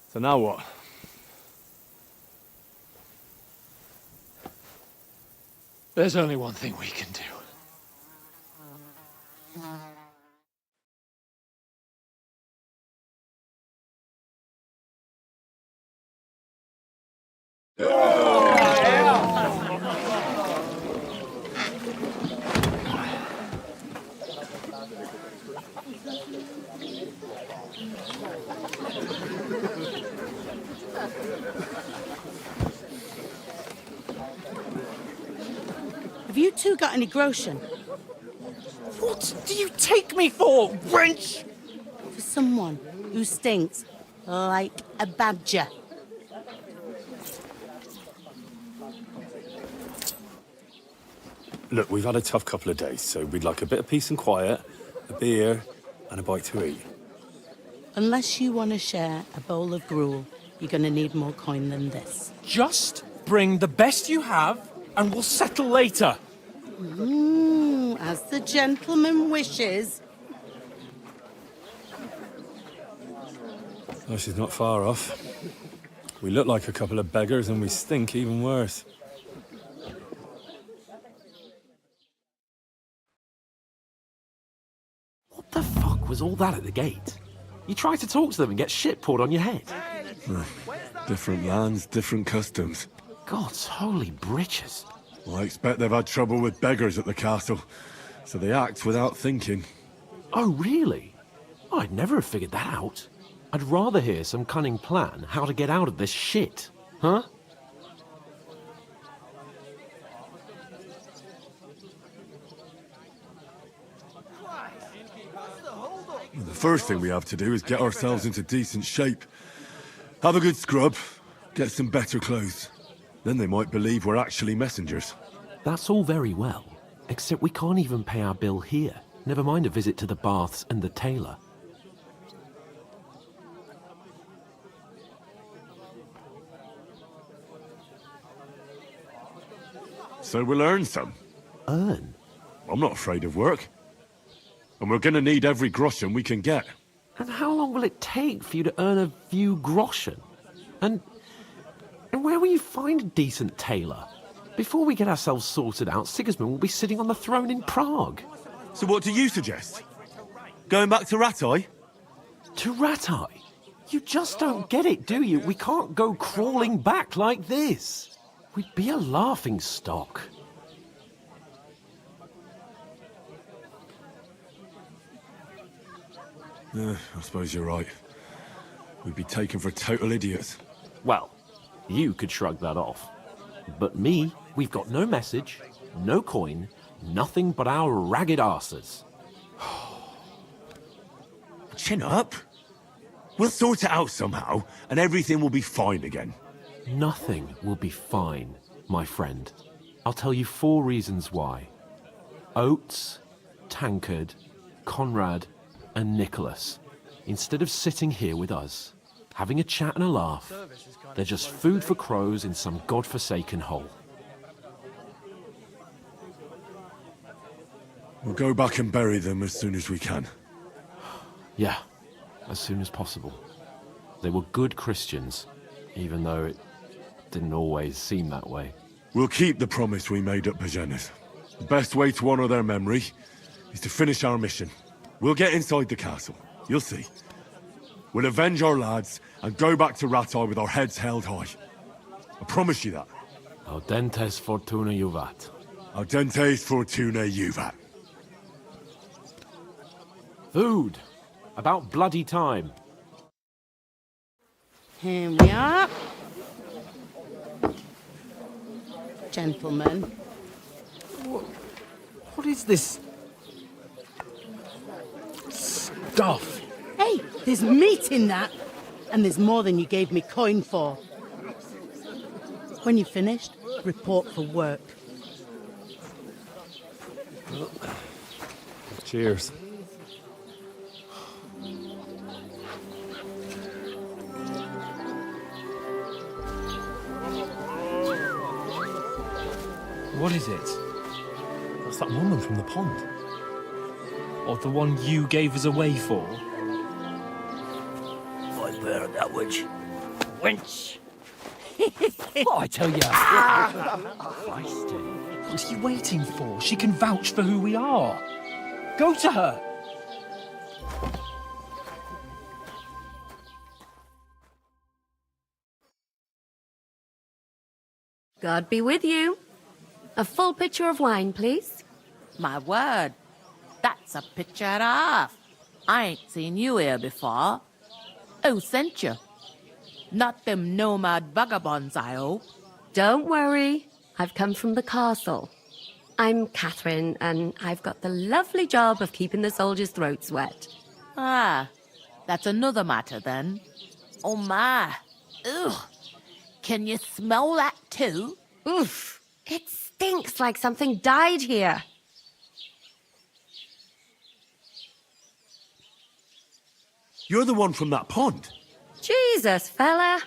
J: So now what?
D: There's only one thing we can do.
F: Have you two got any groschen?
L: What do you take me for, wench?
F: For someone who stinks like a badger.
I: Look, we've had a tough couple of days, so we'd like a bit of peace and quiet, a beer, and a bite to eat.
F: Unless you want to share a bowl of gruel, you're going to need more coin than this.
D: Just bring the best you have, and we'll settle later.
F: As the gentleman wishes.
I: Oh, she's not far off. We look like a couple of beggars, and we stink even worse.
D: What the fuck was all that at the gate? You try to talk to them and get shit poured on your head.
I: Different lands, different customs.
D: God's holy britches.
I: Well, I expect they've had trouble with beggars at the castle, so they act without thinking.
D: Oh, really? I'd never have figured that out. I'd rather hear some cunning plan how to get out of this shit. Huh?
I: The first thing we have to do is get ourselves into decent shape. Have a good scrub, get some better clothes. Then they might believe we're actually messengers.
D: That's all very well, except we can't even pay our bill here. Never mind a visit to the baths and the tailor.
I: So we'll earn some.
D: earn.
I: I'm not afraid of work. And we're gonna need every groschen we can get.
D: And how long will it take for you to earn a few groschen? And where will you find a decent tailor? Before we get ourselves sorted out, Sigismund will be sitting on the throne in Prague.
I: So what do you suggest? Going back to Ratai?
D: To Ratai? You just don't get it, do you? We can't go crawling back like this. We'd be a laughing stock.
I: I suppose you're right. We'd be taken for total idiots.
D: Well, you could shrug that off. But me, we've got no message, no coin, nothing but our ragged arses.
I: Chin up. We'll sort it out somehow, and everything will be fine again.
D: Nothing will be fine, my friend. I'll tell you 4 reasons why. Oates, Tankard, Conrad, and Nicholas, instead of sitting here with us, having a chat and a laugh, they're just food for crows in some godforsaken hole.
I: We'll go back and bury them as soon as we can.
D: Yeah, as soon as possible. They were good Christians, even though it didn't always seem that way.
I: We'll keep the promise we made at Bajenis. The best way to honor their memory is to finish our mission. We'll get inside the castle. You'll see. We'll avenge our lads and go back to Ratai with our heads held high. I promise you that.
D: Audentes fortuna juvat.
I: Audentes fortuna juvat.
D: Food. About bloody time.
F: Here we are. Gentlemen.
L: What is this stuff?
F: Hey, there's meat in that. And there's more than you gave me coin for. When you're finished, report for work.
D: Cheers.
C: What is it?
J: That's that woman from the pond.
C: Or the one you gave us away for?
L: I bear that witch. Wench!
C: What I tell ya? What are you waiting for? She can vouch for who we are. Go to her.
B: God be with you. A full pitcher of wine, please.
T: My word, that's a picture and a half. I ain't seen you here before. Who sent you? Not them nomad vagabonds, I hope.
B: Don't worry. I've come from the castle. I'm Catherine, and I've got the lovely job of keeping the soldiers' throats wet.
T: Ah, that's another matter then. Oh my. Ugh. Can you smell that too?
B: Oof. It stinks like something died here.
I: You're the one from that pond.
B: Jesus, fella.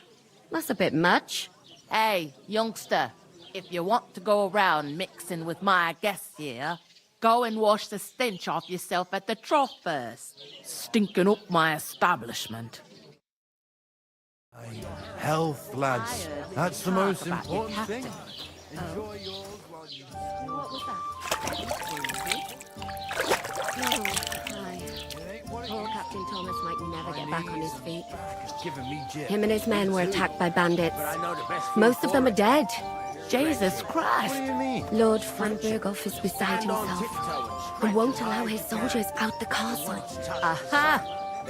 B: That's a bit much.
T: Hey, youngster, if you want to go around mixing with my guests here, go and wash the stench off yourself at the trough first. Stinking up my establishment.
R: Health, lads. That's the most important thing.
T: Enjoy yours while you...
B: What was that? Oh, hi. Poor Captain Thomas might never get back on his feet. Him and his men were attacked by bandits. Most of them are dead.
T: Jesus Christ!
R: What do you mean?
B: Lord Van Berghoff is beside himself and won't allow his soldiers out the castle.
T: Aha!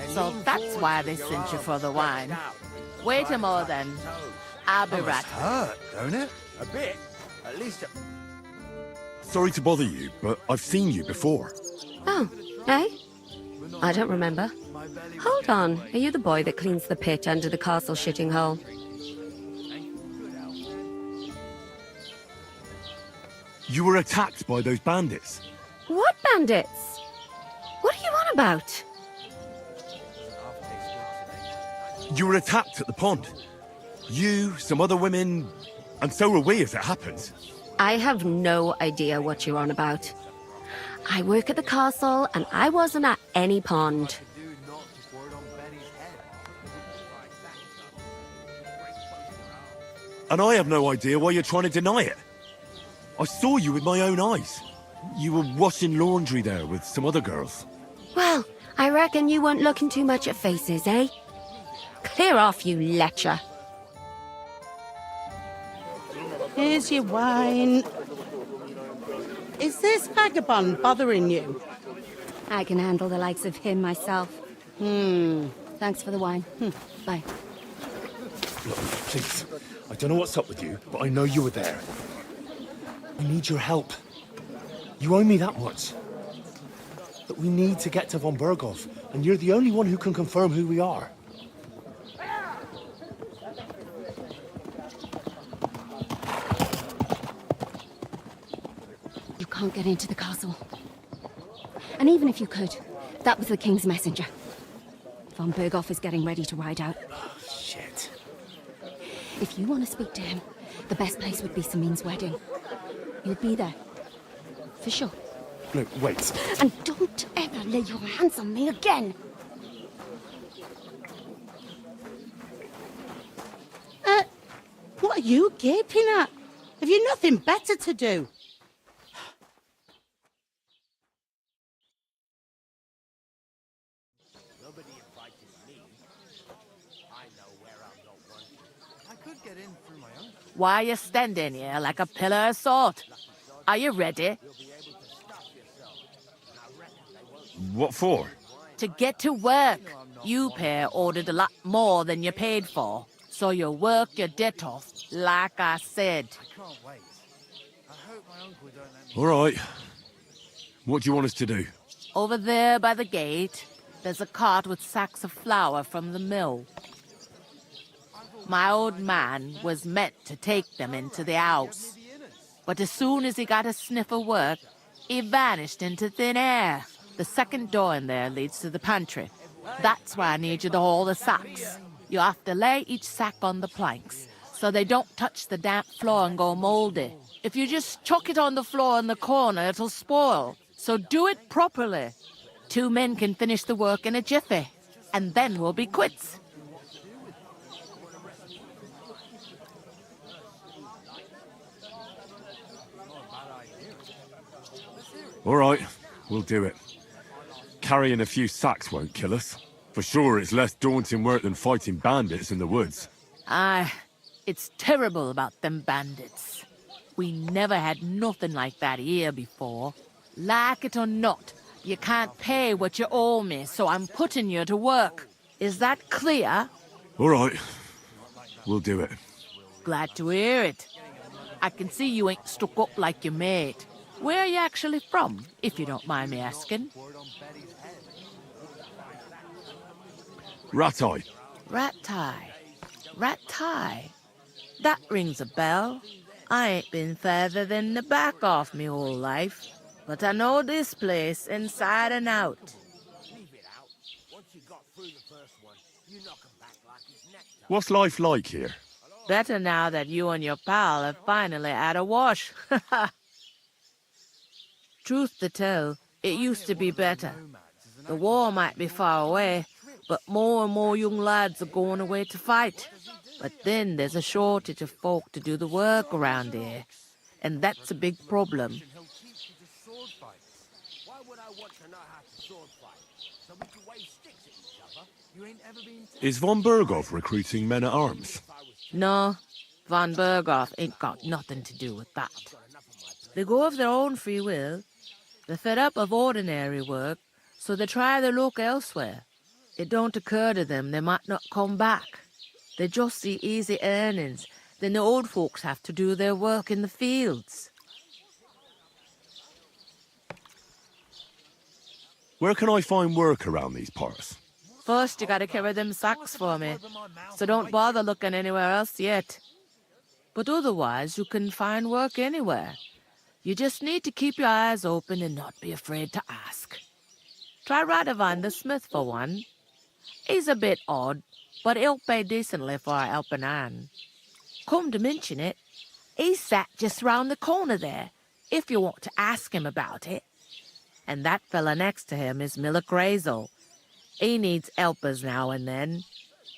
T: So that's why they sent you for the wine. Wait a moment then. I'll be right.
R: Hurt, don't it? A bit. At least.
I: Sorry to bother you, but I've seen you before.
B: Oh, eh? I don't remember. Hold on. Are you the boy that cleans the pit under the castle shitting hole?
I: You were attacked by those bandits.
B: What bandits? What are you on about?
I: You were attacked at the pond. You, some other women, and so were we, as it happens.
B: I have no idea what you're on about. I work at the castle, and I wasn't at any pond.
I: And I have no idea why you're trying to deny it. I saw you with my own eyes. You were washing laundry there with some other girls.
B: Well, I reckon you weren't looking too much at faces, eh? Clear off, you lecher.
F: Here's your wine. Is this vagabond bothering you?
B: I can handle the likes of him myself. Thanks for the wine. Bye.
G: Look, please. I don't know what's up with you, but I know you were there. I need your help. You owe me that much. But we need to get to von Berghoff, and you're the only one who can confirm who we are.
B: You can't get into the castle. And even if you could, that was the King's messenger. Von Berghoff is getting ready to ride out.
G: Shit.
B: If you want to speak to him, the best place would be Samin's wedding. You'll be there. For sure.
G: Look, wait.
B: And don't ever lay your hands on me again!
F: What are you gaping at? Have you nothing better to do?
K: Why are you standing here like a pillar of salt? Are you ready?
I: What for?
K: To get to work. You pair ordered a lot more than you paid for. So you work your debt off, like I said.
I: All right. What do you want us to do?
K: Over there by the gate, there's a cart with sacks of flour from the mill. My old man was meant to take them into the house. But as soon as he got a sniff of work, he vanished into thin air. The second door in there leads to the pantry. That's why I need you to haul the sacks. You have to lay each sack on the planks, so they don't touch the damp floor and go moldy. If you just chuck it on the floor in the corner, it'll spoil. So do it properly. 2 men can finish the work in a jiffy, and then we'll be quits.
I: All right, we'll do it. Carrying a few sacks won't kill us. For sure, it's less daunting work than fighting bandits in the woods.
K: Aye, it's terrible about them bandits. We never had nothing like that here before. Like it or not, you can't pay what you owe me, so I'm putting you to work. Is that clear?
I: All right, we'll do it.
K: Glad to hear it. I can see you ain't stuck up like your mate. Where are you actually from, if you don't mind me asking?
I: Ratai.
K: Ratai. Ratai. That rings a bell. I ain't been further than the back off me whole life, but I know this place inside and out.
I: What's life like here?
K: Better now that you and your pal have finally had a wash. Truth to tell, it used to be better. The war might be far away, but more and more young lads are going away to fight. But then there's a shortage of folk to do the work around here, and that's a big problem.
I: Is von Berghoff recruiting men-at-arms?
K: No, von Berghoff ain't got nothing to do with that. They go of their own free will. They're fed up of ordinary work, so they try their luck elsewhere. It don't occur to them they might not come back. They just see easy earnings, then the old folks have to do their work in the fields.
I: Where can I find work around these parts?
K: First, you gotta carry them sacks for me, so don't bother looking anywhere else yet. But otherwise, you can find work anywhere. You just need to keep your eyes open and not be afraid to ask. Try Radovan the smith for one. He's a bit odd, but he'll pay decently for a helping hand. Come to mention it, He's sat just round the corner there, if you want to ask him about it. And that fella next to him is Miller Crazel. He needs helpers now and then,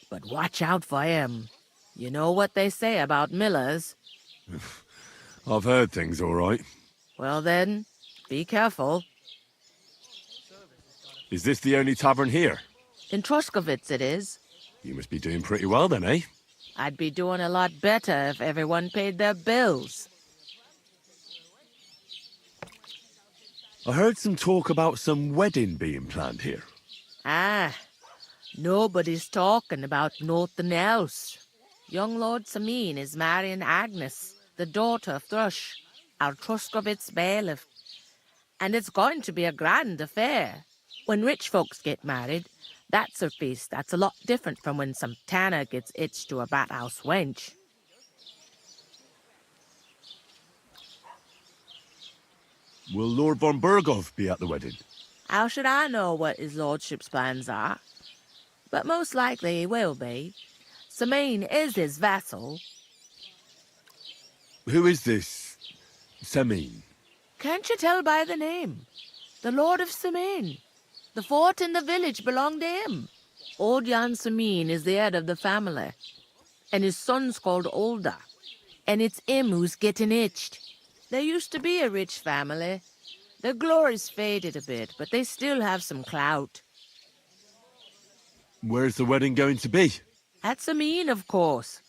K: but watch out for him. You know what they say about Millers.
I: I've heard things, all right.
K: Well then, be careful.
I: Is this the only tavern here?
K: In Troskovitz it is.
I: You must be doing pretty well then, eh?
K: I'd be doing a lot better if everyone paid their bills.
I: I heard some talk about some wedding being planned here.
K: Ah, nobody's talking about nothing else. Young Lord Samin is marrying Agnes, the daughter of Thrush, our Troskovitz bailiff. And it's going to be a grand affair. When rich folks get married, that's a feast that's a lot different from when some tanner gets hitched to a bathouse wench.
I: Will Lord von Burgov be at the wedding?
K: How should I know what his lordship's plans are? But most likely he will be. Samin is his vassal.
I: Who is this Semin?
K: Can't you tell by the name? The Lord of Samin. The fort and the village belong to him. Old Jan Samin is the head of the family. And his son's called Olda. And it's him who's getting itched. There used to be a rich family. Their glory's faded a bit, but they still have some clout.
I: Where's the wedding going to be?
K: At Samin, of course.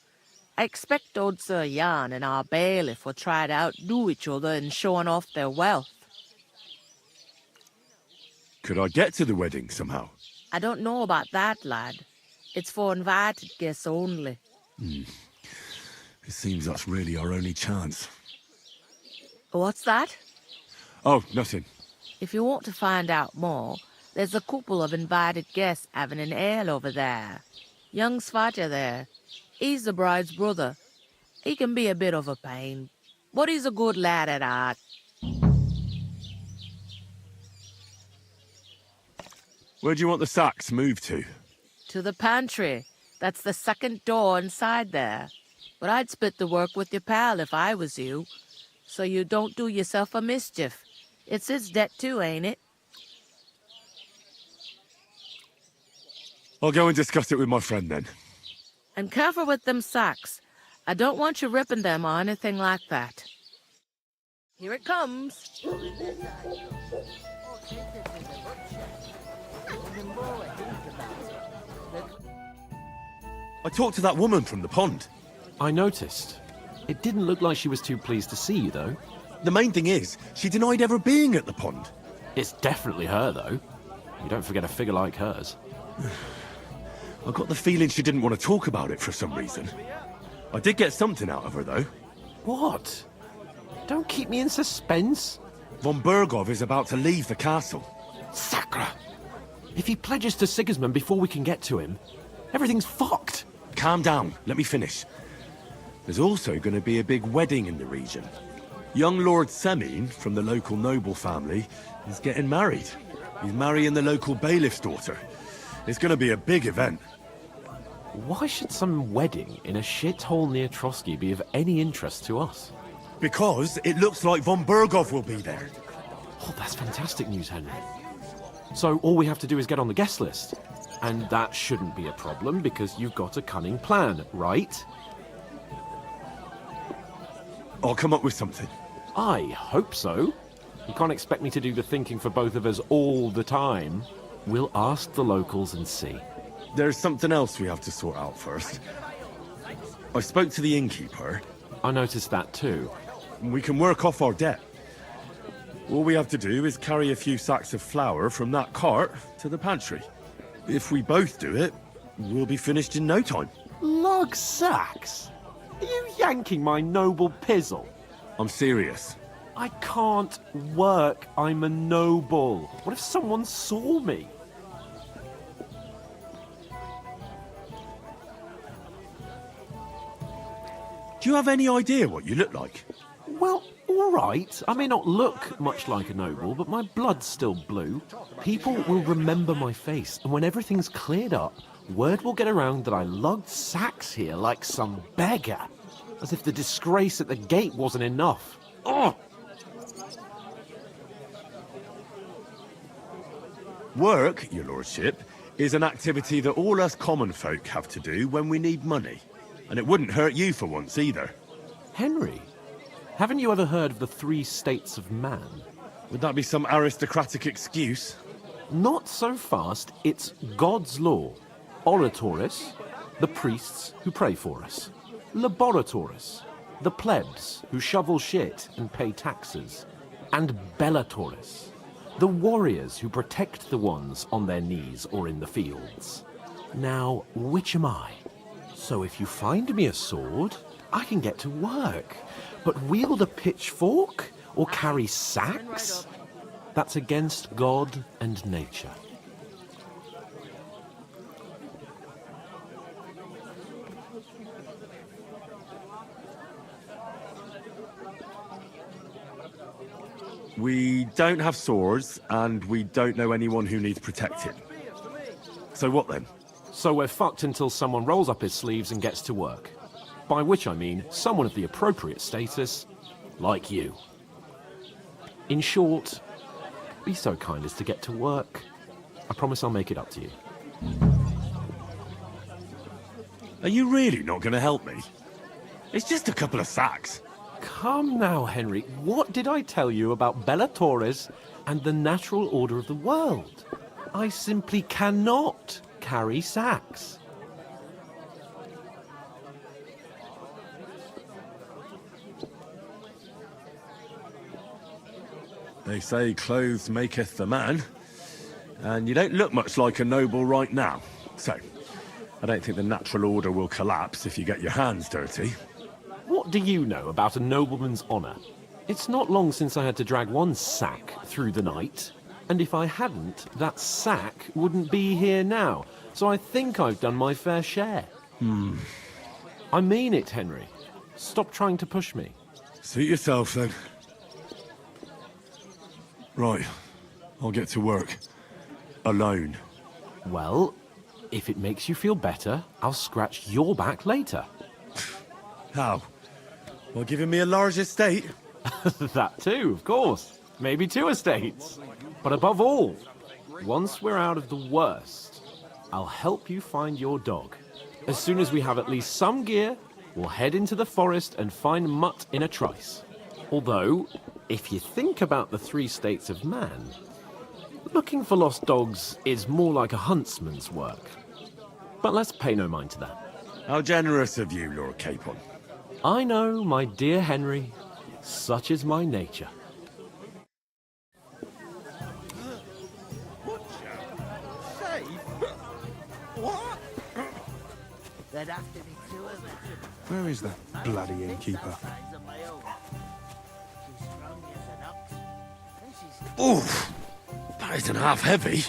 K: I expect old Sir Jan and our bailiff will try to outdo each other in showing off their wealth.
I: Could I get to the wedding somehow?
K: I don't know about that, lad. It's for invited guests only.
I: It seems that's really our only chance.
K: What's that?
I: Oh, nothing.
K: If you want to find out more, there's a couple of invited guests having an ale over there. Young Svatja there. He's the bride's brother. He can be a bit of a pain, but he's a good lad at heart.
I: Where do you want the sacks moved to?
K: To the pantry. That's the second door inside there. But I'd split the work with your pal if I was you, so you don't do yourself a mischief. It's his debt too, ain't it?
I: I'll go and discuss it with my friend then.
K: And careful with them sacks. I don't want you ripping them or anything like that. Here it comes.
I: I talked to that woman from the pond.
D: I noticed. It didn't look like she was too pleased to see you, though.
I: The main thing is, she denied ever being at the pond.
D: It's definitely her, though. You don't forget a figure like hers.
I: I got the feeling she didn't want to talk about it for some reason. I did get something out of her, though.
D: What? Don't keep me in suspense.
I: Von Burgov is about to leave the castle.
D: Sacra! If he pledges to Sigismund before we can get to him, everything's fucked.
I: Calm down. Let me finish. There's also going to be a big wedding in the region. Young Lord Semin, from the local noble family, is getting married. He's marrying the local bailiff's daughter. It's going to be a big event.
D: Why should some wedding in a shithole near Trotsky be of any interest to us?
I: Because it looks like von Burgov will be there.
D: Oh, that's fantastic news, Henry. So all we have to do is get on the guest list. And that shouldn't be a problem because you've got a cunning plan, right?
I: I'll come up with something.
D: I hope so. You can't expect me to do the thinking for both of us all the time. We'll ask the locals and see.
I: There's something else we have to sort out first. I spoke to the innkeeper.
D: I noticed that too.
I: We can work off our debt. All we have to do is carry a few sacks of flour from that cart to the pantry. If we both do it, we'll be finished in no time.
D: Lug sacks? Are you yanking my noble pizzle?
I: I'm serious.
D: I can't work. I'm a noble. What if someone saw me?
I: Do you have any idea what you look like?
D: Well, all right. I may not look much like a noble, but my blood's still blue. People will remember my face, and when everything's cleared up, word will get around that I lugged sacks here like some beggar. As if the disgrace at the gate wasn't enough. Oh!
I: Work, your lordship, is an activity that all us common folk have to do when we need money. And it wouldn't hurt you for once either.
D: Henry, haven't you ever heard of the 3 states of man?
I: Would that be some aristocratic excuse?
D: Not so fast. It's God's law. Oratoris, the priests who pray for us. Laboratoris, the plebs who shovel shit and pay taxes. And Bellatoris, the warriors who protect the ones on their knees or in the fields. Now, which am I? So if you find me a sword, I can get to work. But wield a pitchfork or carry sacks? That's against God and nature.
I: We don't have swords, and we don't know anyone who needs protecting. So what then?
D: So we're fucked until someone rolls up his sleeves and gets to work. By which I mean someone of the appropriate status, like you. In short, be so kind as to get to work. I promise I'll make it up to you.
I: Are you really not going to help me? It's just a couple of sacks.
D: Come now, Henry. What did I tell you about Bellatoris and the natural order of the world? I simply cannot carry sacks.
I: They say clothes maketh the man, and you don't look much like a noble right now. So, I don't think the natural order will collapse if you get your hands dirty.
D: What do you know about a nobleman's honour? It's not long since I had to drag one sack through the night, and if I hadn't, that sack wouldn't be here now, so I think I've done my fair share. I mean it, Henry. Stop trying to push me.
I: Suit yourself, then. Right, I'll get to work. Alone.
D: Well, if it makes you feel better, I'll scratch your back later.
I: How? Well, giving me a large estate?
D: That too, of course. Maybe 2 estates. But above all, once we're out of the worst, I'll help you find your dog. As soon as we have at least some gear, we'll head into the forest and find Mutt in a trice. Although, if you think about the 3 states of man, looking for lost dogs is more like a huntsman's work. But let's pay no mind to that.
I: How generous of you, Lord Capon.
D: I know, my dear Henry. Such is my nature.
P: What? There'd have to be 2 of them.
O: Where is that bloody innkeeper?
I: Oof! That isn't half heavy.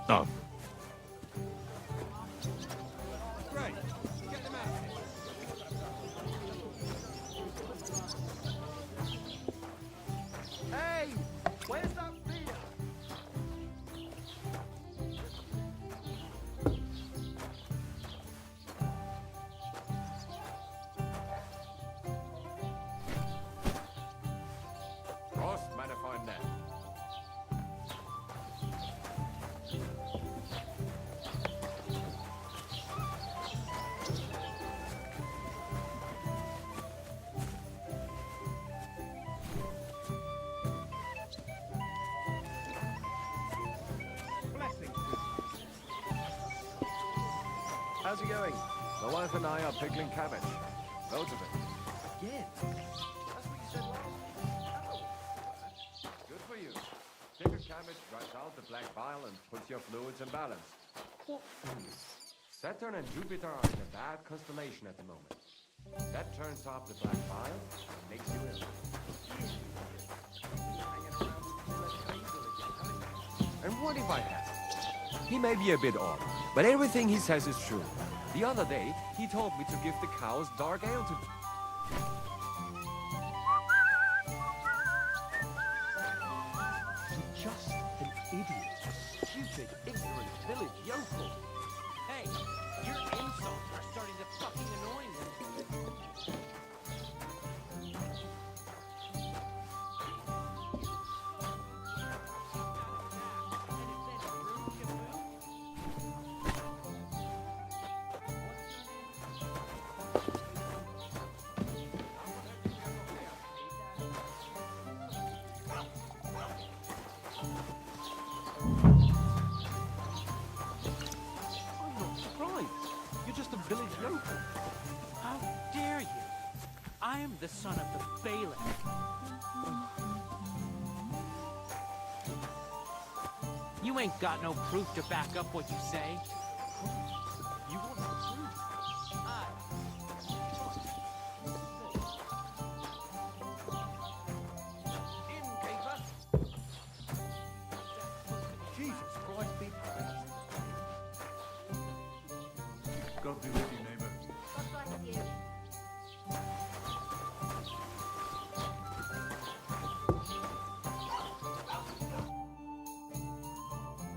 I: Oh.
P: Hey! Where's that beer?
C: Cross, manifold net.
Q: How's it going? My wife and I are pickling cabbage. Loads of it.
P: Yeah. That's what you said last.
Q: Good for you. Pickled cabbage drives out the black bile and puts your fluids in balance. Saturn and Jupiter are in a bad constellation at the moment. That turns off the black bile and makes you ill. And what if I have? He may be a bit odd, but everything he says is true. The other day, he told me to give the cows dark ale to...
D: You're just an idiot. A stupid, ignorant village yokel.
C: Hey, your insults are starting to fucking annoy me.
L: the son of the bailiff. You ain't got no proof to back up what you say. You want the proof?
P: Jesus Christ, be praised. God be with you, neighbor.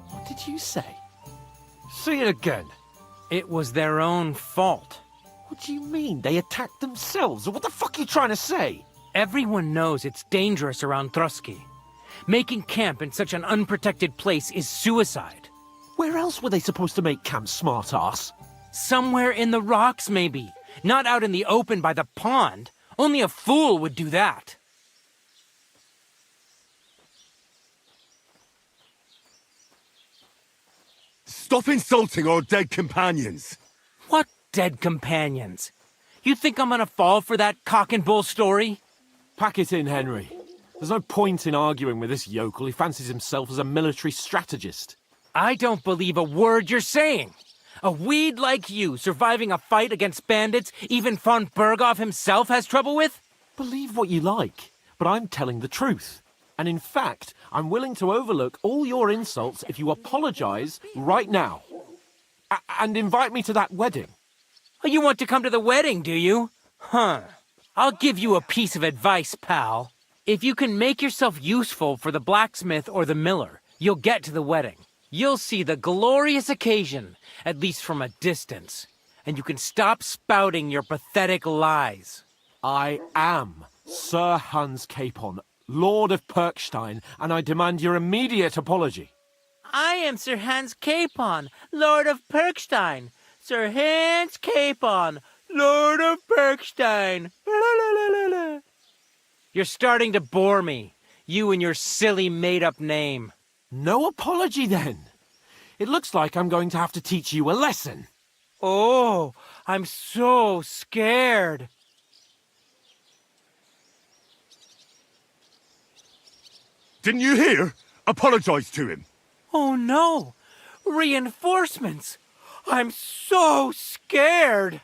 D: What did you say? Say it again.
L: It was their own fault.
D: What do you mean? They attacked themselves? What the fuck are you trying to say?
L: Everyone knows it's dangerous around Trotsky. Making camp in such an unprotected place is suicide.
D: Where else were they supposed to make camp, smart-ass?
L: Somewhere in the rocks, maybe. Not out in the open by the pond. Only a fool would do that.
I: Stop insulting our dead companions!
L: What dead companions? You think I'm gonna fall for that cock and bull story?
D: Pack it in, Henry. There's no point in arguing with this yokel. He fancies himself as a military strategist.
L: I don't believe a word you're saying. A weed like you surviving a fight against bandits even von Berghoff himself has trouble with?
D: Believe what you like, but I'm telling the truth. And in fact, I'm willing to overlook all your insults if you apologize right now. And invite me to that wedding.
L: Oh, you want to come to the wedding, do you? Huh. I'll give you a piece of advice, pal. If you can make yourself useful for the blacksmith or the miller, you'll get to the wedding. You'll see the glorious occasion, at least from a distance. And you can stop spouting your pathetic lies.
D: I am Sir Hans Capon, Lord of Perkstein, and I demand your immediate apology.
L: I am Sir Hans Capon, Lord of Perkstein. Sir Hans Capon, Lord of Perkstein. You're starting to bore me. You and your silly made-up name.
D: No apology, then. It looks like I'm going to have to teach you a lesson.
L: Oh, I'm so scared.
I: Didn't you hear? Apologize to him.
L: Oh no! Reinforcements! I'm so scared!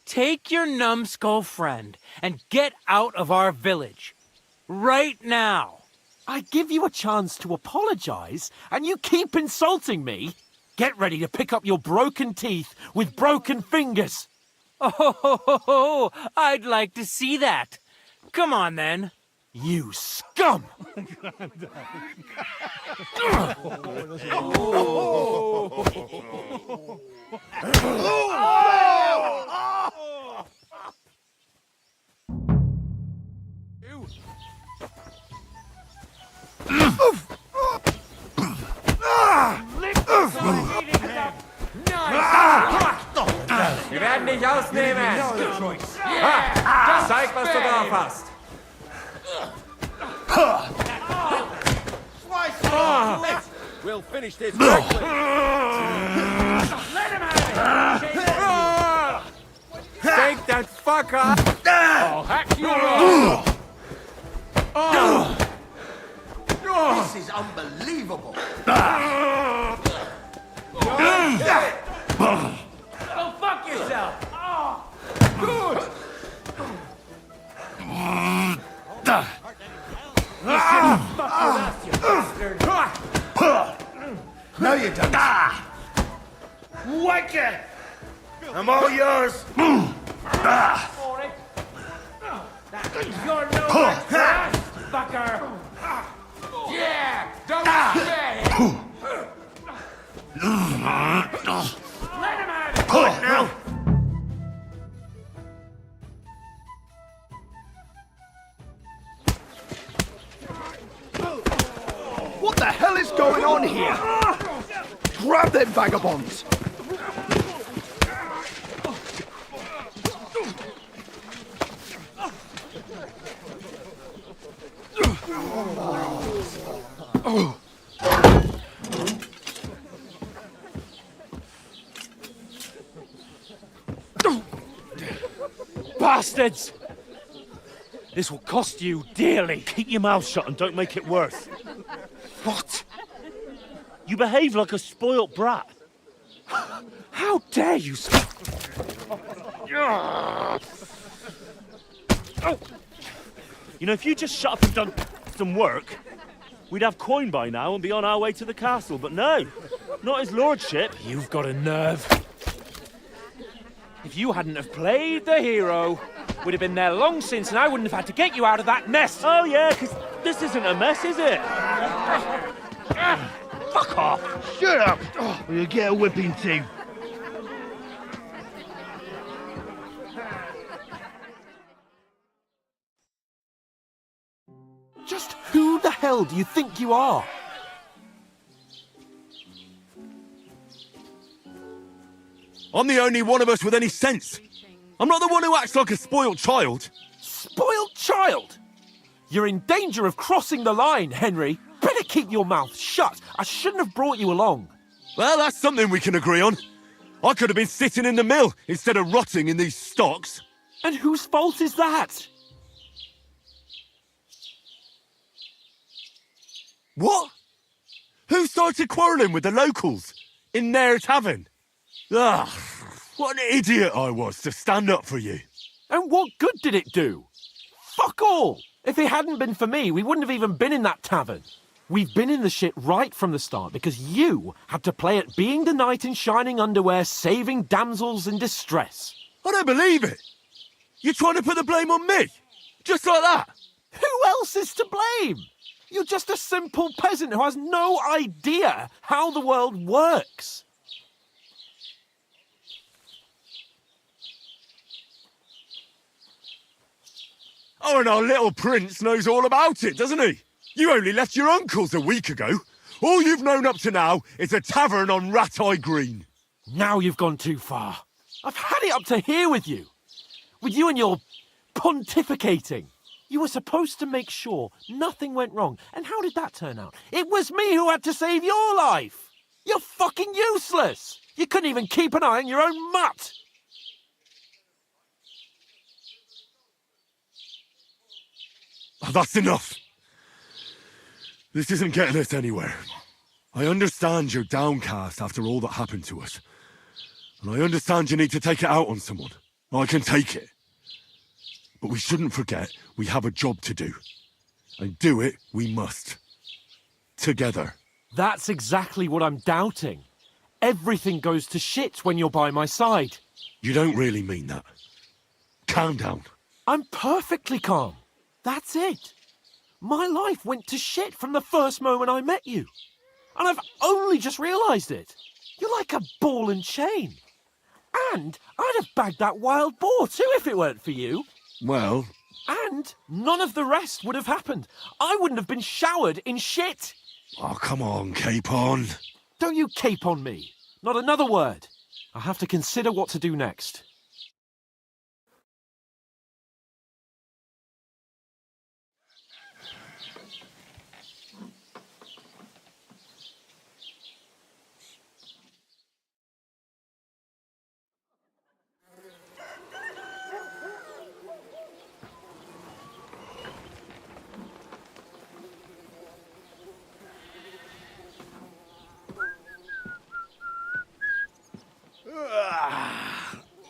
L: Take your numbskull friend and get out of our village. Right now!
D: I give you a chance to apologize, and you keep insulting me? Get ready to pick up your broken teeth with broken fingers.
L: Oh, I'd like to see that. Come on, then.
D: You scum!
Q: Wir werden dich ausnehmen! Zeig, was du drauf hast!
R: We'll finish this quickly!
Q: Let him have it! Take that fucker! I'll hack you off!
R: This is unbelievable!
L: Go fuck yourself!
R: Good!
P: No, you don't. Whack it! I'm all yours.
L: You're no trash, fucker!
Q: Yeah! Don't forget it!
L: Let him have it!
P: Now.
M: What the hell is going on here? Grab them vagabonds!
D: Bastards!
J: This will cost you dearly. Keep your mouth shut and don't make it worse.
A: What?
J: You behave like a spoilt brat.
D: How dare you speak?
J: You know, if you just shut up and done some work, we'd have coin by now and be on our way to the castle. But no, not his lordship.
D: You've got a nerve. If you hadn't have played the hero, we'd have been there long since and I wouldn't have had to get you out of that mess.
J: Oh yeah, because this isn't a mess, is it?
A: Fuck off! Shut up! Or you'll get a whipping too.
D: Just who the hell do you think you are?
I: I'm the only one of us with any sense. I'm not the one who acts like a spoiled child.
D: Spoiled child? You're in danger of crossing the line, Henry. Better keep your mouth shut. I shouldn't have brought you along.
I: Well, that's something we can agree on. I could have been sitting in the mill instead of rotting in these stocks.
D: And whose fault is that?
I: What? Who started quarrelling with the locals in their tavern? Ah, what an idiot I was to stand up for you.
D: And what good did it do? Fuck all! If it hadn't been for me, we wouldn't have even been in that tavern. We've been in the shit right from the start because you had to play at being the knight in shining underwear, saving damsels in distress.
I: I don't believe it. You're trying to put the blame on me? Just like that?
D: Who else is to blame? You're just a simple peasant who has no idea how the world works.
I: Oh, and our little prince knows all about it, doesn't he? You only left your uncle's a week ago. All you've known up to now is a tavern on Rat-Eye Green.
D: Now you've gone too far. I've had it up to here with you. With you and your pontificating. You were supposed to make sure nothing went wrong. And how did that turn out? It was me who had to save your life. You're fucking useless. You couldn't even keep an eye on your own mutt.
I: Oh, that's enough. This isn't getting us anywhere. I understand you're downcast after all that happened to us. And I understand you need to take it out on someone. I can take it. But we shouldn't forget we have a job to do. And do it we must. Together.
D: That's exactly what I'm doubting. Everything goes to shit when you're by my side.
I: You don't really mean that. Calm down.
D: I'm perfectly calm. That's it. My life went to shit from the first moment I met you. And I've only just realised it. You're like a ball and chain. And I'd have bagged that wild boar too if it weren't for you.
I: Well...
D: And none of the rest would have happened. I wouldn't have been showered in shit.
I: Oh, come on, Capon.
D: Don't you cape on me. Not another word. I have to consider what to do next.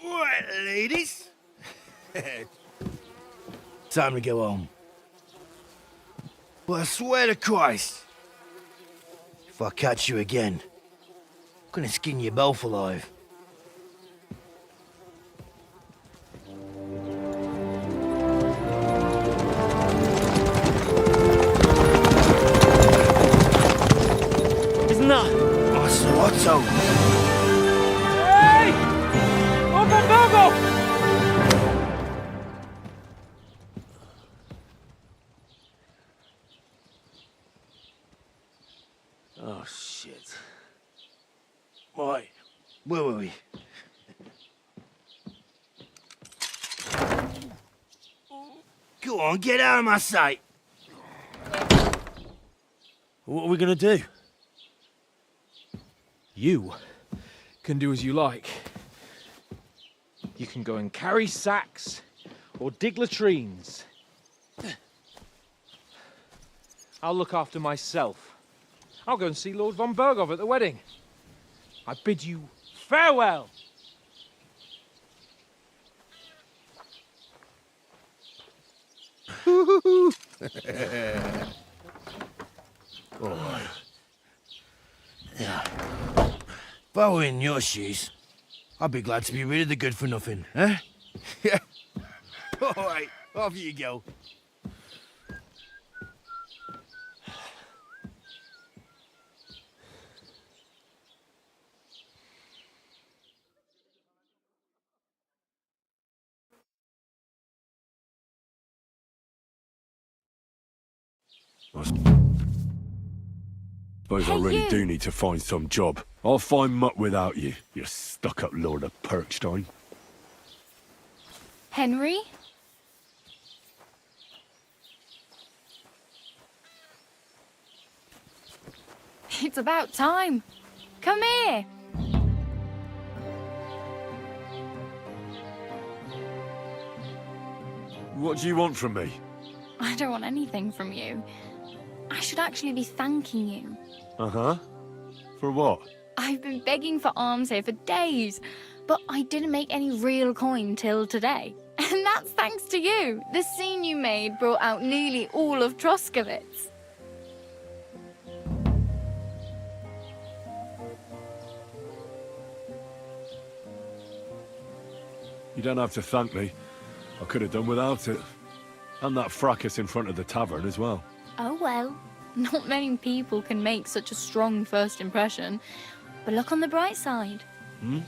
A: Right, ladies. Time to go home. But I swear to Christ, if I catch you again, I'm gonna skin you both alive.
J: Isn't that?
A: Otto.
D: Hey! Open Virgo!
A: Oh, shit. Right, where were we? Go on, get out of my sight.
J: What are we gonna do?
C: You can do as you like. You can go and carry sacks or dig latrines. I'll look after myself. I'll go and see Lord von Berghoff at the wedding. I bid you farewell.
R: Alright. Yeah. If I were in your shoes, I'd be glad to be rid of the good for nothing, eh? Yeah. Alright, off you go.
I: I suppose I really do need to find some job. I'll find mutt without you, you stuck-up Lord of Perkstein.
H: Henry? It's about time. Come here.
I: What do you want from me?
H: I don't want anything from you. I should actually be thanking you.
I: Uh-huh. For what?
H: I've been begging for alms here for days, but I didn't make any real coin till today. And that's thanks to you. The scene you made brought out nearly all of Troskowitz.
I: You don't have to thank me. I could have done without it. And that fracas in front of the tavern as well.
H: Oh well, not many people can make such a strong first impression. But look on the bright side.
I: Hmm?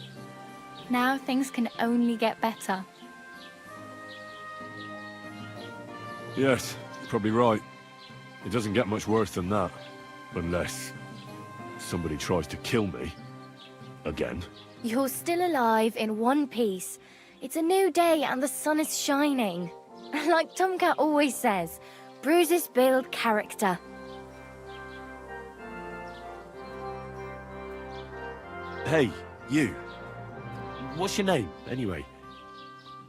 H: Now things can only get better.
I: Yes, you're probably right. It doesn't get much worse than that. Unless somebody tries to kill me. Again.
N: You're still alive in one piece. It's a new day and the sun is shining. Like Tomcat always says, bruises build character.
I: Hey, you. What's your name, anyway?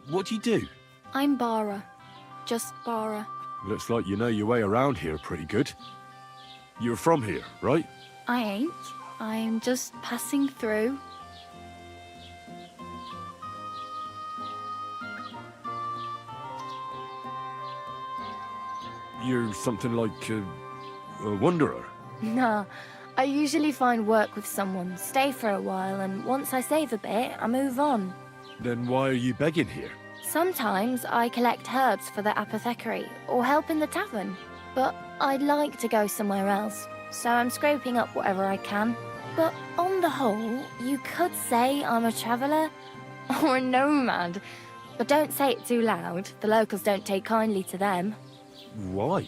I: What do you do?
H: I'm Bara. Just Bara.
I: Looks like you know your way around here pretty good. You're from here, right?
H: I ain't. I'm just passing through.
I: You're something like a wanderer.
N: Nah, I usually find work with someone, stay for a while, and once I save a bit, I move on.
I: Then why are you begging here?
N: Sometimes I collect herbs for the apothecary, or help in the tavern. But I'd like to go somewhere else, so I'm scraping up whatever I can. But on the whole, you could say I'm a traveller, or a nomad. But don't say it too loud, the locals don't take kindly to them.
I: Why?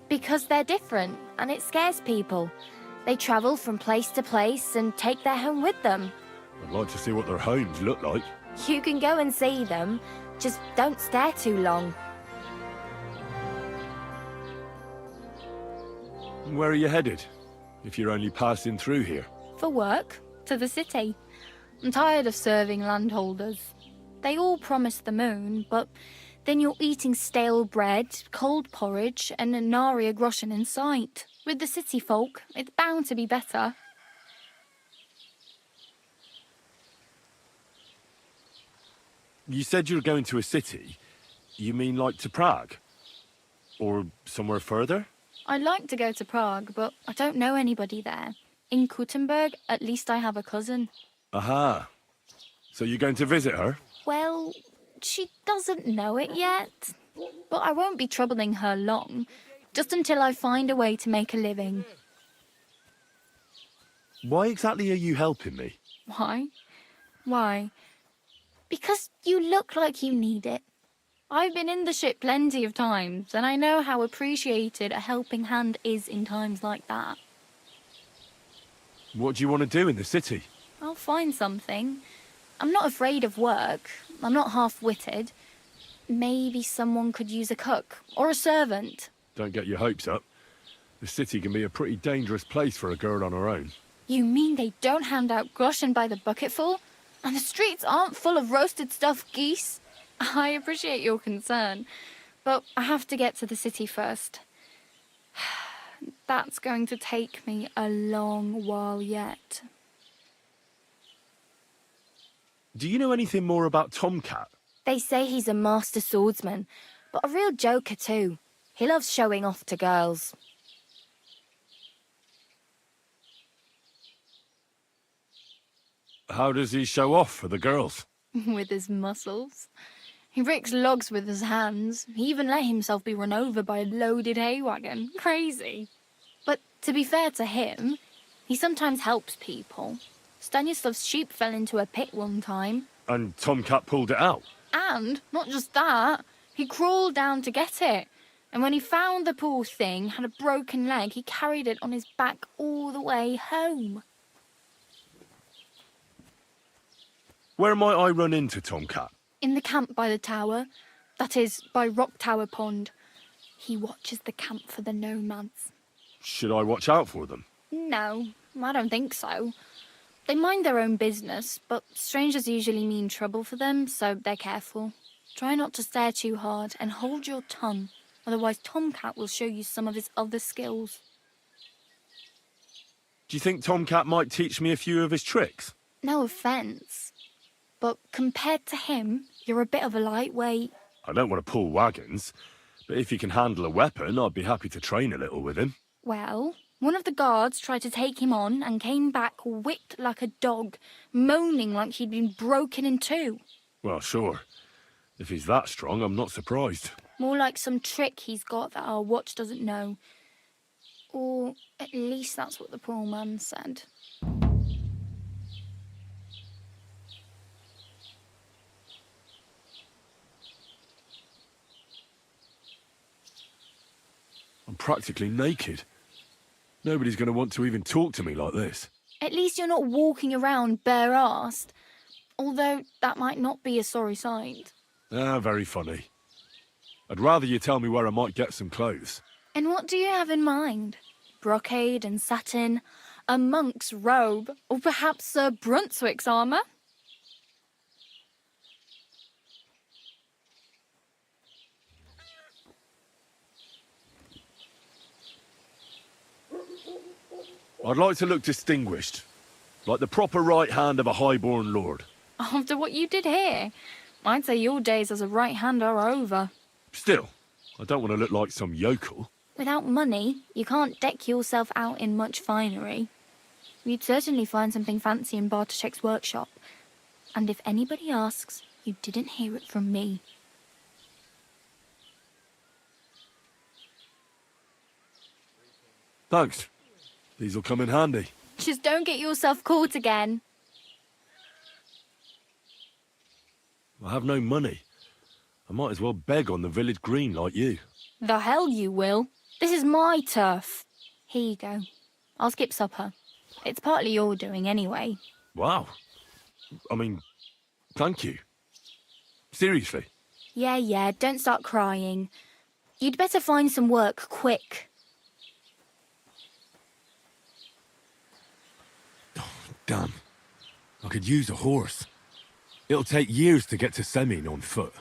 N: Because they're different, and it scares people. They travel from place to place and take their home with them.
I: I'd like to see what their homes look like.
N: You can go and see them, just don't stare too long.
I: Where are you headed? If you're only passing through here.
H: For work, to the city. I'm tired of serving landholders. They all promise the moon, but then you're eating stale bread, cold porridge, and a nary a groschen in sight. With the city folk, it's bound to be better.
I: You said you're going to a city. You mean like to Prague? Or somewhere further?
H: I'd like to go to Prague, but I don't know anybody there. In Kuttenberg, at least I have a cousin.
I: Aha. So you're going to visit her?
H: Well, she doesn't know it yet. But I won't be troubling her long, just until I find a way to make a living.
I: Why exactly are you helping me?
H: Why? Why? Because you look like you need it. I've been in the ship plenty of times, and I know how appreciated a helping hand is in times like that.
I: What do you want to do in the city?
H: I'll find something. I'm not afraid of work. I'm not half-witted. Maybe someone could use a cook or a servant.
I: Don't get your hopes up. The city can be a pretty dangerous place for a girl on her own.
H: You mean they don't hand out groschen by the bucketful? And the streets aren't full of roasted stuffed geese? I appreciate your concern, But I have to get to the city first. That's going to take me a long while yet.
I: Do you know anything more about Tomcat?
H: They say he's a master swordsman, but a real joker too. He loves showing off to girls.
I: How does he show off for the girls?
H: With his muscles. He ricks logs with his hands. He even let himself be run over by a loaded hay wagon. Crazy. But to be fair to him, he sometimes helps people. Stanislav's sheep fell into a pit one time.
I: And Tomcat pulled it out?
H: And, not just that, he crawled down to get it. And when he found the poor thing had a broken leg, he carried it on his back all the way home.
I: Where might I run into Tomcat?
H: In the camp by the tower. That is, by Rock Tower Pond. He watches the camp for the nomads.
I: Should I watch out for them?
H: No, I don't think so. They mind their own business, but strangers usually mean trouble for them, so they're careful. Try not to stare too hard and hold your tongue, otherwise Tomcat will show you some of his other skills.
I: Do you think Tomcat might teach me a few of his tricks?
H: No offence, but compared to him, you're a bit of a lightweight.
I: I don't want to pull wagons, but if he can handle a weapon, I'd be happy to train a little with him.
H: Well, one of the guards tried to take him on and came back whipped like a dog, moaning like he'd been broken in two.
I: Well, sure. If he's that strong, I'm not surprised.
H: More like some trick he's got that our watch doesn't know. Or at least that's what the poor man said.
I: I'm practically naked. Nobody's going to want to even talk to me like this.
H: At least you're not walking around bare-assed. Although that might not be a sorry sight.
I: Ah, very funny. I'd rather you tell me where I might get some clothes.
H: And what do you have in mind? Brocade and satin? A monk's robe? Or perhaps Sir Brunswick's armour?
I: I'd like to look distinguished, like the proper right hand of a highborn lord.
H: After what you did here, I'd say your days as a right hand are over.
I: Still, I don't want to look like some yokel.
H: Without money, you can't deck yourself out in much finery. You'd certainly find something fancy in Bartoszek's workshop. And if anybody asks, you didn't hear it from me.
I: Thanks. These'll come in handy.
H: Just don't get yourself caught again.
I: I have no money. I might as well beg on the village green like you.
H: The hell you will. This is my turf. Here you go. I'll skip supper. It's partly your doing anyway.
I: Wow. I mean, thank you. Seriously.
H: Yeah, don't start crying. You'd better find some work quick.
I: Damn. I could use a horse. It'll take years to get to Semin on foot.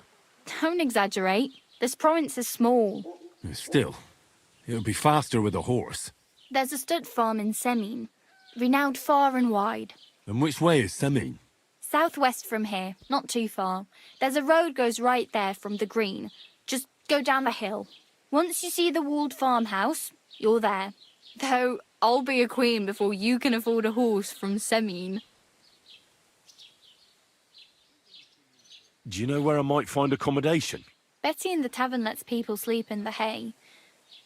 H: Don't exaggerate. This province is small.
I: Still, it'll be faster with a horse.
H: There's a stud farm in Semin, renowned far and wide.
I: And which way is Semin?
H: Southwest from here, not too far. There's a road goes right there from the green. Just go down the hill. Once you see the walled farmhouse, you're there. Though I'll be a queen before you can afford a horse from Semin.
I: Do you know where I might find accommodation?
H: Betty in the tavern lets people sleep in the hay.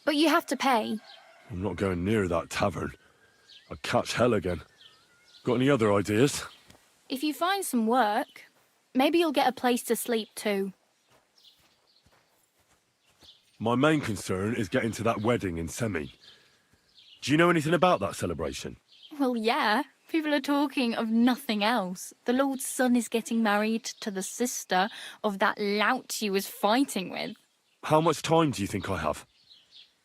H: But you have to pay.
I: I'm not going near that tavern. I'd catch hell again. Got any other ideas?
H: If you find some work, maybe you'll get a place to sleep too.
I: My main concern is getting to that wedding in Semin. Do you know anything about that celebration?
H: Well, yeah. People are talking of nothing else. The Lord's son is getting married to the sister of that lout he was fighting with.
I: How much time do you think I have?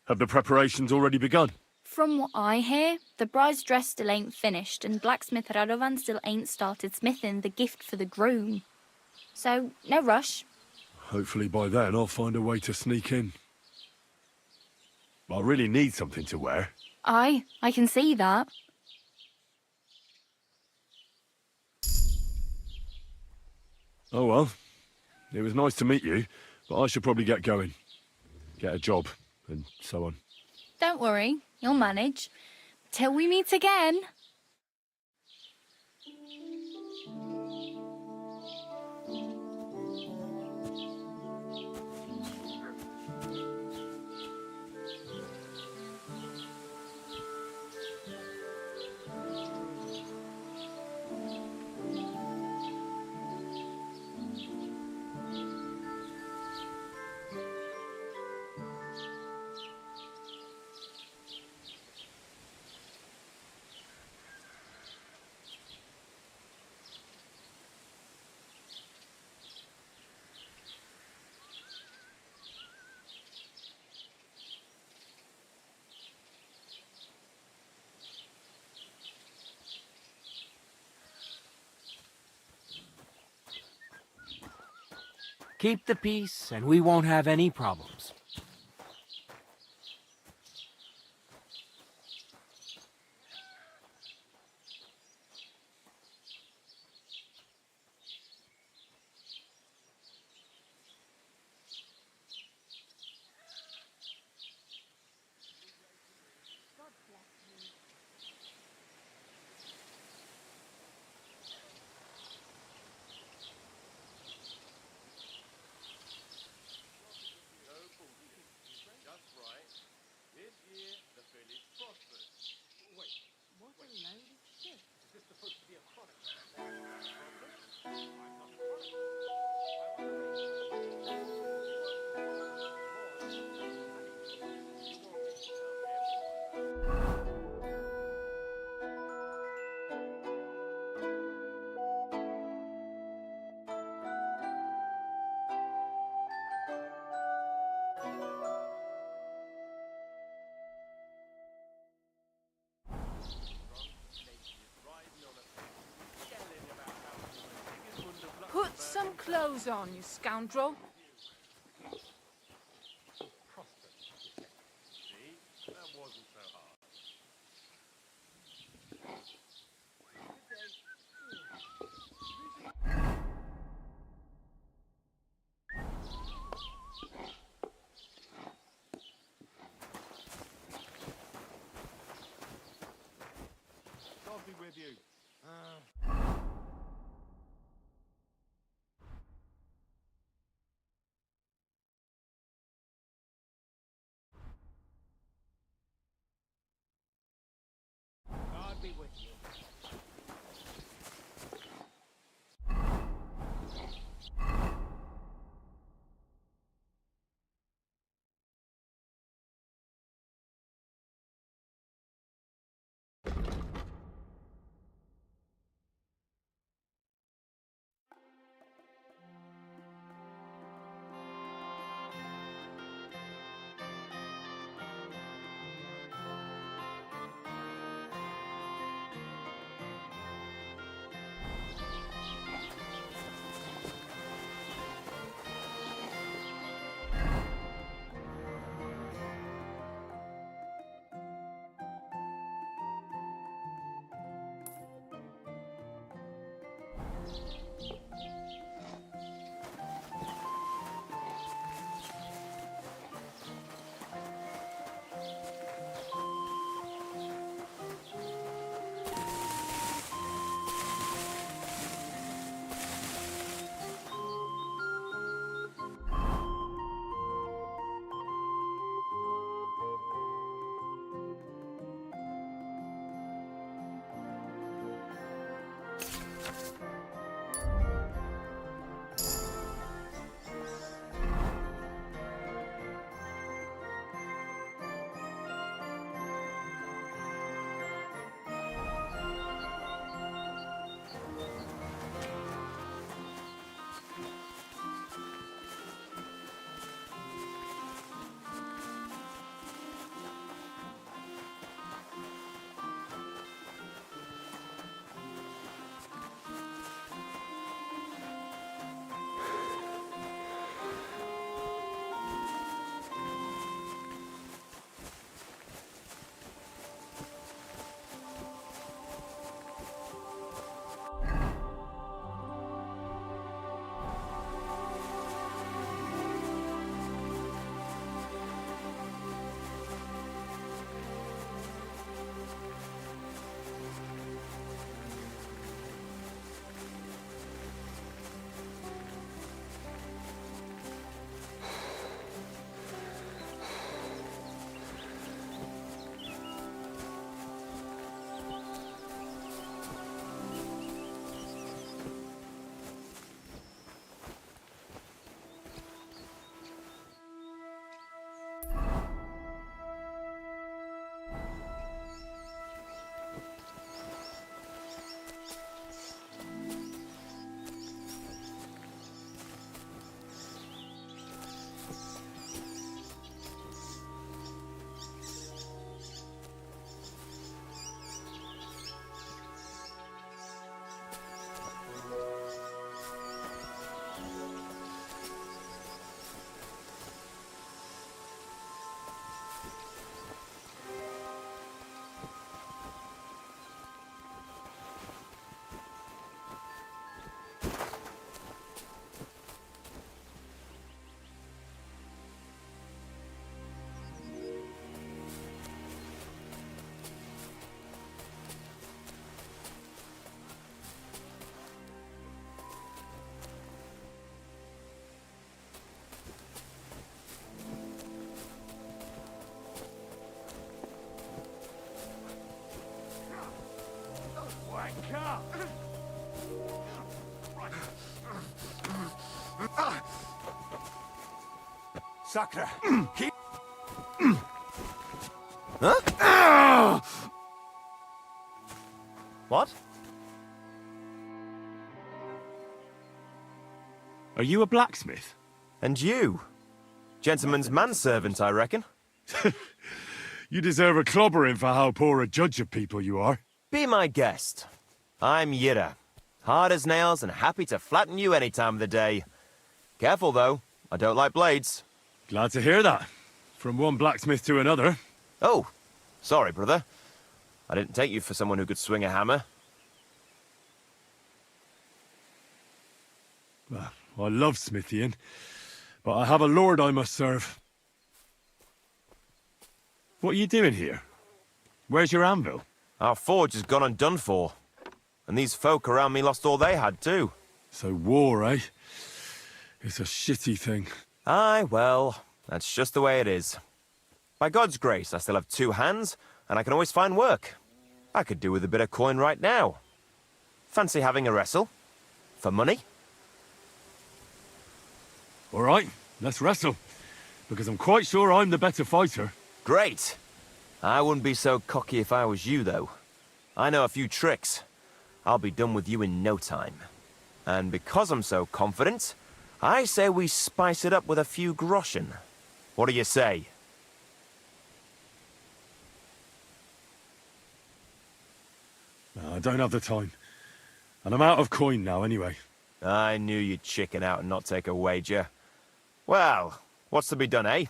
I: Have the preparations already begun?
H: From what I hear, the bride's dress still ain't finished, and blacksmith Radovan still ain't started smithing the gift for the groom. So, no rush.
I: Hopefully by then I'll find a way to sneak in. I really need something to wear.
H: I can see that.
I: Oh well. It was nice to meet you, but I should probably get going. Get a job, and so on.
H: Don't worry, you'll manage. Till we meet again.
L: Keep the peace, and we won't have any problems.
U: Put some clothes on, you scoundrel.
A: God be with you. God be with you.
Q: Sacre.
S: Huh? What?
I: Are you a blacksmith?
S: And you? Gentleman's manservant, I reckon.
I: You deserve a clobbering for how poor a judge of people you are.
S: Be my guest. I'm Yira. Hard as nails and happy to flatten you any time of the day. Careful, though. I don't like blades.
I: Glad to hear that. From one blacksmith to another.
S: Oh, sorry, brother. I didn't take you for someone who could swing a hammer.
I: Well, I love smithying, but I have a lord I must serve. What are you doing here? Where's your anvil?
S: Our forge has gone undone for. And these folk around me lost all they had, too.
I: So war, eh? It's a shitty thing.
S: Aye, well, that's just the way it is. By God's grace, I still have 2 hands, and I can always find work. I could do with a bit of coin right now. Fancy having a wrestle? For money?
I: All right, let's wrestle. Because I'm quite sure I'm the better fighter.
S: Great! I wouldn't be so cocky if I was you, though. I know a few tricks. I'll be done with you in no time. And because I'm so confident, I say we spice it up with a few groschen. What do you say?
I: No, I don't have the time. And I'm out of coin now, anyway.
S: I knew you'd chicken out and not take a wager. Well, what's to be done, eh?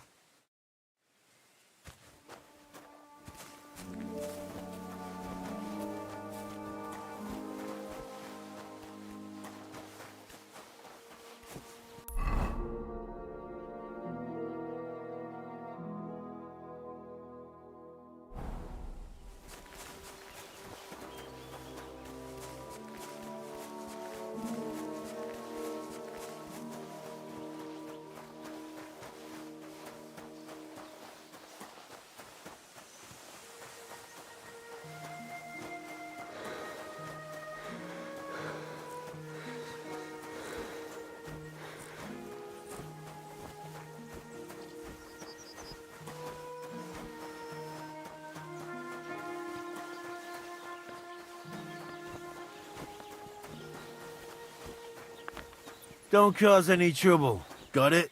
R: Don't cause any trouble. Got it?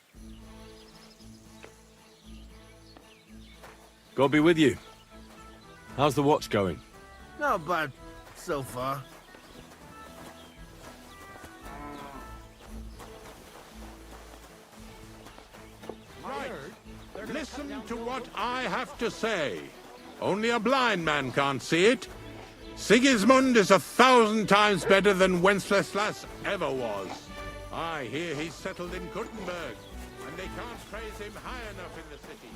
I: God be with you. How's the watch going?
R: Not bad so far.
E: Right. Listen to what I have to say. Only a blind man can't see it. Sigismund is 1,000 times better than Wenceslas ever was. I hear he's settled in Kuttenberg, and they can't praise him high enough in the city.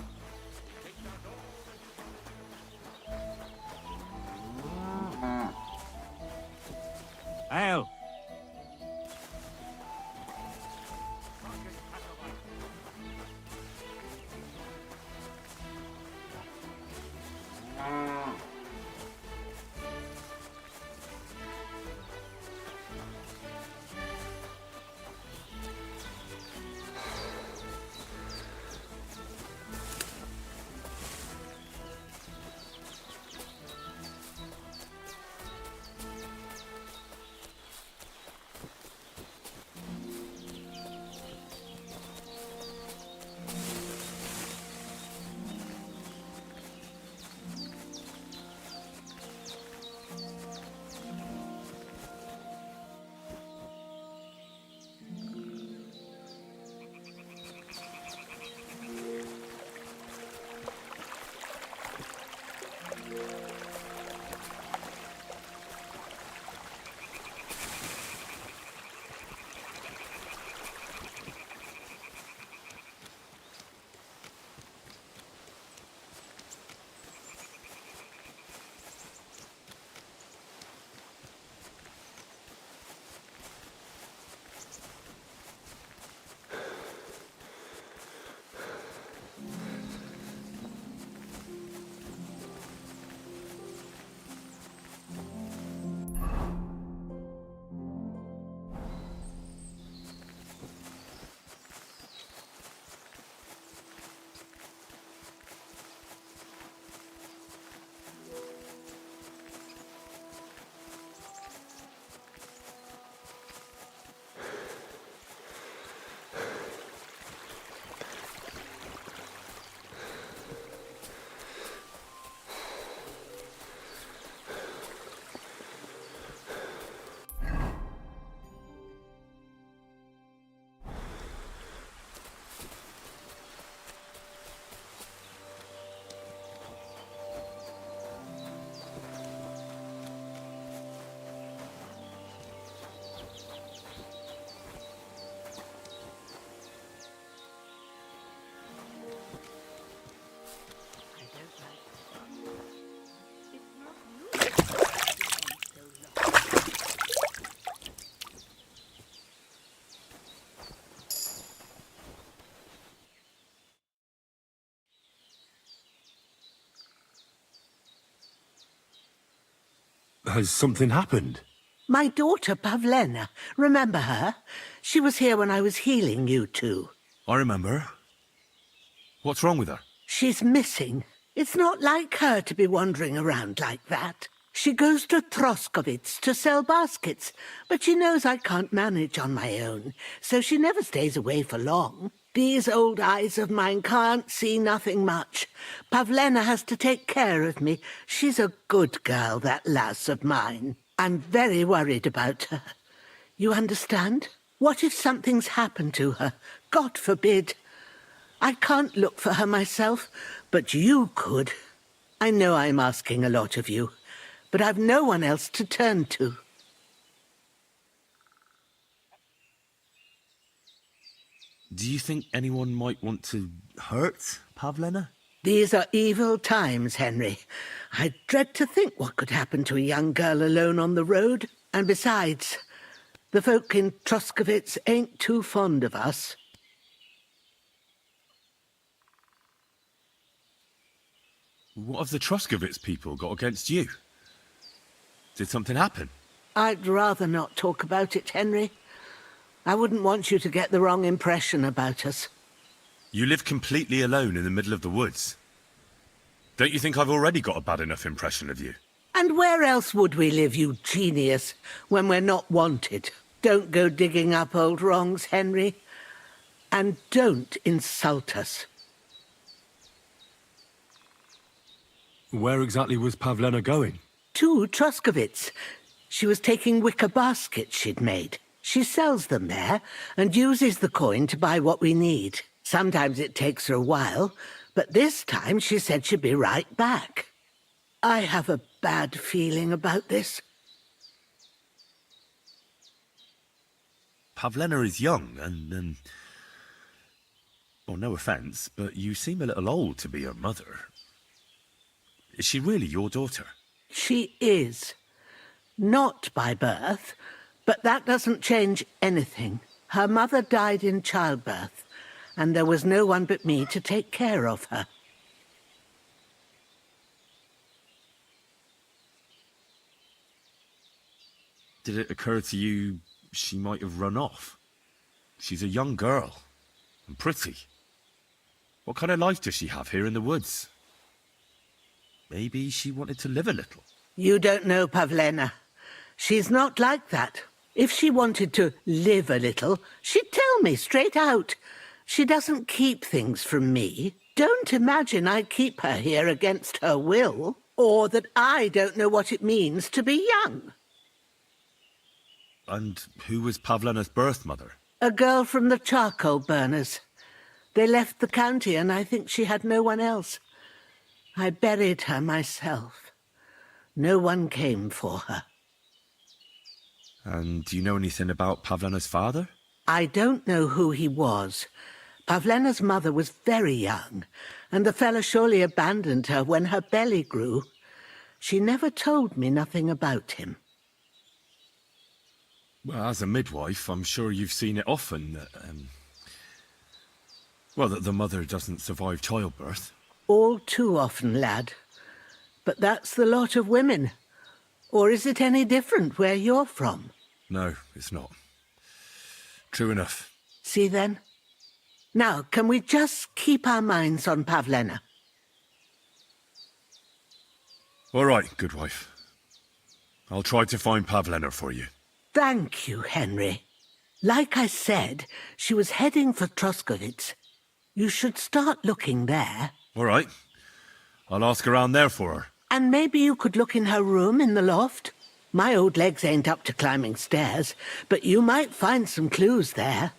J: Ale.
I: Has something happened?
T: My daughter, Pavlena. Remember her? She was here when I was healing you two.
I: I remember. What's wrong with her?
T: She's missing. It's not like her to be wandering around like that. She goes to Troskovitz to sell baskets, but she knows I can't manage on my own, so she never stays away for long. These old eyes of mine can't see nothing much. Pavlena has to take care of me. She's a good girl, that lass of mine. I'm very worried about her. You understand? What if something's happened to her? God forbid. I can't look for her myself, but you could. I know I'm asking a lot of you, but I've no one else to turn to.
I: Do you think anyone might want to hurt Pavlena?
T: These are evil times, Henry. I dread to think what could happen to a young girl alone on the road. And besides, the folk in Troskovitz ain't too fond of us.
I: What have the Troskovitz people got against you? Did something happen?
T: I'd rather not talk about it, Henry. I wouldn't want you to get the wrong impression about us.
I: You live completely alone in the middle of the woods. Don't you think I've already got a bad enough impression of you?
T: And where else would we live, you genius, when we're not wanted? Don't go digging up old wrongs, Henry. And don't insult us.
I: Where exactly was Pavlena going?
T: To Troskovitz. She was taking wicker baskets she'd made. She sells them there and uses the coin to buy what we need. Sometimes it takes her a while, but this time she said she'd be right back. I have a bad feeling about this.
I: Pavlena is young and, well, no offence, but you seem a little old to be her mother. Is she really your daughter?
T: She is. Not by birth, but that doesn't change anything. Her mother died in childbirth, and there was no one but me to take care of her.
I: Did it occur to you she might have run off? She's a young girl, and pretty. What kind of life does she have here in the woods? Maybe she wanted to live a little.
T: You don't know Pavlena. She's not like that. If she wanted to live a little, she'd tell me straight out. She doesn't keep things from me. Don't imagine I keep her here against her will, or that I don't know what it means to be young.
I: And who was Pavlena's birth mother?
T: A girl from the charcoal burners. They left the county, and I think she had no one else. I buried her myself. No one came for her.
I: And do you know anything about Pavlena's father?
T: I don't know who he was. Pavlena's mother was very young, and the fella surely abandoned her when her belly grew. She never told me nothing about him.
I: Well, as a midwife, I'm sure you've seen it often that, well, that the mother doesn't survive childbirth.
T: All too often, lad. But that's the lot of women. Or is it any different where you're from?
I: No, it's not. True enough.
T: See then? Now, can we just keep our minds on Pavlena?
I: All right, good wife. I'll try to find Pavlena for you.
T: Thank you, Henry. Like I said, she was heading for Troskovitz. You should start looking there.
I: All right. I'll ask around there for her.
T: And maybe you could look in her room in the loft. My old legs ain't up to climbing stairs, but you might find some clues there.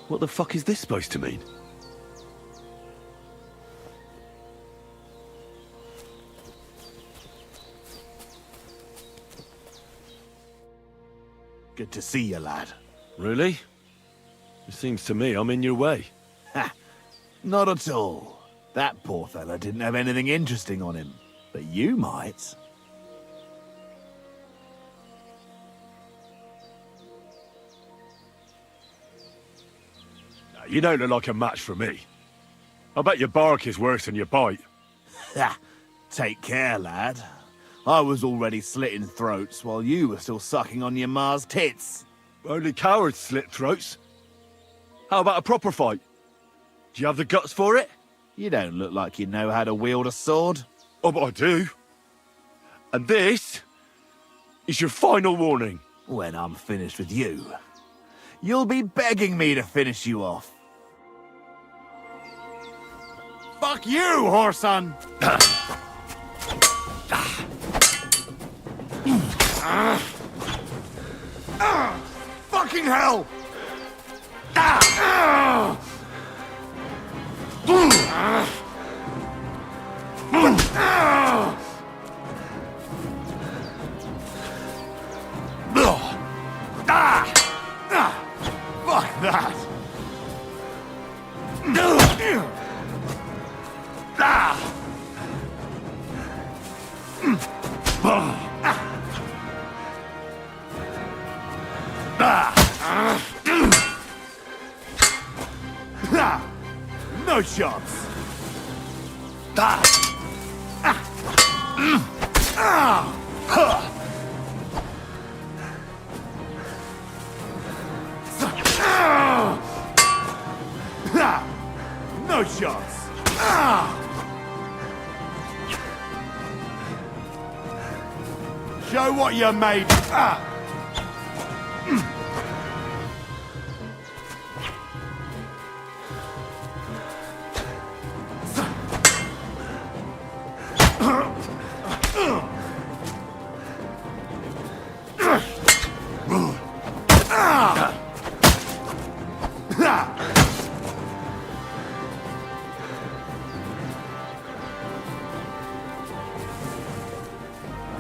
I: What the fuck is this supposed to mean?
R: Good to see you, lad.
I: Really? It seems to me I'm in your way.
R: Ha! Not at all. That poor fella didn't have anything interesting on him. But you might.
I: You don't look like a match for me. I bet your bark is worse than your bite.
R: Ha! Take care, lad. I was already slitting throats while you were still sucking on your ma's tits.
I: Only cowards slit throats. How about a proper fight? Do you have the guts for it?
R: You don't look like you know how to wield a sword.
I: Oh, but I do. And this is your final warning.
R: When I'm finished with you, you'll be begging me to finish you off. Fuck you, whoreson! Fucking hell! Fuck that! No shots! No shots! Show what you're made.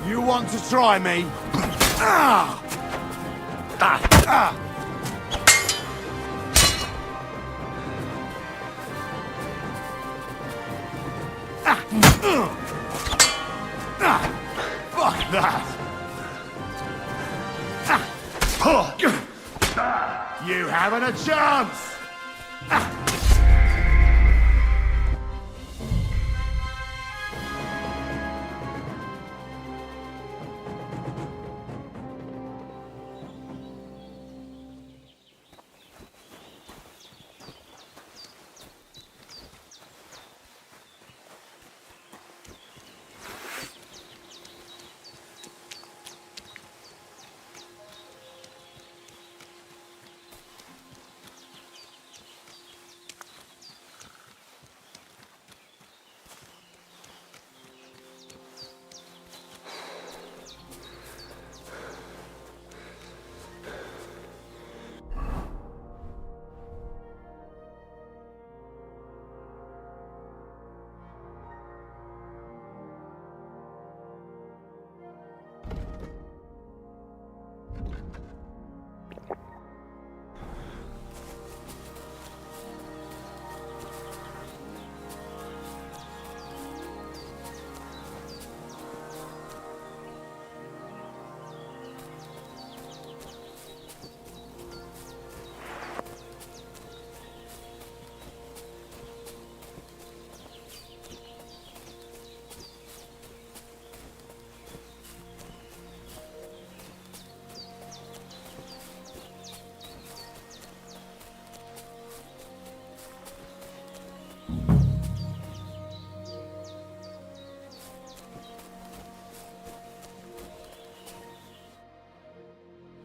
R: You want to try me? Fuck that! You haven't a chance!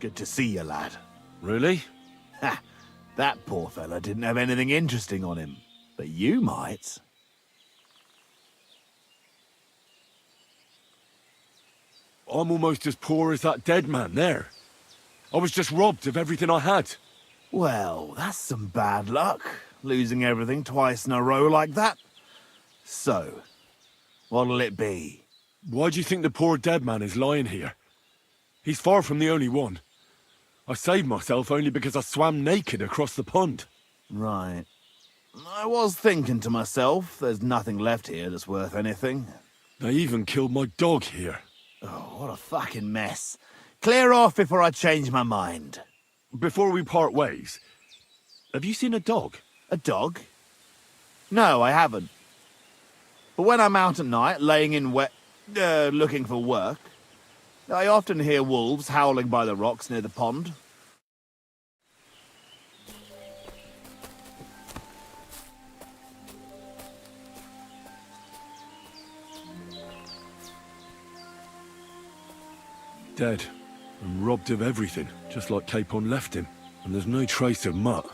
R: Good to see you, lad.
I: Really?
R: Ha! That poor fella didn't have anything interesting on him. But you might.
I: I'm almost as poor as that dead man there. I was just robbed of everything I had.
G: Well, that's some bad luck, losing everything twice in a row like that. So, what'll it be?
I: Why do you think the poor dead man is lying here? He's far from the only one. I saved myself only because I swam naked across the pond.
G: Right. I was thinking to myself, there's nothing left here that's worth anything.
I: They even killed my dog here.
G: Oh, what a fucking mess. Clear off before I change my mind.
I: Before we part ways, have you seen a dog?
G: A dog? No, I haven't. But when I'm out at night, laying in looking for work, I often hear wolves howling by the rocks near the pond.
I: Dead, and robbed of everything, just like Capon left him. And there's no trace of Mutt.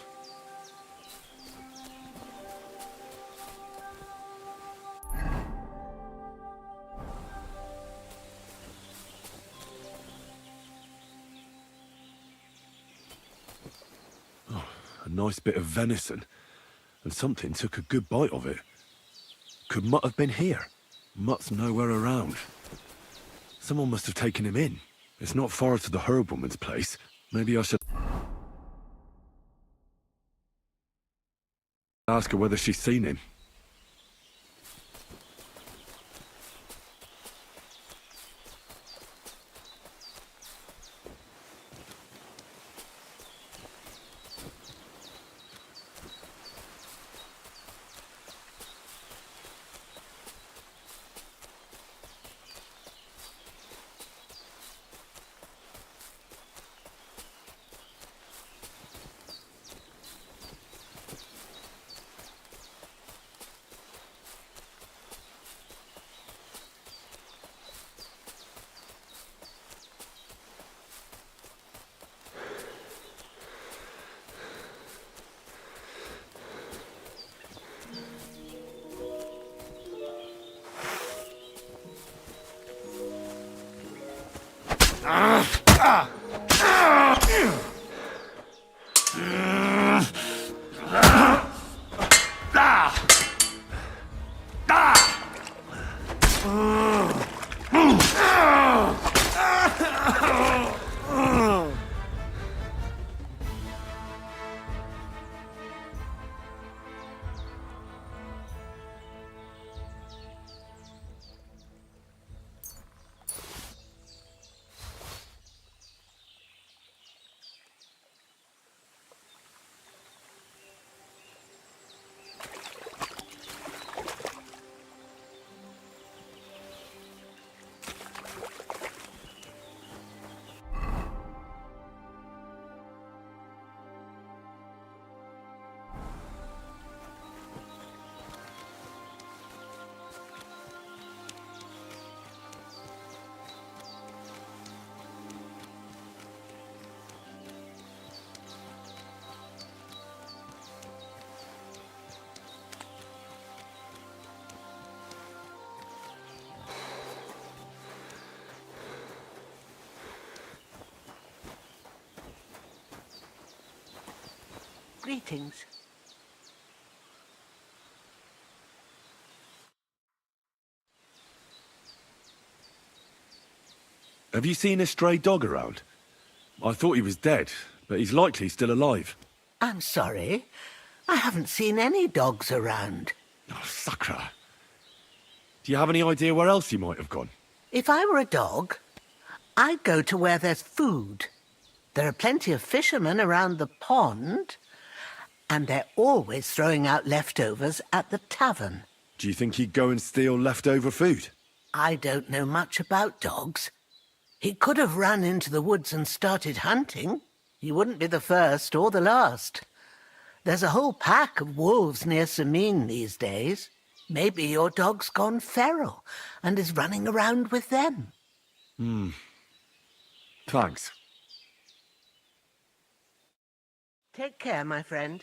I: Oh, a nice bit of venison. And something took a good bite of it. Could Mutt have been here? Mutt's nowhere around. Someone must have taken him in. It's not far to the herb woman's place. Maybe I should ask her whether she's seen him.
T: Greetings.
I: Have you seen a stray dog around? I thought he was dead, but he's likely still alive.
T: I'm sorry. I haven't seen any dogs around.
I: Oh, Sakra. Do you have any idea where else he might have gone?
T: If I were a dog, I'd go to where there's food. There are plenty of fishermen around the pond, and they're always throwing out leftovers at the tavern.
I: Do you think he'd go and steal leftover food?
T: I don't know much about dogs. He could have run into the woods and started hunting. He wouldn't be the first or the last. There's a whole pack of wolves near Samin these days. Maybe your dog's gone feral and is running around with them.
I: Thanks.
T: Take care, my friend.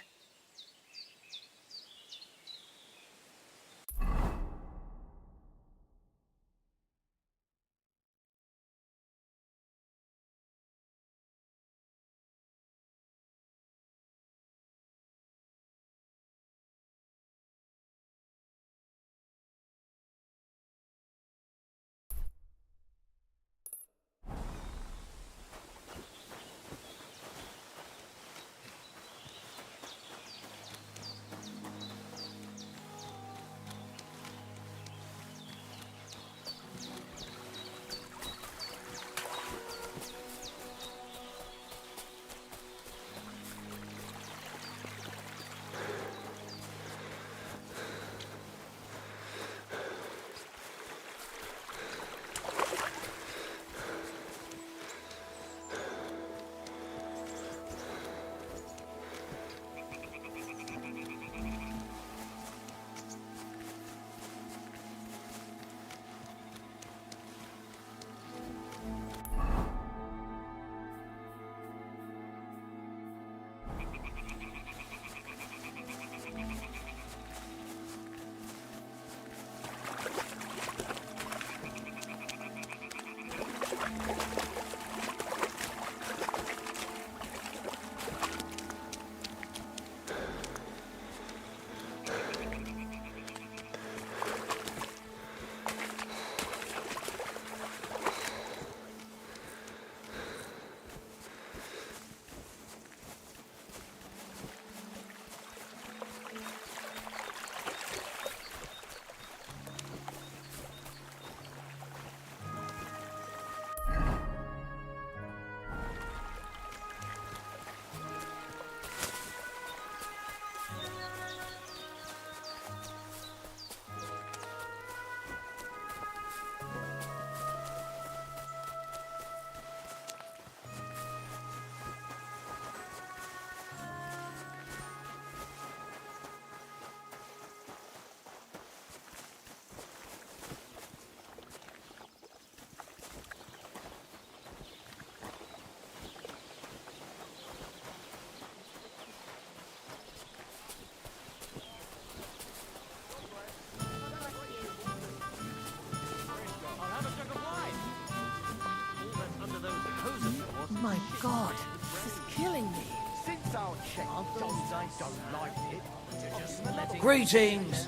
L: God, this is killing me.
M: Since our check shows I don't like it,
L: Greetings!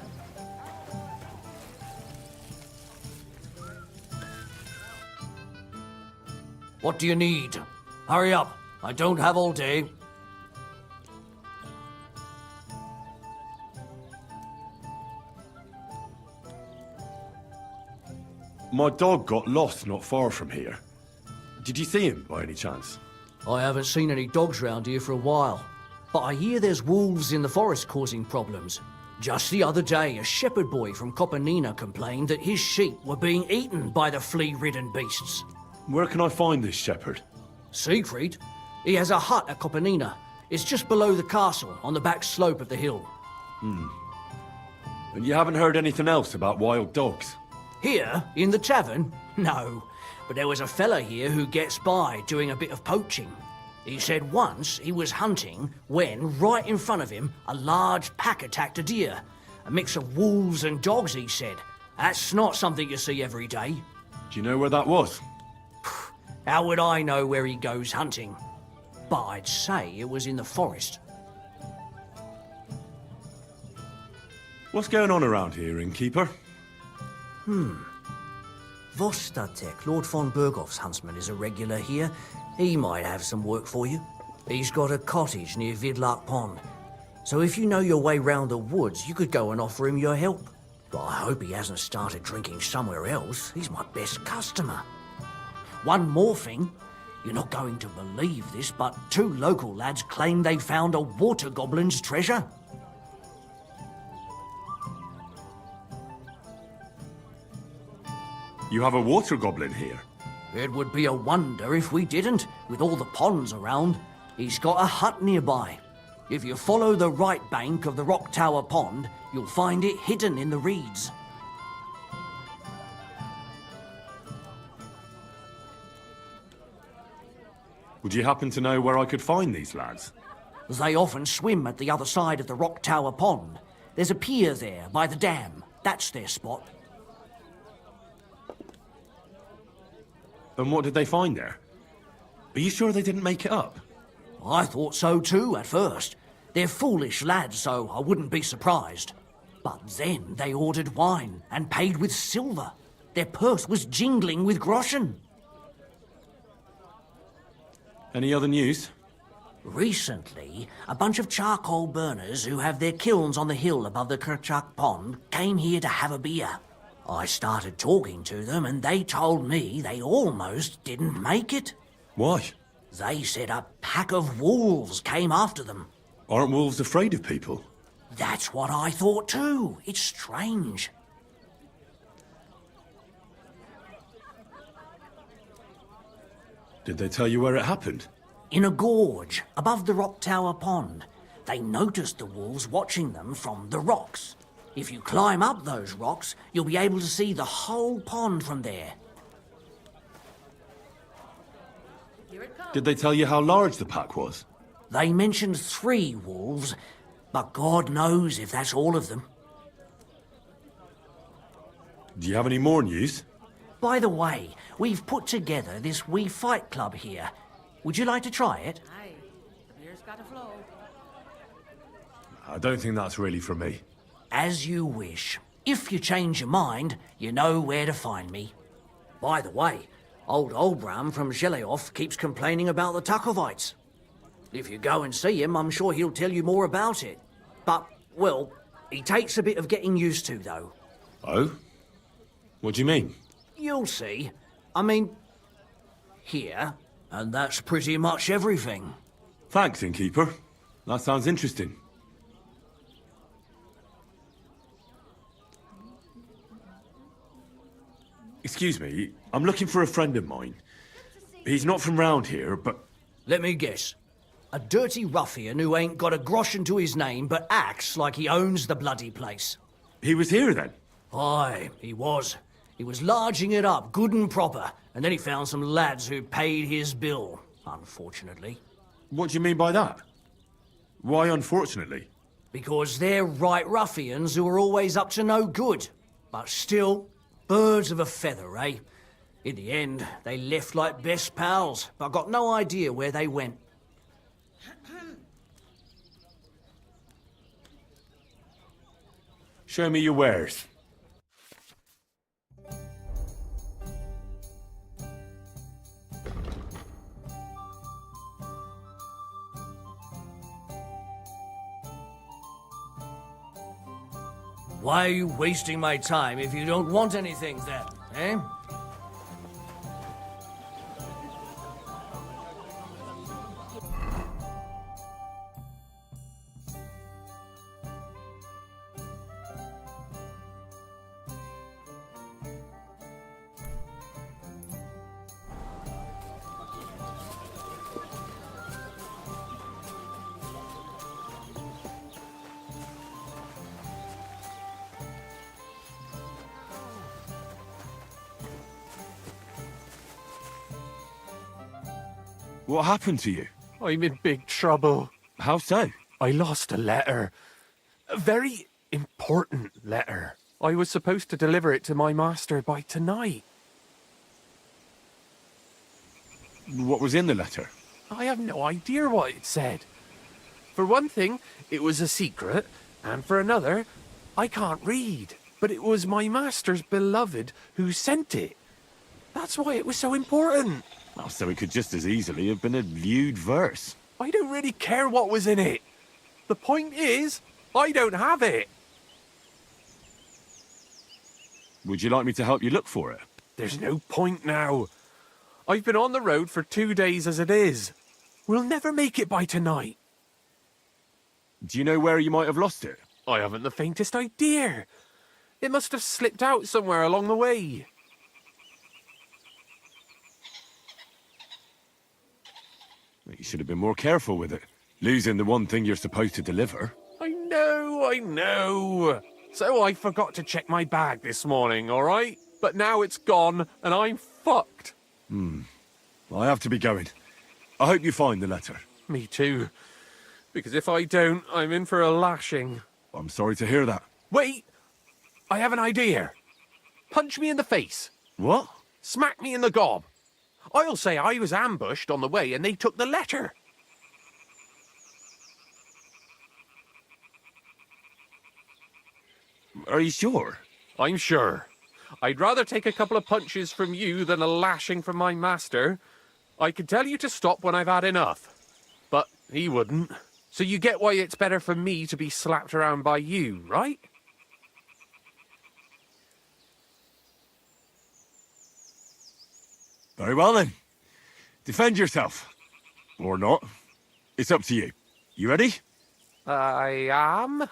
L: What do you need? Hurry up. I don't have all day.
I: My dog got lost not far from here. Did you see him, by any chance?
L: I haven't seen any dogs round here for a while, but I hear there's wolves in the forest causing problems. Just the other day, a shepherd boy from Copenina complained that his sheep were being eaten by the flea-ridden beasts.
I: Where can I find this shepherd?
L: Siegfried? He has a hut at Copenina. It's just below the castle, on the back slope of the hill.
I: And you haven't heard anything else about wild dogs?
L: Here, in the tavern? No. But there was a fella here who gets by doing a bit of poaching. He said once he was hunting when, right in front of him, a large pack attacked a deer. A mix of wolves and dogs, he said. That's not something you see every day.
I: Do you know where that was?
L: How would I know where he goes hunting? But I'd say it was in the forest.
I: What's going on around here, innkeeper?
L: Vostatek, Lord von Berghoff's huntsman, is a regular here. He might have some work for you. He's got a cottage near Vidlark Pond. So if you know your way round the woods, you could go and offer him your help. But I hope he hasn't started drinking somewhere else. He's my best customer. One more thing. You're not going to believe this, but 2 local lads claim they found a water goblin's treasure.
I: You have a water goblin here?
L: It would be a wonder if we didn't, with all the ponds around. He's got a hut nearby. If you follow the right bank of the Rock Tower Pond, you'll find it hidden in the reeds.
I: Would you happen to know where I could find these lads?
L: They often swim at the other side of the Rock Tower Pond. There's a pier there by the dam. That's their spot.
I: And what did they find there? Are you sure they didn't make it up?
L: I thought so too at first. They're foolish lads, so I wouldn't be surprised. But then they ordered wine and paid with silver. Their purse was jingling with groschen.
I: Any other news?
L: Recently, a bunch of charcoal burners who have their kilns on the hill above the Kerchak Pond came here to have a beer. I started talking to them and they told me they almost didn't make it.
I: Why?
L: They said a pack of wolves came after them.
I: Aren't wolves afraid of people?
L: That's what I thought too. It's strange.
I: Did they tell you where it happened?
L: In a gorge, above the Rock Tower Pond. They noticed the wolves watching them from the rocks. If you climb up those rocks, you'll be able to see the whole pond from there.
I: Did they tell you how large the pack was?
L: They mentioned 3 wolves, but God knows if that's all of them.
I: Do you have any more news?
L: By the way, we've put together this wee fight club here. Would you like to try it?
K: Aye, the beer's got to flow.
I: I don't think that's really for me.
L: As you wish. If you change your mind, you know where to find me. By the way, old Olbram from Zheleov keeps complaining about the Takovites. If you go and see him, I'm sure he'll tell you more about it. But, well, he takes a bit of getting used to, though.
I: Oh? What do you mean?
L: You'll see. I mean, here, and that's pretty much everything.
I: Thanks, innkeeper. That sounds interesting. Excuse me, I'm looking for a friend of mine. He's not from round here, but...
L: Let me guess. A dirty ruffian who ain't got a groschen to his name but acts like he owns the bloody place.
I: He was here then?
L: Aye, he was. He was larging it up, good and proper, and then he found some lads who paid his bill, unfortunately.
I: What do you mean by that? Why unfortunately?
L: Because they're right ruffians who are always up to no good. But still, birds of a feather, eh? In the end, they left like best pals, but I got no idea where they went.
I: Show me your wares.
L: Why are you wasting my time if you don't want anything then, eh?
I: What happened to you?
D: I'm in big trouble.
I: How so?
D: I lost a letter. A very important letter. I was supposed to deliver it to my master by tonight.
I: What was in the letter?
D: I have no idea what it said. For one thing, it was a secret, and for another, I can't read. But it was my master's beloved who sent it. That's why it was so important.
I: Oh, so it could just as easily have been a lewd verse.
D: I don't really care what was in it. The point is, I don't have it.
I: Would you like me to help you look for it?
D: There's no point now. I've been on the road for 2 days as it is. We'll never make it by tonight.
I: Do you know where you might have lost it?
D: I haven't the faintest idea. It must have slipped out somewhere along the way.
I: You should have been more careful with it. Losing the one thing you're supposed to deliver.
D: I know. So I forgot to check my bag this morning, all right? But now it's gone, and I'm fucked.
I: I have to be going. I hope you find the letter.
D: Me too. Because if I don't, I'm in for a lashing.
I: I'm sorry to hear that.
D: Wait! I have an idea. Punch me in the face.
I: What?
D: Smack me in the gob. I'll say I was ambushed on the way and they took the letter.
I: Are you sure?
D: I'm sure. I'd rather take a couple of punches from you than a lashing from my master. I could tell you to stop when I've had enough. But he wouldn't. So you get why it's better for me to be slapped around by you, right?
I: Very well then. Defend yourself. Or not. It's up to you. You ready?
D: I am.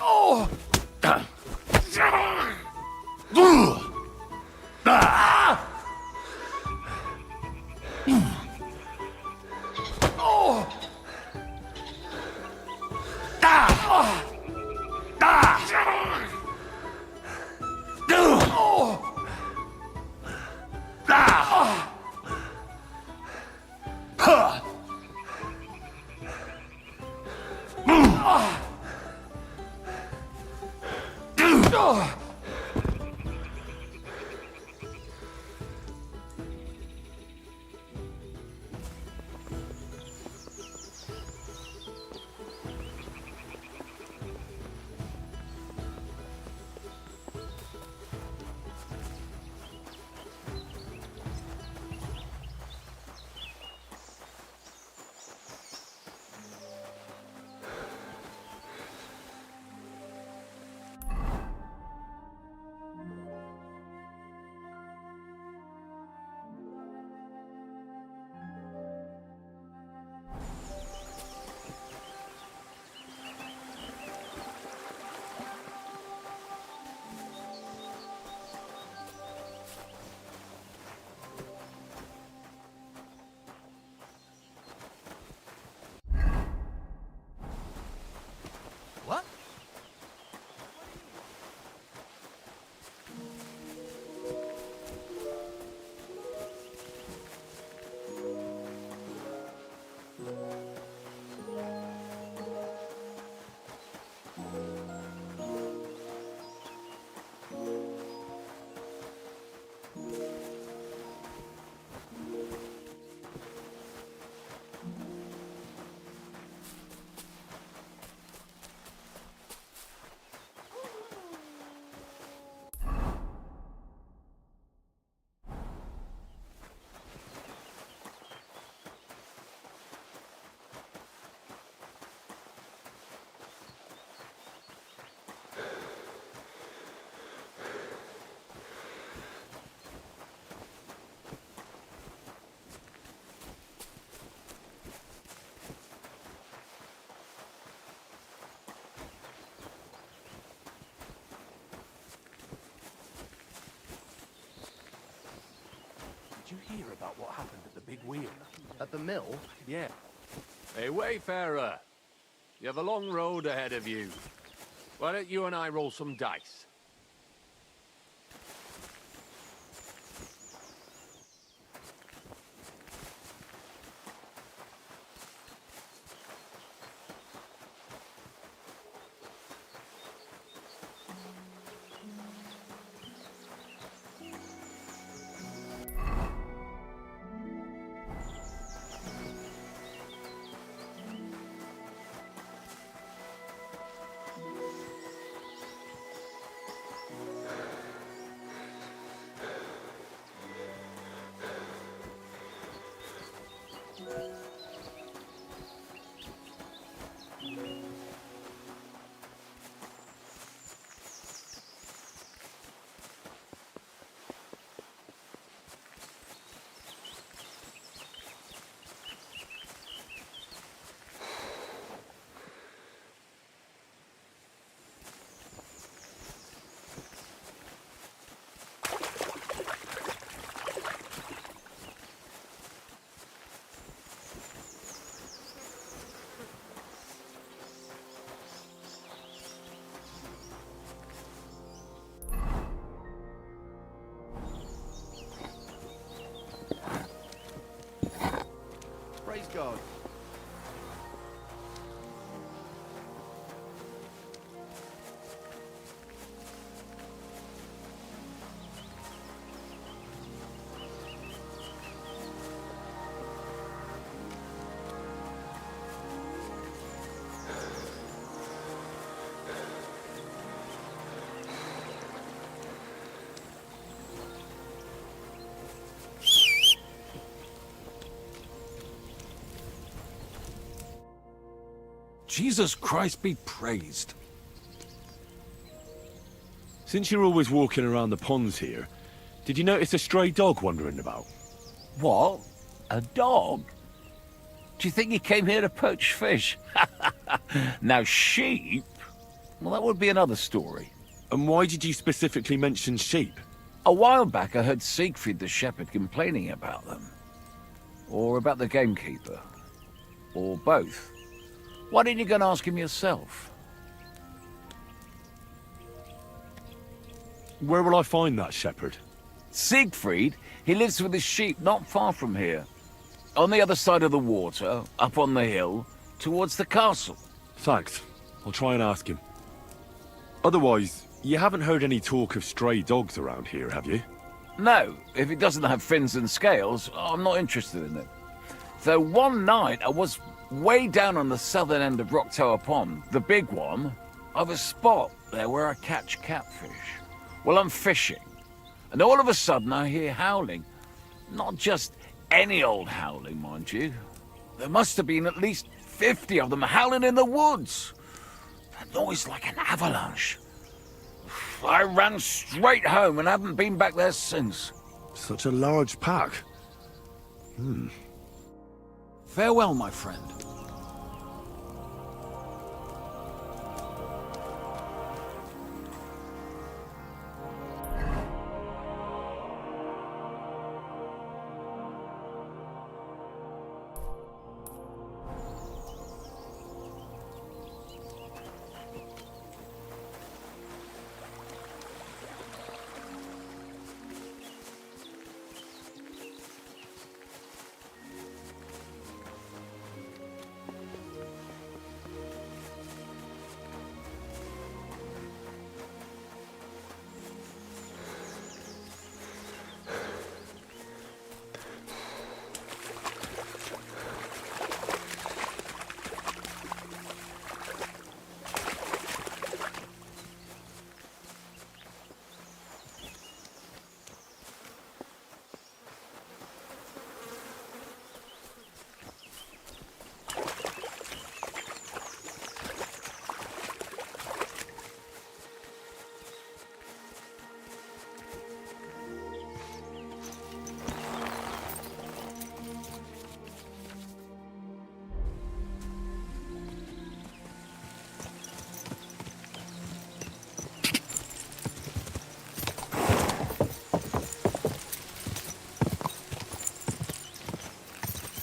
D: Oh!
B: Did you hear about what happened at the big wheel?
V: At the mill?
B: Yeah. Hey, wayfarer. You have a long road ahead of you. Why don't you and I roll some dice?
V: Praise God.
D: Jesus Christ be praised.
I: Since you're always walking around the ponds here, did you notice a stray dog wandering about?
W: What? A dog? Do you think he came here to poach fish? Now, sheep? Well, that would be another story.
I: And why did you specifically mention sheep?
W: A while back, I heard Siegfried the shepherd complaining about them. Or about the gamekeeper. Or both. Why didn't you go and ask him yourself?
I: Where will I find that shepherd?
W: Siegfried? He lives with his sheep not far from here. On the other side of the water, up on the hill, towards the castle.
I: Thanks. I'll try and ask him. Otherwise, you haven't heard any talk of stray dogs around here, have you?
W: No, if it doesn't have fins and scales, I'm not interested in it. Though one night I was way down on the southern end of Rock Tower Pond, the big one, I've a spot there where I catch catfish. Well, I'm fishing, and all of a sudden I hear howling. Not just any old howling, mind you. There must have been at least 50 of them howling in the woods. A noise like an avalanche. I ran straight home and haven't been back there since.
I: Such a large pack.
L: Farewell, my friend.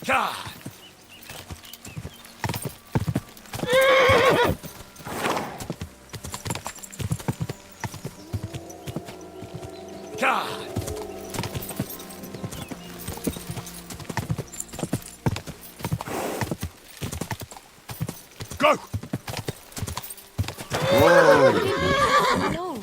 A: God! God! Go!
H: Oh no.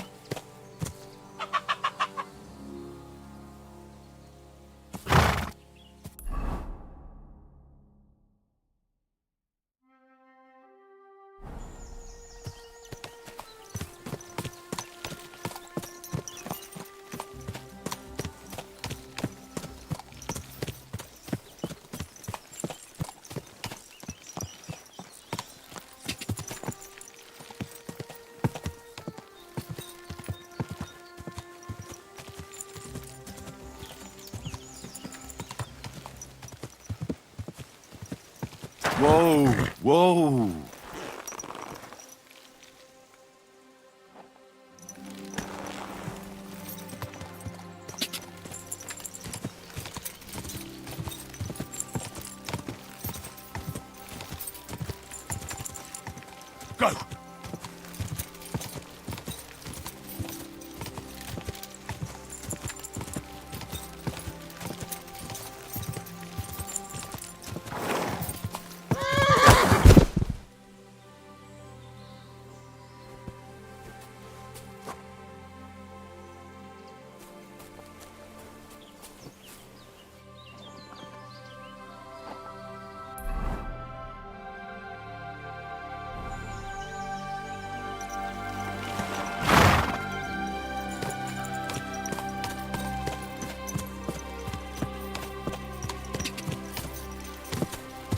I: Whoa, whoa.
A: Go!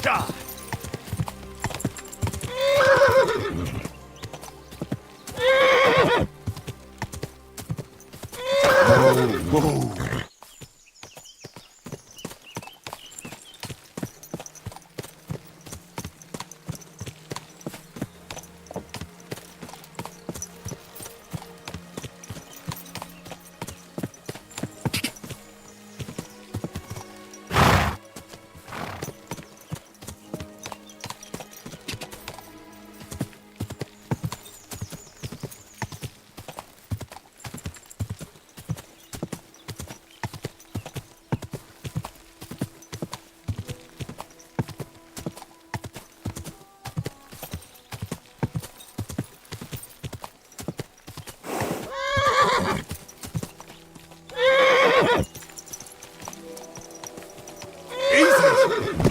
A: God!
I: Whoa.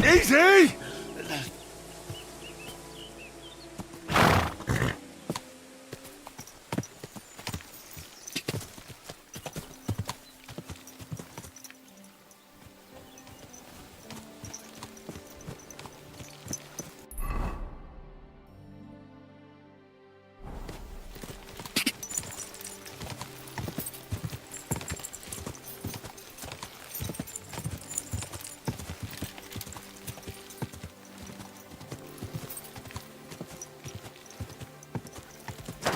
A: Easy!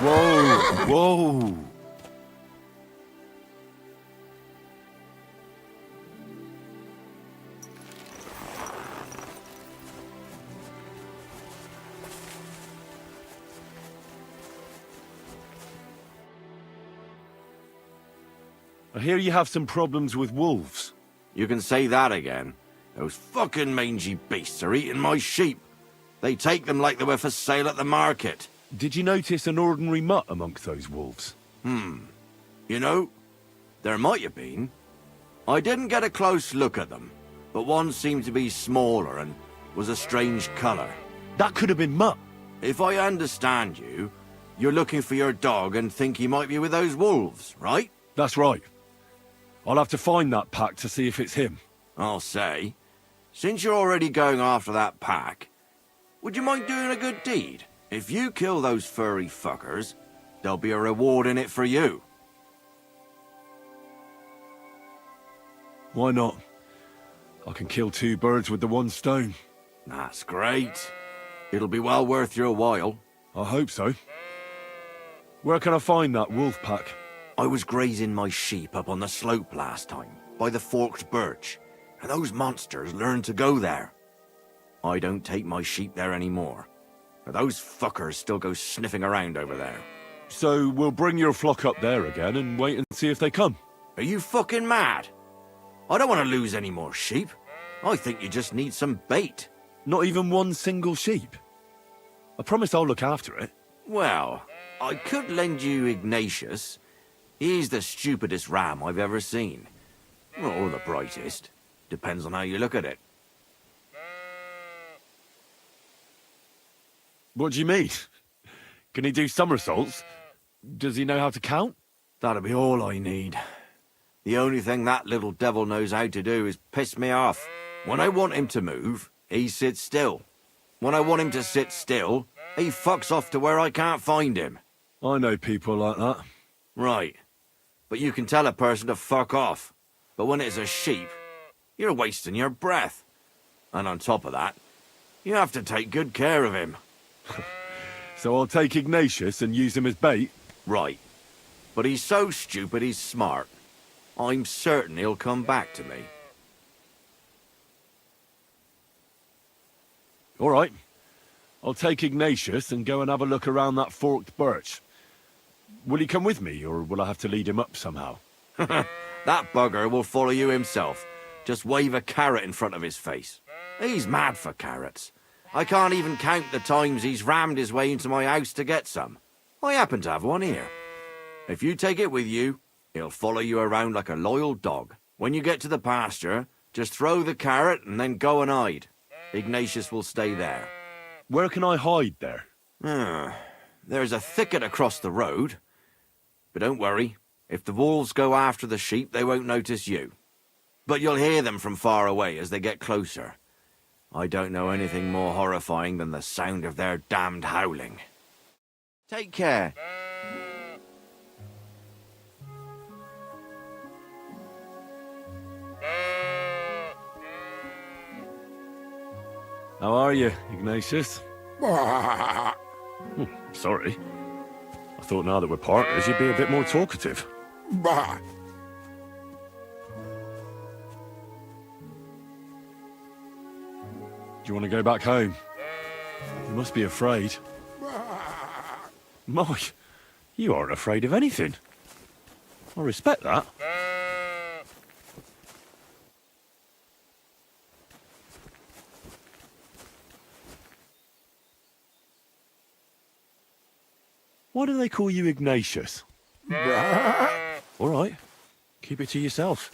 I: Whoa, whoa. I hear you have some problems with wolves.
F: You can say that again. Those fucking mangy beasts are eating my sheep. They take them like they were for sale at the market.
I: Did you notice an ordinary mutt amongst those wolves?
F: You know, there might have been. I didn't get a close look at them, but one seemed to be smaller and was a strange colour.
I: That could have been Mutt.
F: If I understand you, you're looking for your dog and think he might be with those wolves, right?
I: That's right. I'll have to find that pack to see if it's him.
F: I'll say, since you're already going after that pack, would you mind doing a good deed? If you kill those furry fuckers, there'll be a reward in it for you.
I: Why not? I can kill two birds with the one stone.
F: That's great. It'll be well worth your while.
I: I hope so. Where can I find that wolf pack?
F: I was grazing my sheep up on the slope last time, by the forked birch. and those monsters learned to go there. I don't take my sheep there anymore, but those fuckers still go sniffing around over there.
I: So we'll bring your flock up there again and wait and see if they come.
F: Are you fucking mad? I don't want to lose any more sheep. I think you just need some bait.
I: Not even one single sheep? I promise I'll look after it.
F: Well, I could lend you Ignatius. He's the stupidest ram I've ever seen. Or the brightest. Depends on how you look at it.
I: What do you mean? Can he do somersaults? Does he know how to count?
F: That'll be all I need. The only thing that little devil knows how to do is piss me off. When I want him to move, he sits still. When I want him to sit still, he fucks off to where I can't find him.
I: I know people like that.
F: Right. But you can tell a person to fuck off. But when it's a sheep, you're wasting your breath. And on top of that, you have to take good care of him.
I: So I'll take Ignatius and use him as bait?
F: Right. But he's so stupid he's smart. I'm certain he'll come back to me.
I: All right. I'll take Ignatius and go and have a look around that forked birch. Will he come with me, or will I have to lead him up somehow?
F: That bugger will follow you himself. Just wave a carrot in front of his face. He's mad for carrots. I can't even count the times he's rammed his way into my house to get some. I happen to have one here. If you take it with you, he'll follow you around like a loyal dog. When you get to the pasture, just throw the carrot and then go and hide. Ignatius will stay there.
I: Where can I hide there?
F: There's a thicket across the road. But don't worry, if the wolves go after the sheep, they won't notice you. But you'll hear them from far away as they get closer. I don't know anything more horrifying than the sound of their damned howling. Take care.
I: How are you, Ignatius? Sorry. I thought now that we're partners, you'd be a bit more talkative. Do you want to go back home? You must be afraid. Mike, you aren't afraid of anything. I respect that. Why do they call you Ignatius? All right, keep it to yourself.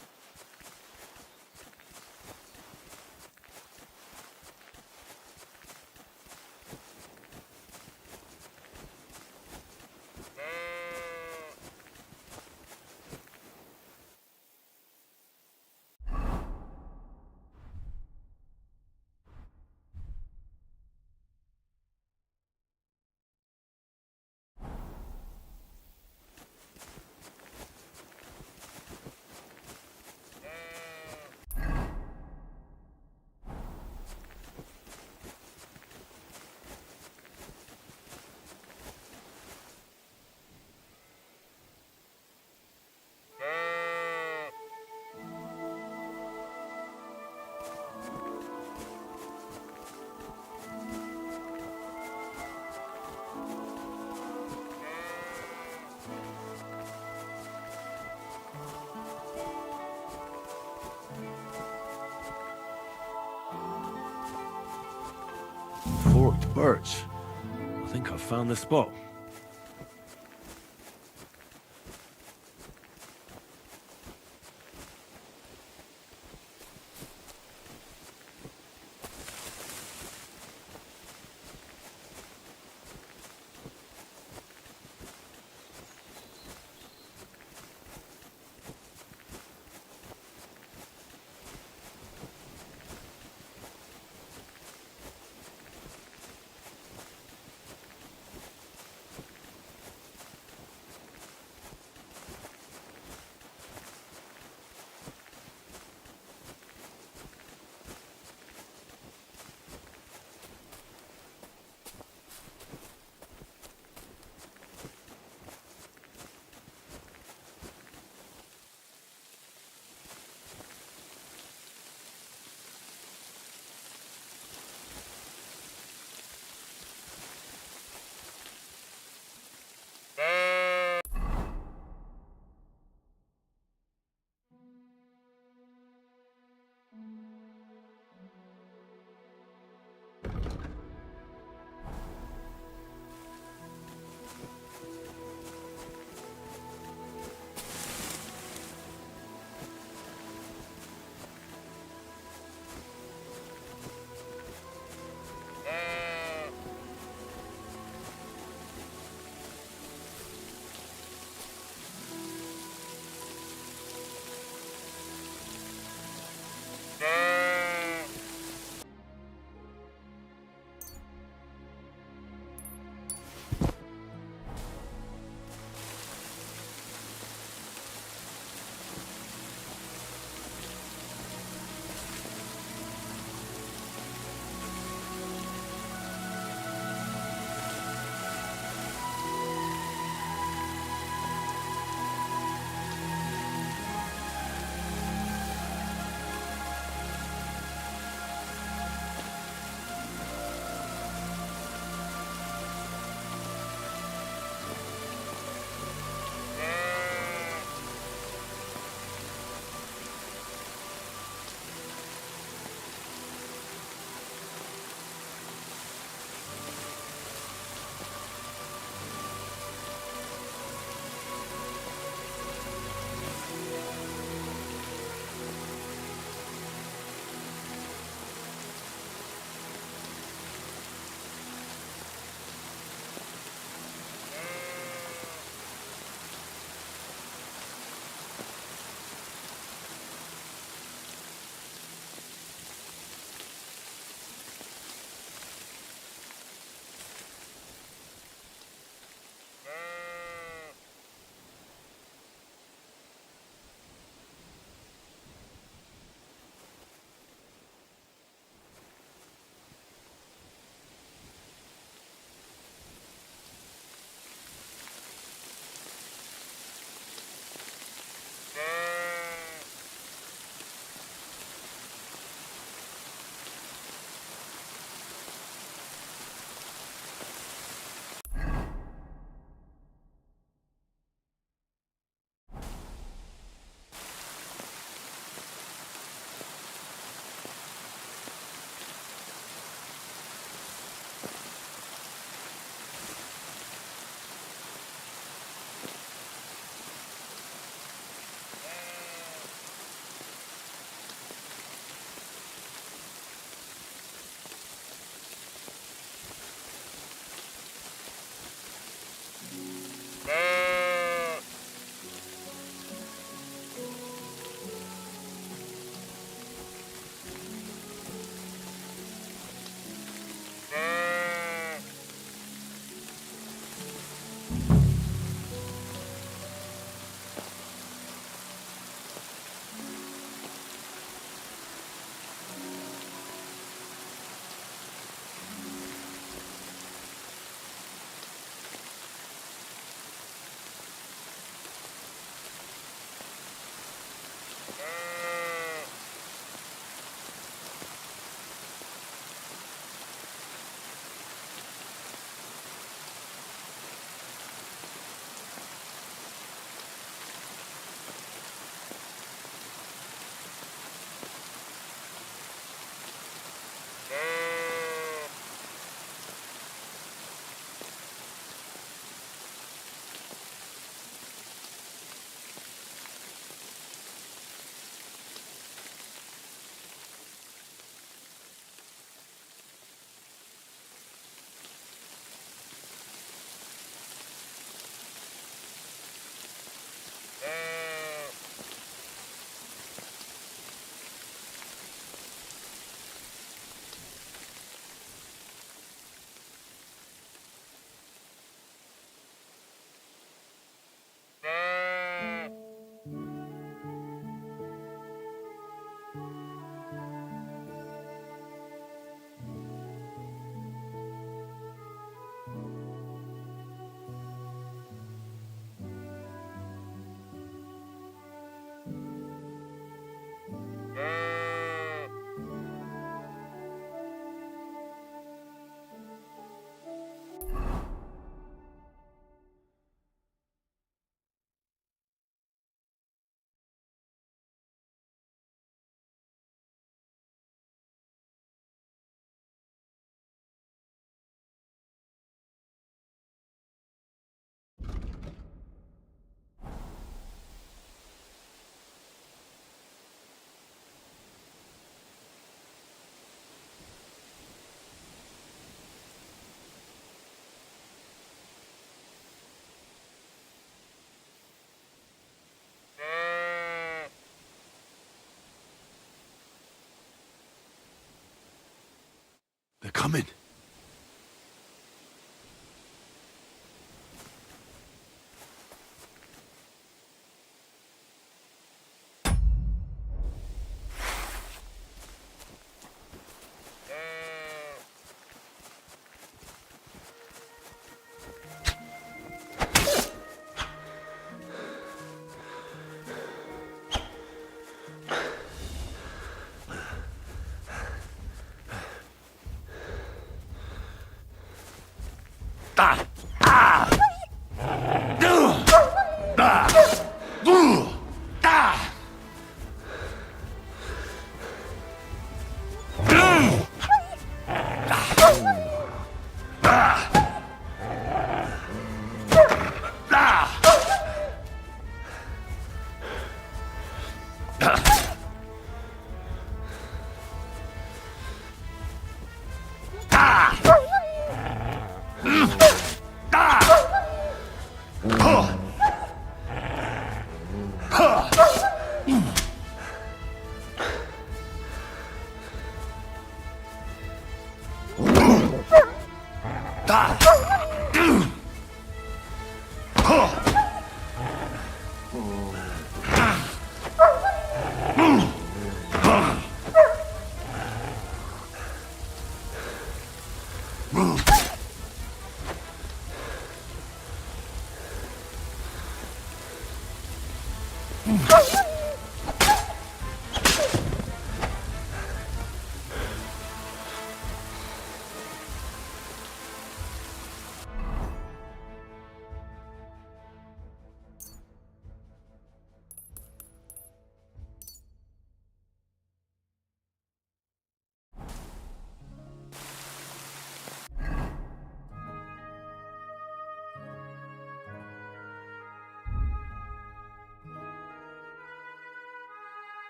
I: Forked birch. I think I've found the spot.
R: coming.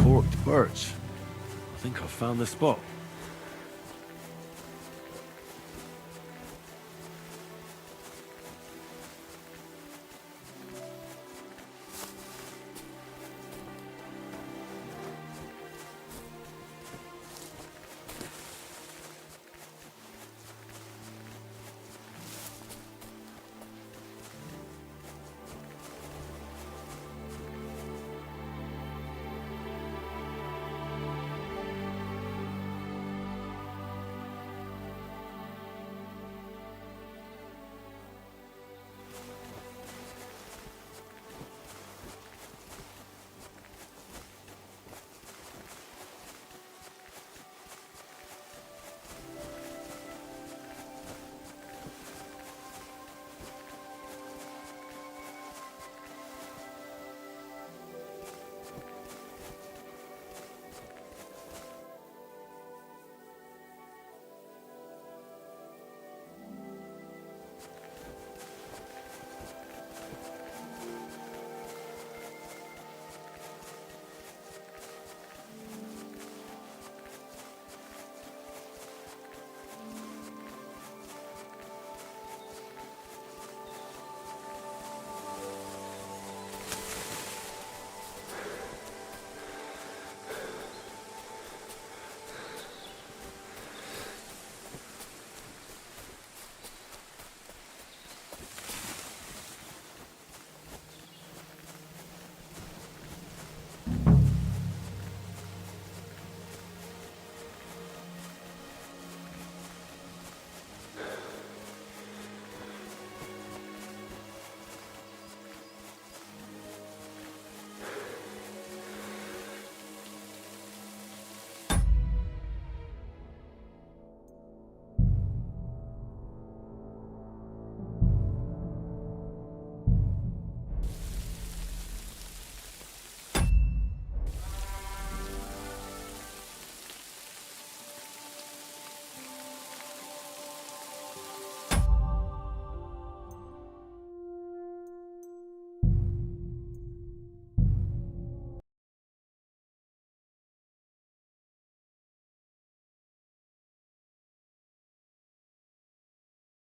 I: Forked birch. I think I've found the spot.